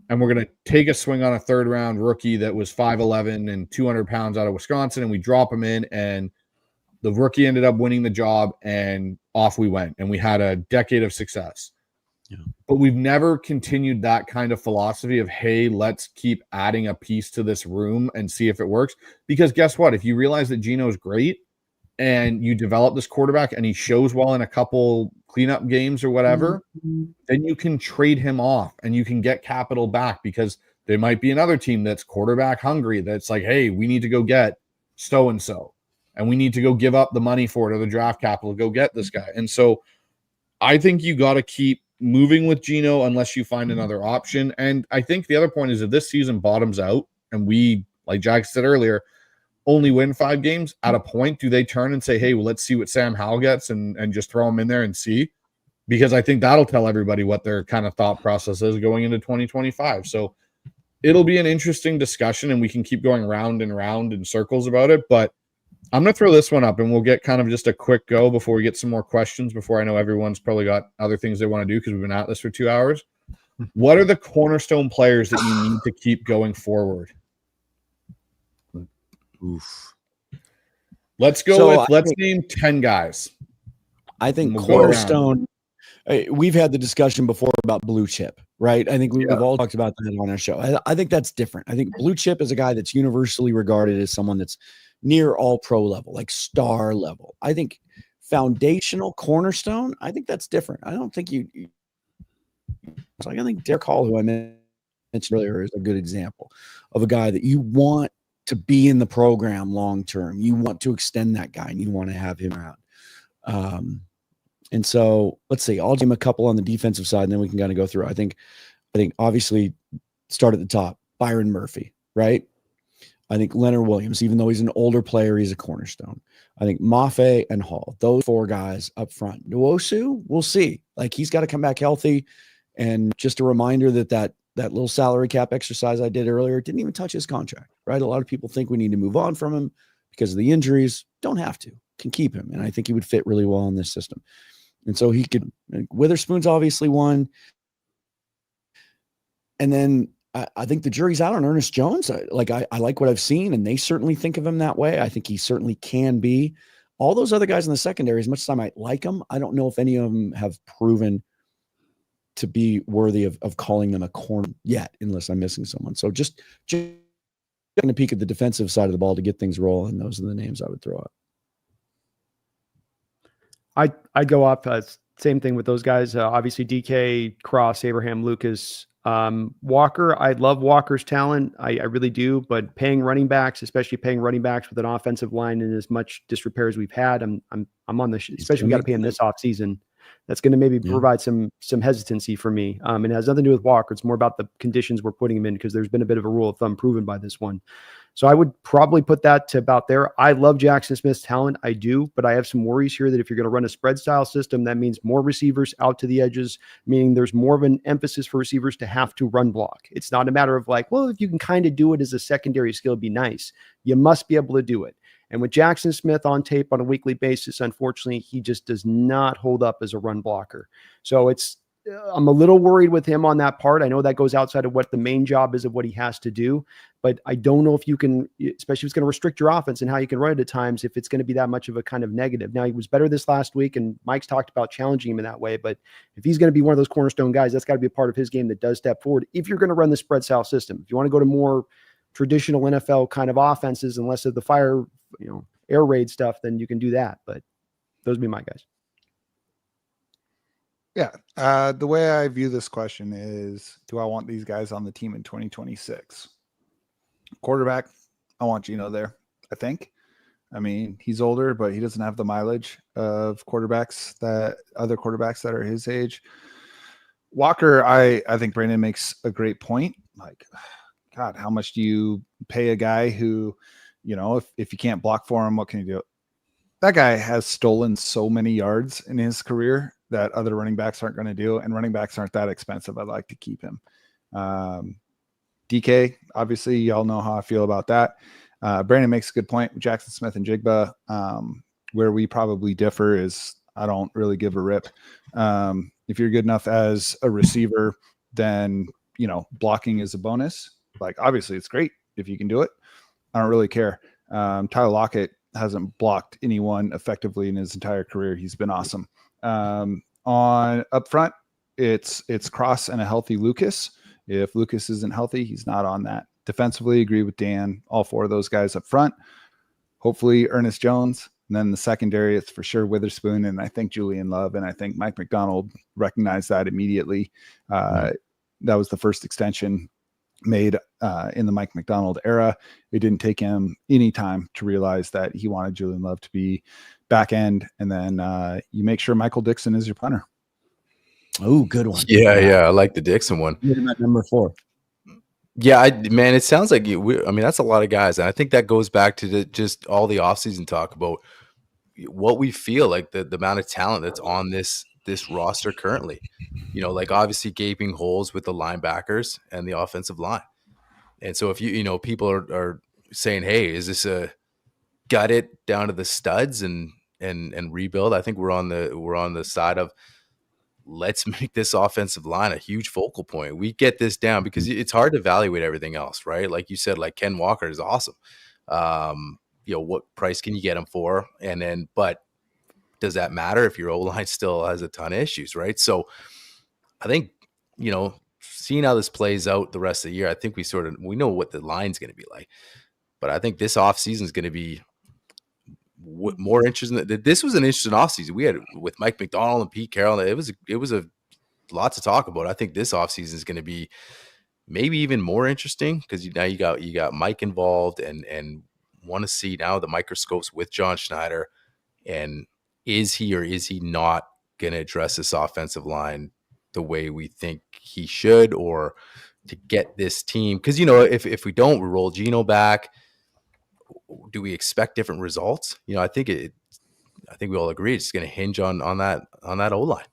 and we're going to take a swing on a third-round rookie that was 5'11" and 200 pounds out of Wisconsin, and we drop him in, and the rookie ended up winning the job, and off we went, and we had a decade of success. Yeah. But we've never continued that kind of philosophy of, hey, let's keep adding a piece to this room and see if it works. Because guess what? If you realize that Geno's great and you develop this quarterback and he shows well in a couple cleanup games or whatever, then you can trade him off and you can get capital back, because there might be another team that's quarterback hungry that's like, hey, we need to go get so-and-so, and we need to go give up the money for it or the draft capital to go get this guy. And so I think you got to keep moving with Geno unless you find another option. And I think the other point is, if this season bottoms out and we, like Jack said earlier, only win 5 games, at a point, do they turn and say, hey, well, let's see what Sam Howell gets and just throw him in there and see? Because I think that'll tell everybody what their kind of thought process is going into 2025. So it'll be an interesting discussion, and we can keep going round and round in circles about it. But I'm going to throw this one up, and we'll get kind of just a quick go before we get some more questions, before I know everyone's probably got other things they want to do because we've been at this for 2 hours. What are the cornerstone players that you need to keep going forward? Oof. Let's go let's name 10 guys. I think cornerstone, we've had the discussion before about blue chip, right? I think we've all talked about that on our show. I think that's different. I think blue chip is a guy that's universally regarded as someone that's near all pro level, like star level. I think foundational cornerstone, I think that's different. I don't think it's like, I think Derek Hall, who I mentioned earlier, is a good example of a guy that you want to be in the program long term. You want to extend that guy and you want to have him around. And so let's see, I'll give him a couple on the defensive side, and then we can kind of go through. I think obviously start at the top, Byron Murphy, right? I think Leonard Williams, even though he's an older player, he's a cornerstone. I think Mafe and Hall, those 4 guys up front. Nwosu, we'll see. Like, he's got to come back healthy. And just a reminder that little salary cap exercise I did earlier didn't even touch his contract, right? A lot of people think we need to move on from him because of the injuries. Don't have to. Can keep him. And I think he would fit really well in this system. And so he could. Witherspoon's obviously one. And then I think the jury's out on Ernest Jones. I like what I've seen, and they certainly think of him that way. I think he certainly can be. All those other guys in the secondary, as much as I might like them, I don't know if any of them have proven to be worthy of calling them a corner yet, unless I'm missing someone. So just taking a peek at the defensive side of the ball to get things rolling. Those are the names I would throw out. I'd go up. Same thing with those guys. Obviously, DK, Cross, Abraham, Lucas, Walker. I love Walker's talent. I really do. But paying running backs, especially paying running backs with an offensive line in as much disrepair as we've had, I'm on the. Especially we got to pay him this offseason. That's going to maybe provide some hesitancy for me. It has nothing to do with Walker. It's more about the conditions we're putting him in, because there's been a bit of a rule of thumb proven by this one. So I would probably put that to about there. I love Jacson Smith's talent. I do, but I have some worries here that if you're going to run a spread style system, that means more receivers out to the edges, meaning there's more of an emphasis for receivers to have to run block. It's not a matter of like, well, if you can kind of do it as a secondary skill, it'd be nice. You must be able to do it. And with Jacson Smith on tape on a weekly basis, unfortunately, he just does not hold up as a run blocker. So I'm a little worried with him on that part. I know that goes outside of what the main job is of what he has to do, but I don't know if you can, especially if it's going to restrict your offense and how you can run it at times, if it's going to be that much of a kind of negative. Now, he was better this last week, and Mike's talked about challenging him in that way, but if he's going to be one of those cornerstone guys, that's got to be a part of his game that does step forward. If you're going to run the spread style system, if you want to go to more traditional NFL kind of offenses and less of the air raid stuff, then you can do that. But those would be my guys. Yeah. The way I view this question is, do I want these guys on the team in 2026? Quarterback, I want Geno there, I think. I mean, he's older, but he doesn't have the mileage of other quarterbacks that are his age. Walker, I think Brandon makes a great point. Like, God, how much do you pay a guy who, if you can't block for him, what can you do? that guy has stolen so many yards in his career that other running backs aren't going to do, and running backs aren't that expensive. I'd like to keep him. DK, obviously, y'all know how I feel about that. Brandon makes a good point with Jacson Smith and Jigba. Where we probably differ is I don't really give a rip. If you're good enough as a receiver, then, blocking is a bonus. Like, obviously, it's great if you can do it. I don't really care. Tyler Lockett hasn't blocked anyone effectively in his entire career. He's been awesome. On up front, it's Cross and a healthy Lucas. If Lucas isn't healthy, he's not on that. Defensively, agree with Dan. All four of those guys up front. Hopefully, Ernest Jones. And then the secondary, it's for sure Witherspoon, and I think Julian Love, and I think Mike McDonald recognized that immediately. That was the first extension made in the Mike McDonald era. It didn't take him any time to realize that he wanted Julian Love to be back end, and then you make sure Michael Dixon is your punter. Oh, good one. Yeah, I like the Dixon one. Number 4. Yeah, man, it sounds like that's a lot of guys, and I think that goes back to just all the offseason talk about what we feel like the amount of talent that's on this roster currently. Like obviously gaping holes with the linebackers and the offensive line, and so if people are saying, hey, is this a gut it down to the studs and rebuild? I think we're on the side of let's make this offensive line a huge focal point. We get this down because it's hard to evaluate everything else, right? Like you said, like Ken Walker is awesome. What price can you get him for? And then, but does that matter if your O-line still has a ton of issues, right? So I think, seeing how this plays out the rest of the year, I think we know what the line's going to be like. But I think this offseason is going to be more interesting. This was an interesting offseason. We had with Mike McDonald and Pete Carroll. It was a lot to talk about. I think this offseason is going to be maybe even more interesting because now you got Mike involved and want to see now the microscopes with John Schneider, and is he or is he not going to address this offensive line the way we think he should, or to get this team? Because if we don't, we roll Geno back. Do we expect different results? I think we all agree it's going to hinge on that O-line.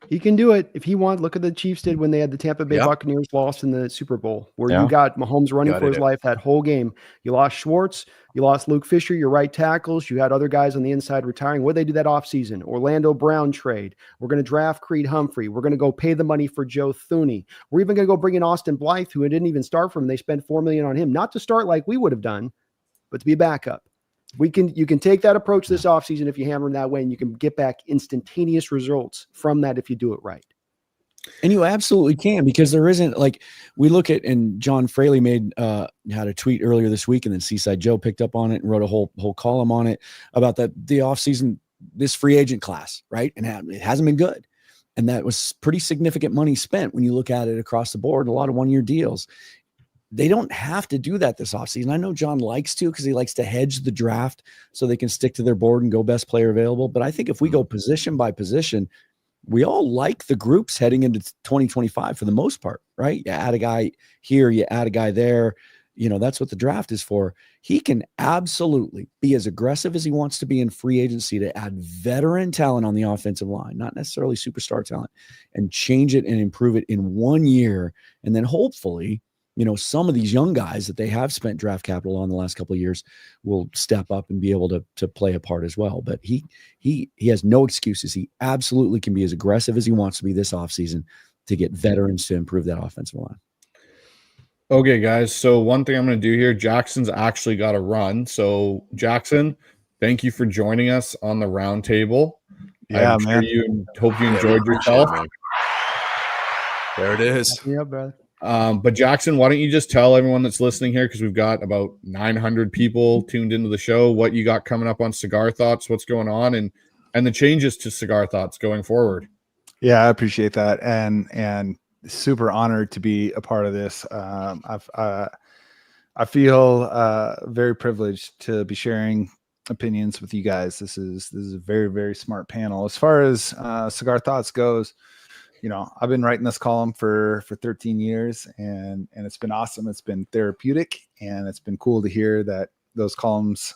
He can do it if he wants. Look at the Chiefs did when they had the Tampa Bay Buccaneers lost in the Super Bowl, where you got Mahomes running for his life that whole game. You lost Schwartz, you lost Luke Fisher, your right tackles. You had other guys on the inside retiring. What did they do that offseason? Orlando Brown trade. We're going to draft Creed Humphrey. We're going to go pay the money for Joe Thuney. We're even going to go bring in Austin Blythe, who didn't even start for him. They spent $4 million on him, not to start like we would have done, but to be a backup. You can take that approach this offseason if you hammer them that way, and you can get back instantaneous results from that if you do it right. And you absolutely can, because there isn't, like, we look at, and John Fraley had a tweet earlier this week, and then Seaside Joe picked up on it and wrote a whole column on it about the offseason, this free agent class, right? And it hasn't been good. And that was pretty significant money spent when you look at it across the board, a lot of one-year deals. They don't have to do that this offseason. I know John likes to, because he likes to hedge the draft so they can stick to their board and go best player available. But I think if we go position by position, we all like the groups heading into 2025 for the most part, right? You add a guy here, you add a guy there. That's what the draft is for. He can absolutely be as aggressive as he wants to be in free agency to add veteran talent on the offensive line, not necessarily superstar talent, and change it and improve it in 1 year. And then hopefully, some of these young guys that they have spent draft capital on the last couple of years will step up and be able to play a part as well. But he has no excuses. He absolutely can be as aggressive as he wants to be this offseason to get veterans to improve that offensive line. Okay, guys. So one thing I'm going to do here, Jackson's actually got to run. So Jacson, thank you for joining us on the roundtable. Yeah, I'm man. Sure hope you enjoyed yourself. There it is. Yeah, brother. But Jacson, why don't you just tell everyone that's listening here, because we've got about 900 people tuned into the show, what you got coming up on Cigar Thoughts, what's going on, and the changes to Cigar Thoughts going forward. Yeah, I appreciate that, and super honored to be a part of this. I feel very privileged to be sharing opinions with you guys. This is a very, very smart panel. As far as Cigar Thoughts goes, I've been writing this column for 13 years, and it's been awesome. It's been therapeutic, and it's been cool to hear that those columns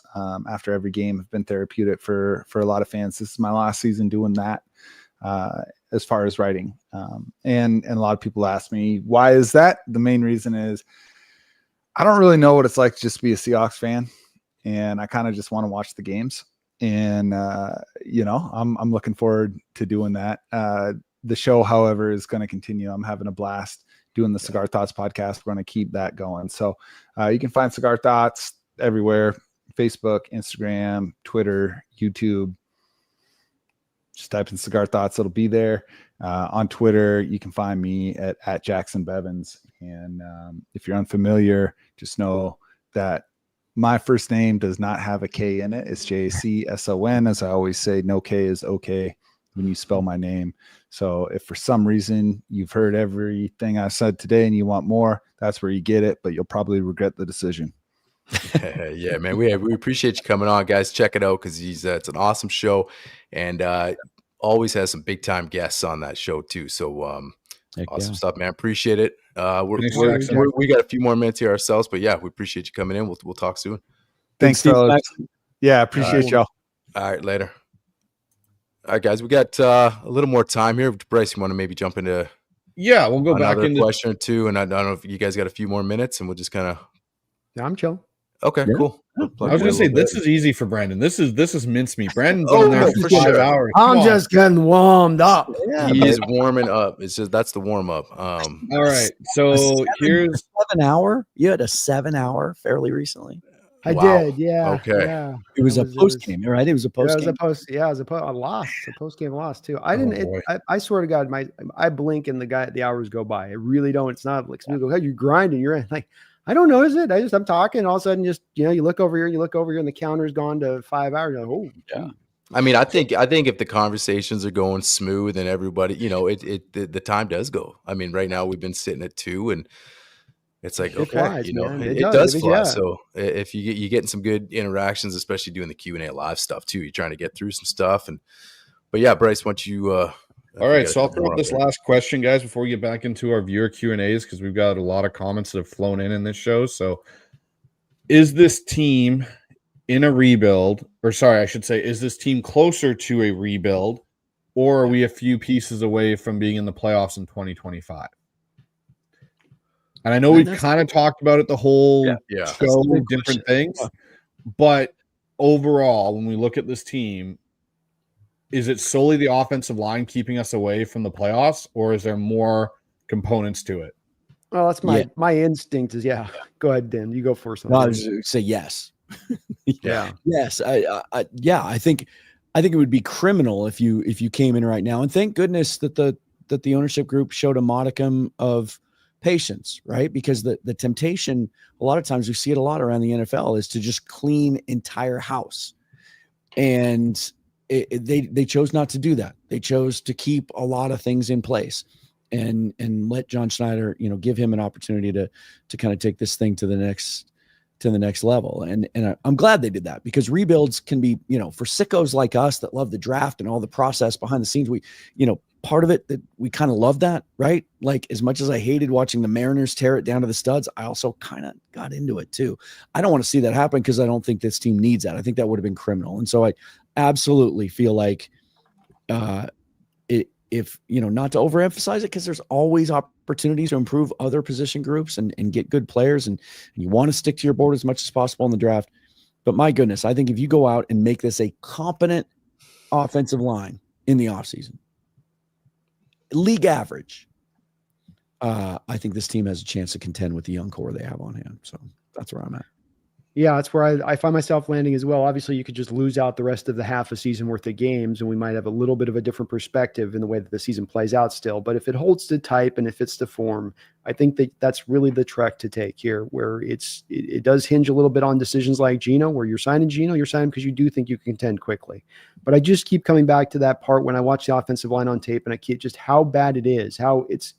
after every game have been therapeutic for a lot of fans. This is my last season doing that as far as writing. And a lot of people ask me, why is that? The main reason is I don't really know what it's like to just be a Seahawks fan. And I kind of just want to watch the games. And, I'm looking forward to doing that. The show, however, is going to continue. I'm having a blast doing the Cigar Thoughts podcast. We're going to keep that going. So you can find Cigar Thoughts everywhere: Facebook, Instagram, Twitter, YouTube. Just type in Cigar Thoughts. It'll be there. On Twitter, you can find me at Jacson Bevens. And if you're unfamiliar, just know that my first name does not have a K in it. It's Jacson. As I always say, no K is okay when you spell my name. So if for some reason you've heard everything I said today and you want more, that's where you get it, but you'll probably regret the decision. Yeah, man. We appreciate you coming on, guys. Check it out because it's an awesome show, and always has some big time guests on that show too. So awesome stuff, man. Appreciate it. We got a few more minutes here ourselves, but yeah, we appreciate you coming in. We'll talk soon. Thanks, fellas. Yeah, appreciate y'all. All right, later. All right, guys, we got a little more time here. Bryce, you want to maybe jump into we'll go back into question or two, and I don't know if you guys got a few more minutes, and we'll just kind of. Yeah, I'm chilling. Okay, cool. I was gonna say this is easy for Brandon. This is mincemeat. Brandon's on there for 5 hours. I'm just getting warmed up. Yeah, he is warming up. It's just that's the warm up. All right, so here's 7 hour. You had a 7 hour fairly recently. I did, yeah. Okay. Yeah. It was a post game, right? It was a post game. It was a post game loss too. I didn't. I swear to God, I blink and the hours go by. I really don't. It's not like some people go, "Hey, you're grinding." You're like, I don't notice it. I'm talking. All of a sudden, just you look over here, and the counter's gone to 5 hours. You're like, oh, yeah. I mean, I think if the conversations are going smooth and everybody, the time does go. I mean, right now we've been sitting at 2 and. It's like, okay, flies, it does fly. Yeah. So if you're getting some good interactions, especially doing the Q&A live stuff too, you're trying to get through some stuff. But yeah, Bryce, why don't you? All right, so I'll throw up this last question, guys, before we get back into our viewer Q&As, because we've got a lot of comments that have flown in this show. So is this team in a rebuild, or sorry, I should say, is this team closer to a rebuild, or are we a few pieces away from being in the playoffs in 2025? And I know we've kind of talked about it the whole show, different things. But overall, when we look at this team, is it solely the offensive line keeping us away from the playoffs, or is there more components to it? Well, that's my instinct is, Go ahead, Dan. You go first. No, I was going to say yes. Yeah. Yes. I think it would be criminal if you came in right now. And thank goodness that the ownership group showed a modicum of patience, right? Because the temptation, a lot of times we see it a lot around the NFL, is to just clean entire house. And they chose not to do that. They chose to keep a lot of things in place and let John Schneider, give him an opportunity to kind of take this thing to the next level. And I'm glad they did that, because rebuilds can be, for sickos like us that love the draft and all the process behind the scenes, part of it that we kind of love that, right? Like, as much as I hated watching the Mariners tear it down to the studs, I also kind of got into it too. I don't want to see that happen, because I don't think this team needs that. I think that would have been criminal. And so I absolutely feel like if not to overemphasize it, because there's always opportunities to improve other position groups and get good players, and you want to stick to your board as much as possible in the draft. But my goodness, I think if you go out and make this a competent offensive line in the offseason, league average, I think this team has a chance to contend with the young core they have on hand. So that's where I'm at. Yeah, that's where I find myself landing as well. Obviously, you could just lose out the rest of the half a season worth of games, and we might have a little bit of a different perspective in the way that the season plays out still. But if it holds to type and if it's the form, I think that's really the trek to take here, where it does hinge a little bit on decisions like Geno, where you're signing because you do think you can contend quickly. But I just keep coming back to that part when I watch the offensive line on tape, and I keep just how bad it is, how it's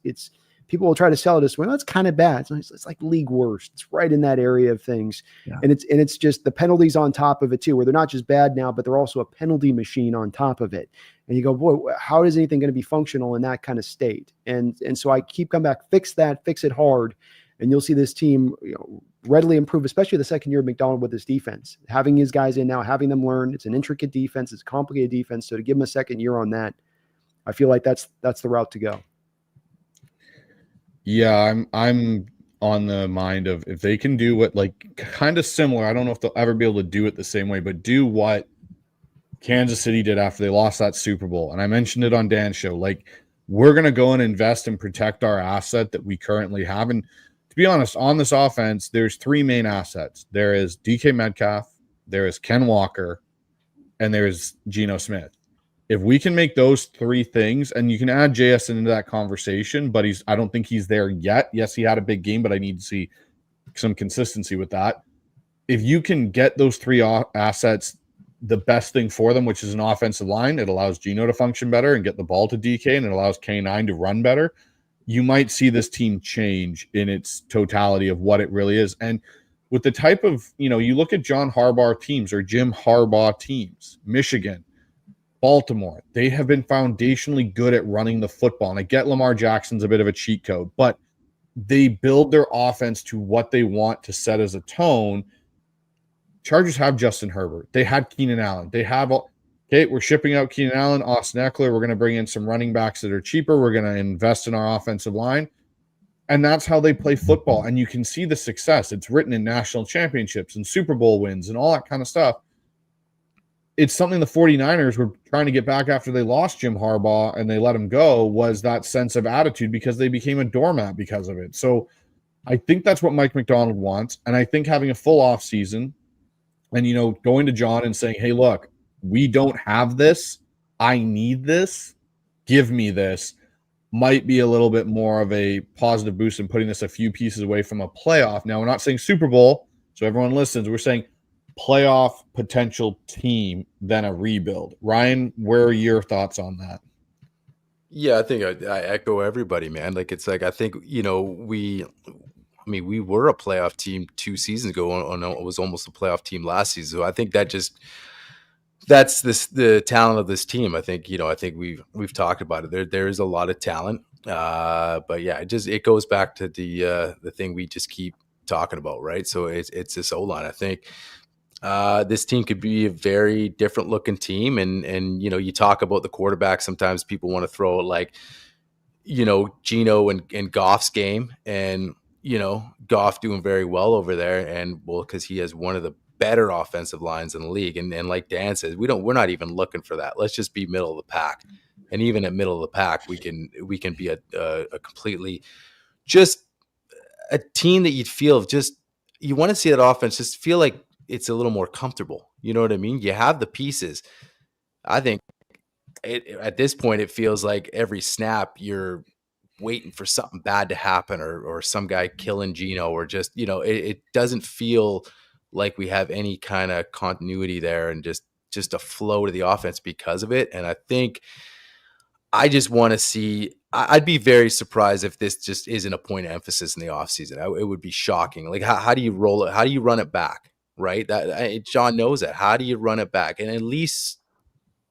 people will try to sell it as, well, that's kind of bad. It's like league worst. It's right in that area of things. Yeah. And it's just the penalties on top of it too, where they're not just bad now, but they're also a penalty machine on top of it. And you go, boy, how is anything going to be functional in that kind of state? And so I keep coming back, fix it hard. And you'll see this team, readily improve, especially the second year of McDonald with his defense. Having his guys in now, having them learn. It's an intricate defense. It's a complicated defense. So to give him a second year on that, I feel like that's the route to go. Yeah, I'm on the mind of if they can do what, like, kind of similar. I don't know if they'll ever be able to do it the same way, but do what Kansas City did after they lost that Super Bowl. And I mentioned it on Dan's show. Like, we're going to go and invest and protect our asset that we currently have. And to be honest, on this offense, there's three main assets. There is DK Metcalf, there is Ken Walker, and there's Geno Smith. If we can make those three things, and you can add JSN into that conversation, but I don't think he's there yet. Yes, he had a big game, but I need to see some consistency with that. If you can get those three assets, the best thing for them, which is an offensive line, it allows Geno to function better and get the ball to DK, and it allows K9 to run better. You might see this team change in its totality of what it really is. And with the type of, you look at John Harbaugh teams or Jim Harbaugh teams, Michigan, Baltimore, they have been foundationally good at running the football. And I get Lamar Jackson's a bit of a cheat code, but they build their offense to what they want to set as a tone. Chargers have Justin Herbert. They had Keenan Allen. They have, okay, we're shipping out Keenan Allen, Austin Eckler. We're going to bring in some running backs that are cheaper. We're going to invest in our offensive line. And that's how they play football. And you can see the success. It's written in national championships and Super Bowl wins and all that kind of stuff. It's something the 49ers were trying to get back after they lost Jim Harbaugh and they let him go, was that sense of attitude, because they became a doormat because of it. So I think that's what Mike McDonald wants. And I think having a full off season and, going to John and saying, hey, look, we don't have this. I need this. Give me this. Might be a little bit more of a positive boost in putting this a few pieces away from a playoff. Now, we're not saying Super Bowl, so everyone listens. We're saying playoff potential team than a rebuild. Ryan, where are your thoughts on that? Yeah, I think I echo everybody, man. Like, it's like, I think, we were a playoff team 2 seasons ago. It was almost a playoff team last season. So I think that's the talent of this team. I think, I think we've talked about it. There is a lot of talent. But yeah, it goes back to the thing we just keep talking about, right? So it's this O-line. I think this team could be a very different looking team. And you talk about the quarterback. Sometimes people want to throw like, Geno and Goff's game, and, Goff doing very well over there. And because he has one of the better offensive lines in the league. And like Dan says, we're not even looking for that. Let's just be middle of the pack. And even at middle of the pack, we can be a completely just a team that you'd feel you want to see that offense just feel like it's a little more comfortable. You know what I mean? You have the pieces. I think at this point, it feels like every snap you're waiting for something bad to happen or some guy killing Geno, or just, it doesn't feel like we have any kind of continuity there and just a flow to the offense because of it. And I think I just want to see, I'd be very surprised if this just isn't a point of emphasis in the offseason. It would be shocking. Like, how do you roll it? How do you run it back? Right. John knows that. How do you run it back and at least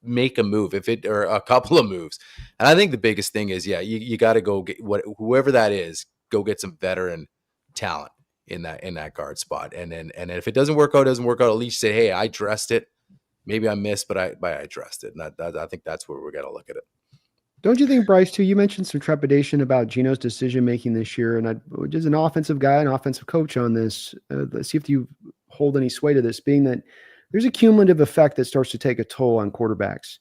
make a move or a couple of moves? And I think the biggest thing is, you got to go get whoever that is, go get some veteran talent in that guard spot. And then if it doesn't work out, at least say, hey, I addressed it. Maybe I missed, but I addressed it. And I think that's where we're going to look at it. Don't you think, Bryce, too, you mentioned some trepidation about Geno's decision-making this year, and as an offensive guy, an offensive coach on this, let's see if you hold any sway to this, being that there's a cumulative effect that starts to take a toll on quarterbacks.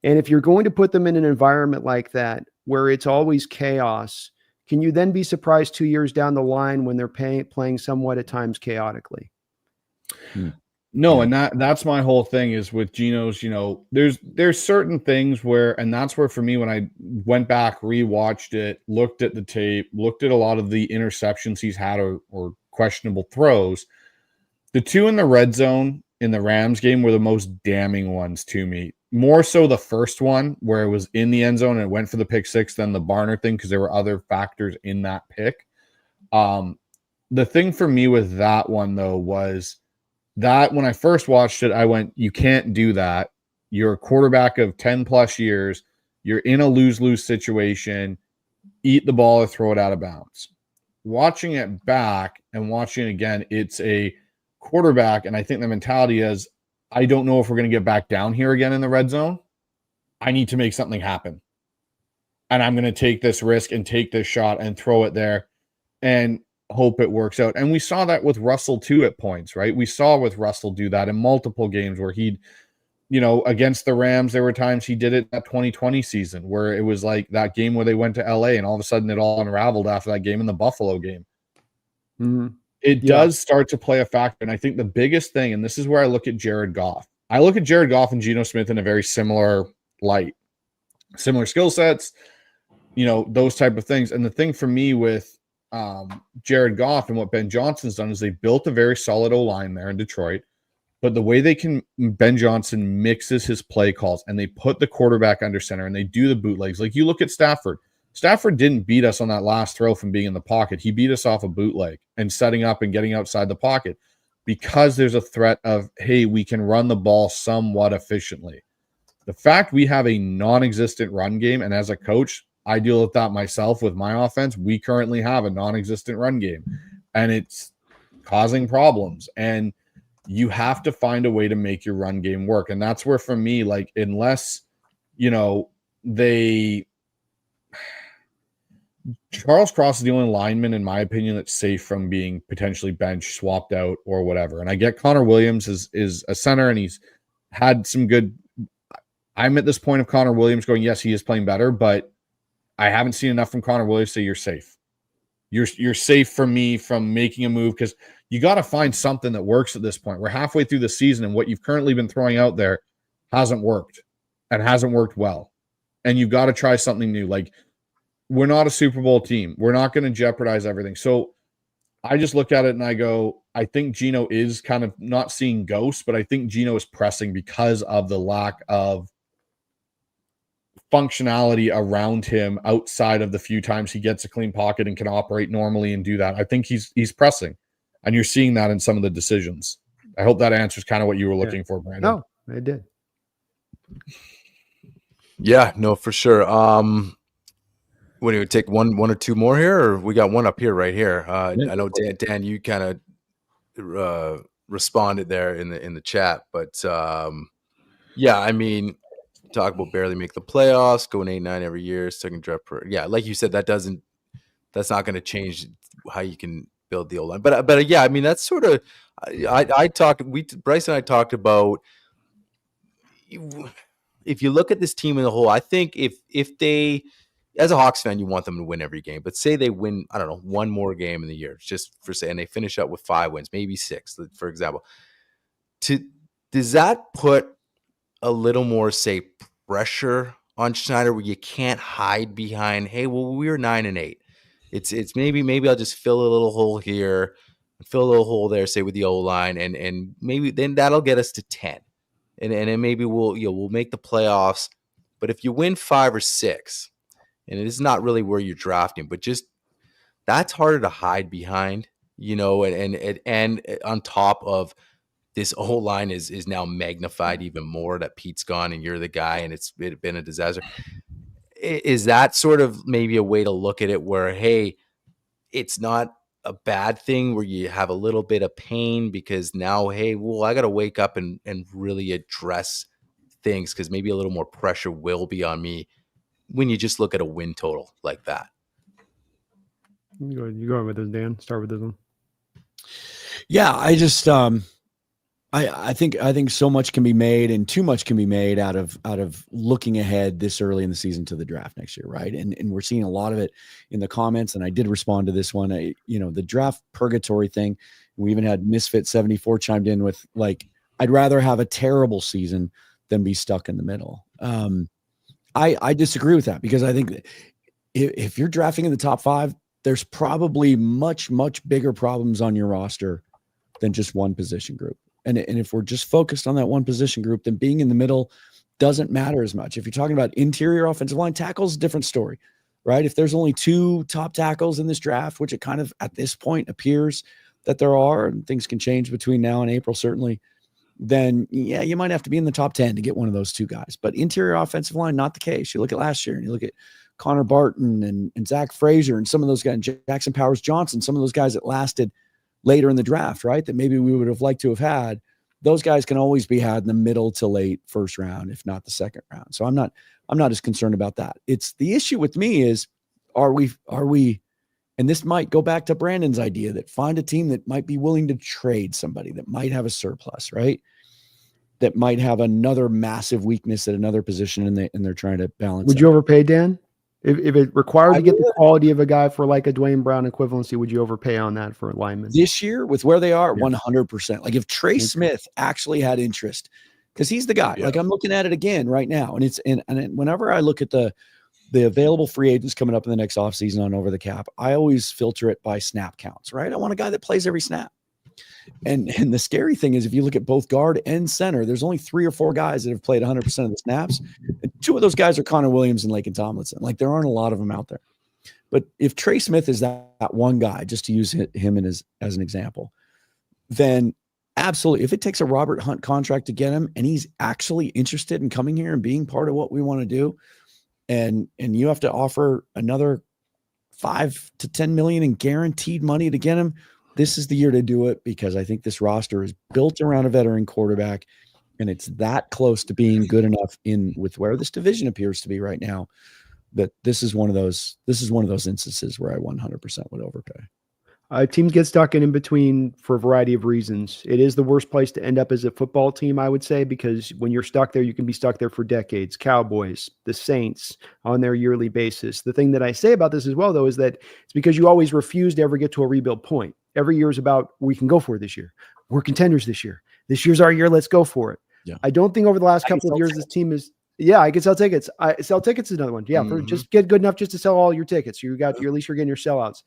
And if you're going to put them in an environment like that, where it's always chaos, can you then be surprised 2 years down the line when they're playing somewhat at times chaotically? No, and that's my whole thing is with Geno's, there's certain things where, and that's where for me, when I went back, rewatched it, looked at the tape, looked at a lot of the interceptions he's had or questionable throws, the two in the red zone in the Rams game were the most damning ones to me. More so the first one where it was in the end zone and it went for the pick six than the Barner thing, because there were other factors in that pick. The thing for me with that one, though, was that when I first watched it, I went, you can't do that. You're a quarterback of 10 plus years. You're in a lose-lose situation. Eat the ball or throw it out of bounds. watching it back and watching it again, it's a quarterback, and I think the mentality is, I don't know if we're going to get back down here again in the red zone. I need to make something happen. And I'm going to take this risk and take this shot and throw it there and hope it works out. And we saw that with Russell too at points, right? We saw with Russell do that in multiple games where he'd, against the Rams, there were times he did it in that 2020 season where it was like that game where they went to LA and all of a sudden it all unraveled after that game in the Buffalo game. Mm-hmm. It does start to play a factor. And I think the biggest thing, and this is where I look at Jared Goff. I look at Jared Goff and Geno Smith in a very similar light, similar skill sets, those type of things. And the thing for me with Jared Goff and what Ben Johnson's done is they built a very solid O-line there in Detroit. But the way Ben Johnson mixes his play calls and they put the quarterback under center and they do the bootlegs. Like you look at Stafford. Stafford didn't beat us on that last throw from being in the pocket. He beat us off a bootleg and setting up and getting outside the pocket because there's a threat of, hey, we can run the ball somewhat efficiently. The fact we have a non-existent run game, and as a coach, I deal with that myself with my offense. We currently have a non-existent run game, and it's causing problems. And you have to find a way to make your run game work. And that's where, for me, like, unless, Charles Cross is the only lineman, in my opinion, that's safe from being potentially bench swapped out or whatever. And I get Connor Williams is a center and he's had some good. I'm at this point of Connor Williams going, yes, he is playing better, but I haven't seen enough from Connor Williams to say you're safe. You're safe from me from making a move because you got to find something that works at this point. We're halfway through the season and what you've currently been throwing out there hasn't worked and hasn't worked well. And you've got to try something new. Like, we're not a Super Bowl team. We're not going to jeopardize everything. So I just look at it and I go, I think Geno is kind of not seeing ghosts, but I think Geno is pressing because of the lack of functionality around him outside of the few times he gets a clean pocket and can operate normally and do that. I think he's pressing, and you're seeing that in some of the decisions. I hope that answers kind of what you were looking for, Brandon. No, it did. Yeah, no, for sure. What do you take one or two more here, or we got one up here right here? I know Dan, you kind of responded there in the chat, but yeah, I mean, talk about barely make the playoffs, going 8-9 every year, second draft. Yeah, like you said, that's not going to change how you can build the O-line. But yeah, I mean, that's sort of Bryce and I talked about. If you look at this team in the whole, I think if they, as a Hawks fan, you want them to win every game. But say they win, I don't know, one more game in the year, just for say, and they finish up with 5 wins, maybe 6, for example. Does that put a little more, say, pressure on Schneider where you can't hide behind, hey, well, we were 9-8. It's maybe I'll just fill a little hole here, fill a little hole there, say with the O-line, and maybe then that'll get us to 10. And then maybe we'll make the playoffs. But if you win 5 or 6, and it is not really where you're drafting, but just that's harder to hide behind, and on top of this whole line is now magnified even more that Pete's gone and you're the guy and it's been a disaster. Is that sort of maybe a way to look at it where, hey, it's not a bad thing where you have a little bit of pain because now, hey, well, I got to wake up and really address things because maybe a little more pressure will be on me when you just look at a win total like that. You go with this, Dan. Start with this one. Yeah, I just I think so much can be made and too much can be made out of looking ahead this early in the season to the draft next year, right? And we're seeing a lot of it in the comments, and I did respond to this one. The draft purgatory thing. We even had Misfit 74 chimed in with like, I'd rather have a terrible season than be stuck in the middle. I disagree with that because I think that if you're drafting in the top 5, there's probably much bigger problems on your roster than just one position group. And if we're just focused on that one position group, then being in the middle doesn't matter as much. If you're talking about interior offensive line tackles, different story, right? If there's only 2 top tackles in this draft, which it kind of at this point appears that there are, and things can change between now and April, certainly, then yeah, you might have to be in the top 10 to get one of those two guys. But interior offensive line, not the case. You look at last year and you look at Connor Barton and Zach Frazier and some of those guys, Jackson Powers Johnson, some of those guys that lasted later in the draft, right? That maybe we would have liked to have had. Those guys can always be had in the middle to late first round, if not the second round. So I'm not as concerned about that. It's the issue with me is, are we, and this might go back to Brandon's idea that find a team that might be willing to trade somebody that might have a surplus, right? That might have another massive weakness at another position and they're trying to balance. Would you overpay, Dan? If it required to get the quality of a guy for like a Dwayne Brown equivalency, would you overpay on that for a lineman? This year, with where they are, 100%. Like if Trey Smith actually had interest, because he's the guy. Like I'm looking at it again right now, and and whenever I look at the available free agents coming up in the next offseason on over the cap, I always filter it by snap counts, right? I want a guy that plays every snap. And the scary thing is, if you look at both guard and center, there's only 3 or 4 guys that have played 100% of the snaps. And 2 of those guys are Connor Williams and Laken Tomlinson. Like there aren't a lot of them out there. But if Trey Smith is that one guy, just to use him as an example, then absolutely, if it takes a Robert Hunt contract to get him and he's actually interested in coming here and being part of what we want to do, and you have to offer another 5 to 10 million in guaranteed money to get him, this is the year to do it, because I think this roster is built around a veteran quarterback, and it's that close to being good enough with where this division appears to be right now, that this is one of those instances where I 100% would overpay. Teams get stuck in between for a variety of reasons. It is the worst place to end up as a football team, I would say, because when you're stuck there, you can be stuck there for decades. Cowboys, the Saints on their yearly basis. The thing that I say about this as well, though, is that it's because you always refuse to ever get to a rebuild point. Every year is about, we can go for it this year. We're contenders this year. This year's our year. Let's go for it. Yeah. I don't think over the last couple of years, this team is, I can sell tickets. Sell tickets is another one. Yeah. For just get good enough just to sell all your tickets. At least you're getting your sellouts.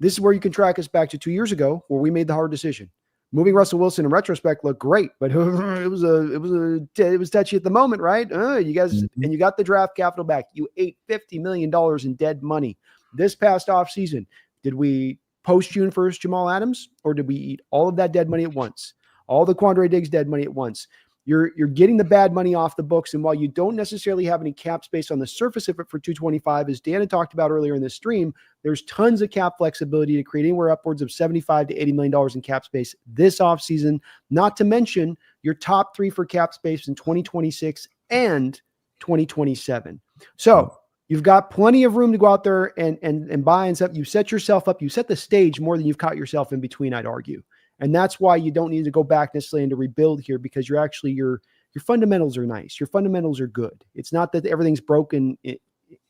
This is where you can track us back to 2 years ago, where we made the hard decision. Moving Russell Wilson in retrospect looked great, but it was touchy at the moment, right? You guys, and you got the draft capital back. You ate $50 million in dead money this past offseason. Did we post June 1st Jamal Adams, or did we eat all of that dead money at once? All the Quandre Diggs dead money at once. You're getting the bad money off the books, and while you don't necessarily have any cap space on the surface of it for 225, as Dan had talked about earlier in this stream, there's tons of cap flexibility to create anywhere upwards of $75 to $80 million in cap space this offseason, not to mention your top 3 for cap space in 2026 and 2027. So you've got plenty of room to go out there and buy and stuff. You set yourself up, you set the stage more than you've caught yourself in between, I'd argue. And that's why you don't need to go back necessarily into rebuild here, because you're actually, your fundamentals are nice. Your fundamentals are good. It's not that everything's broken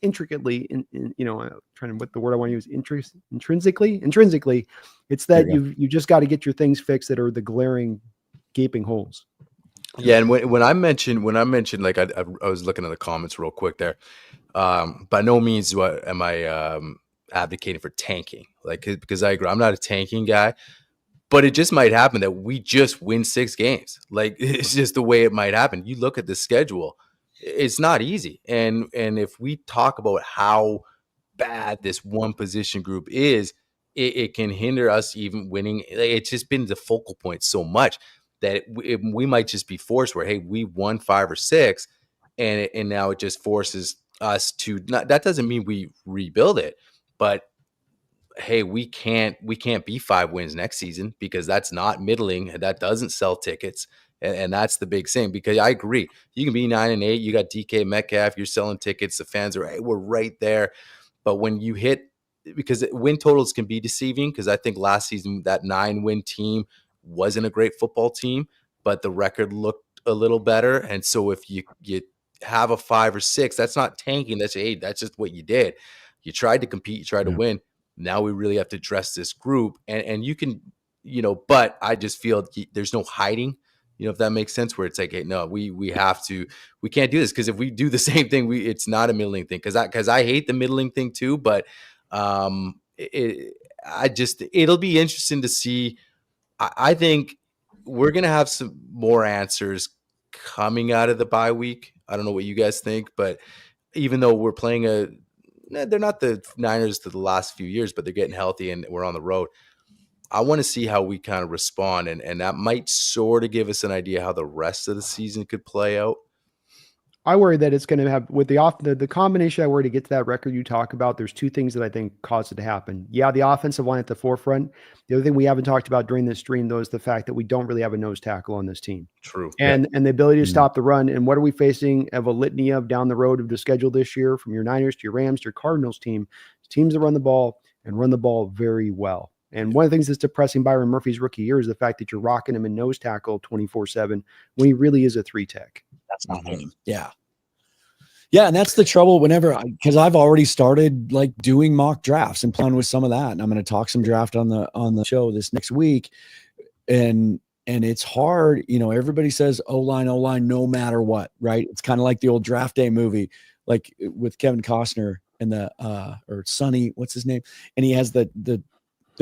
intricately trying to, what the word I want to use, intrinsically. It's that you just got to get your things fixed that are the glaring gaping holes. Yeah. And when I mentioned, like I was looking at the comments real quick there. By no means am I advocating for tanking, because I agree. I'm not a tanking guy. But it just might happen that we just win 6 games. Like, it's just the way it might happen. You look at the schedule, it's not easy. And if we talk about how bad this one position group is, it can hinder us even winning. It's just been the focal point so much that we might just be forced where, hey, we won 5 or 6, and now it just forces us to not. That doesn't mean we rebuild it, but hey, we can't be 5 wins next season, because that's not middling, and that doesn't sell tickets. And that's the big thing, because I agree. You can be 9-8. You got DK Metcalf. You're selling tickets. The fans are, hey, we're right there. But when you hit, because win totals can be deceiving, because I think last season that 9-win team wasn't a great football team, but the record looked a little better. And so if you have a 5 or 6, that's not tanking. That's just what you did. You tried to compete. You tried to win. Now we really have to address this group, and you can, but I just feel there's no hiding, if that makes sense, where it's like, hey, no, we can't do this, because if we do the same thing, it's not a middling thing, because I hate the middling thing too, but it'll be interesting to see. I think we're going to have some more answers coming out of the bye week. I don't know what you guys think, but even though we're playing they're not the Niners to the last few years, but they're getting healthy and we're on the road. I want to see how we kind of respond, and that might sort of give us an idea how the rest of the season could play out. I worry that it's going to have with the combination. I worry to get to that record you talk about. There's two things that I think cause it to happen. Yeah, the offensive line at the forefront. The other thing we haven't talked about during this stream, though, is the fact that we don't really have a nose tackle on this team. True. And the ability to stop the run. And what are we facing of a litany of down the road of the schedule this year, from your Niners to your Rams to your Cardinals teams that run the ball and run the ball very well. And one of the things that's depressing Byron Murphy's rookie year is the fact that you're rocking him in nose tackle 24/7 when he really is a 3-tech. That's not him. Yeah. Yeah. And that's the trouble because I've already started like doing mock drafts and playing with some of that. And I'm going to talk some draft on the show this next week. And it's hard. Everybody says O-line, no matter what, right? It's kind of like the old Draft Day movie, like with Kevin Costner and or Sonny, what's his name? And he has the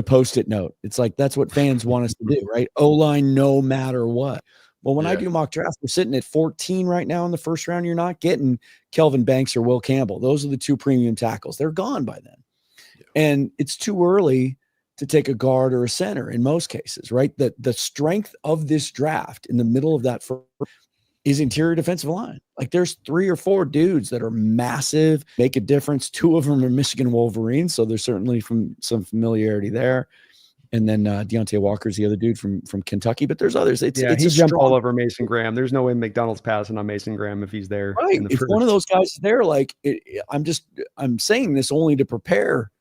Post-it note. It's like, that's what fans want us to do, right? O-line, no matter what. Well, when I do mock drafts, we're sitting at 14 right now in the first round. You're not getting Kelvin Banks or Will Campbell. Those are the two premium tackles. They're gone by then. Yeah. And it's too early to take a guard or a center in most cases, right? The strength of this draft in the middle of that is interior defensive line. Like there's 3 or 4 dudes that are massive, make a difference. 2 of them are Michigan Wolverines. So there's certainly some familiarity there. And then Deontay Walker's the other dude from Kentucky, but there's others. He's jump all over Mason Graham. There's no way McDonald's passing on Mason Graham if he's there. Right. If one of those guys is there, like I'm saying this only to prepare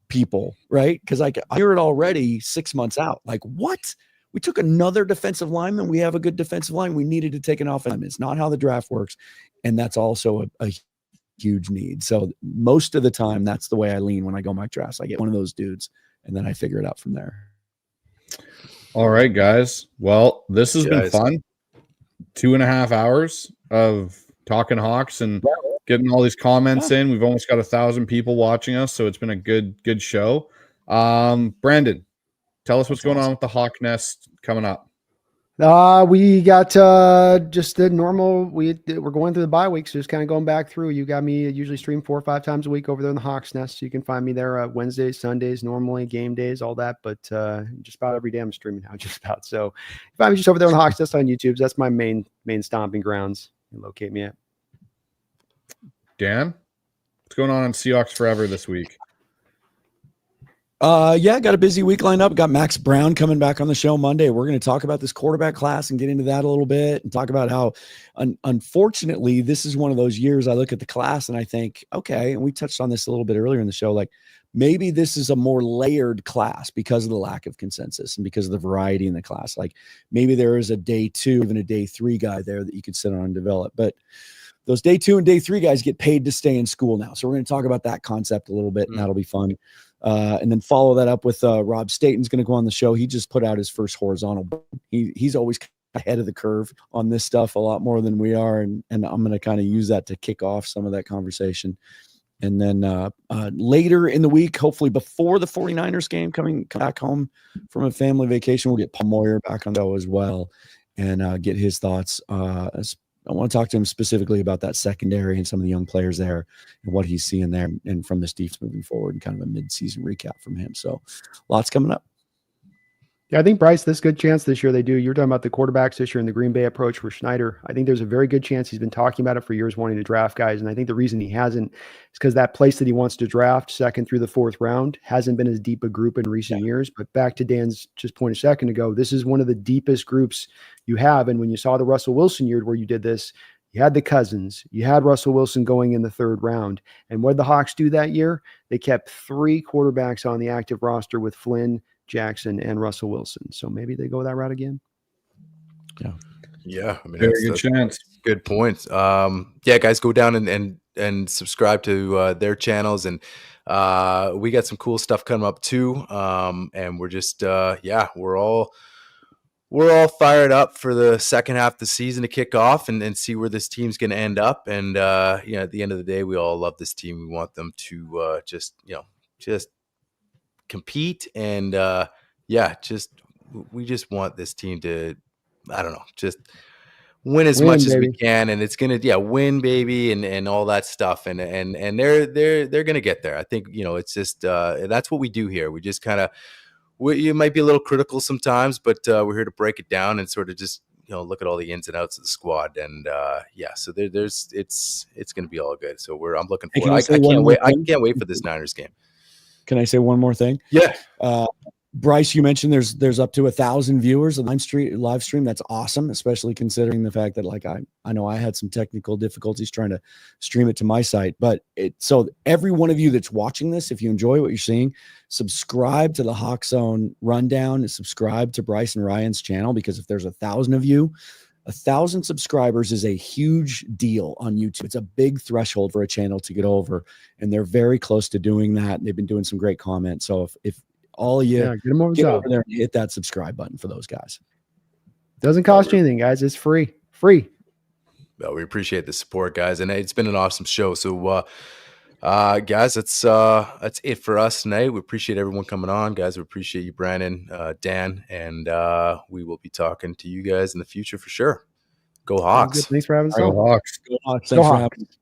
people, right? Because I hear it already 6 months out. Like, what? We took another defensive lineman. We have a good defensive line. We needed to take an offensive. It's not how the draft works. And that's also a huge need. So most of the time, that's the way I lean when I go mock drafts. I get one of those dudes, and then I figure it out from there. All right, guys. Well, this has been fun. 2.5 hours of talking Hawks and getting all these comments in. We've almost got 1,000 people watching us, so it's been a good show. Brandon, tell us what's going on with the Hawk Nest coming up. We got just the normal. We're going through the bye weeks, so just kind of going back through. You got me usually stream 4 or 5 times a week over there in the Hawks Nest. So you can find me there Wednesdays, Sundays, normally game days, all that. But just about every day I'm streaming now, just about. So find me just over there on the Hawks Nest on YouTube. That's my main stomping grounds. You locate me at. Dan, what's going on Seahawks Forever this week? Got a busy week lined up. Got Max Brown coming back on the show Monday. We're going to talk about this quarterback class and get into that a little bit and talk about how, unfortunately, this is one of those years I look at the class and I think, okay, and we touched on this a little bit earlier in the show, like maybe this is a more layered class because of the lack of consensus and because of the variety in the class. Like maybe there is a day 2, even a day 3 guy there that you could sit on and develop, but those day 2 and day 3 guys get paid to stay in school now. So we're going to talk about that concept a little bit, and that'll be fun. And then follow that up with Rob Staten's going to go on the show. He just put out his first horizontal. He's always ahead of the curve on this stuff a lot more than we are. And I'm going to kind of use that to kick off some of that conversation. And then later in the week, hopefully before the 49ers game, come back home from a family vacation, we'll get Paul Moyer back on the show as well and get his thoughts. I want to talk to him specifically about that secondary and some of the young players there and what he's seeing there and from this defense moving forward and kind of a mid-season recap from him. So lots coming up. Yeah, I think, Bryce, there's a good chance this year they do. You're talking about the quarterbacks this year and the Green Bay approach for Schneider. I think there's a very good chance he's been talking about it for years, wanting to draft guys. And I think the reason he hasn't is because that place that he wants to draft 2nd through the 4th round hasn't been as deep a group in recent years. But back to Dan's just point a second ago, this is one of the deepest groups you have. And when you saw the Russell Wilson year where you did this, you had the Cousins, you had Russell Wilson going in the 3rd round. And what did the Hawks do that year? They kept 3 quarterbacks on the active roster with Flynn, Jackson, and Russell Wilson. So maybe they go that route again. Yeah. I mean, very good chance. Good point. Guys, go down and subscribe to their channels, and we got some cool stuff coming up too. And we're just we're all fired up for the second half of the season to kick off and see where this team's going to end up. And at the end of the day, we all love this team. We want them to just compete and we just want this team to just win as much as we can, and it's gonna win, baby, and all that stuff, and they're gonna get there. I think it's just that's what we do here. We just kind of you might be a little critical sometimes, but we're here to break it down and sort of just look at all the ins and outs of the squad. And so it's going to be all good. So I'm looking forward. I can't wait. I can't wait for this Niners game. Can I say one more thing? Yeah. Bryce, you mentioned there's up to 1,000 viewers of the live stream. That's awesome, especially considering the fact that I know I had some technical difficulties trying to stream it to my site. But so every one of you that's watching this, if you enjoy what you're seeing, subscribe to the Hawk Zone Rundown and subscribe to Bryce and Ryan's channel, because if there's 1,000 of you, 1,000 subscribers is a huge deal on YouTube. It's a big threshold for a channel to get over, and they're very close to doing that. And they've been doing some great comments. So if all of you get over there and hit that subscribe button for those guys. Doesn't cost you anything, guys. It's free. Well, we appreciate the support, guys, and it's been an awesome show. So, guys, that's it for us tonight. We appreciate everyone coming on, guys. We appreciate you, Brandon, Dan, and we will be talking to you guys in the future for sure. Go Hawks! Thanks for having us. Go Hawks! Go Hawks! Thanks for having us.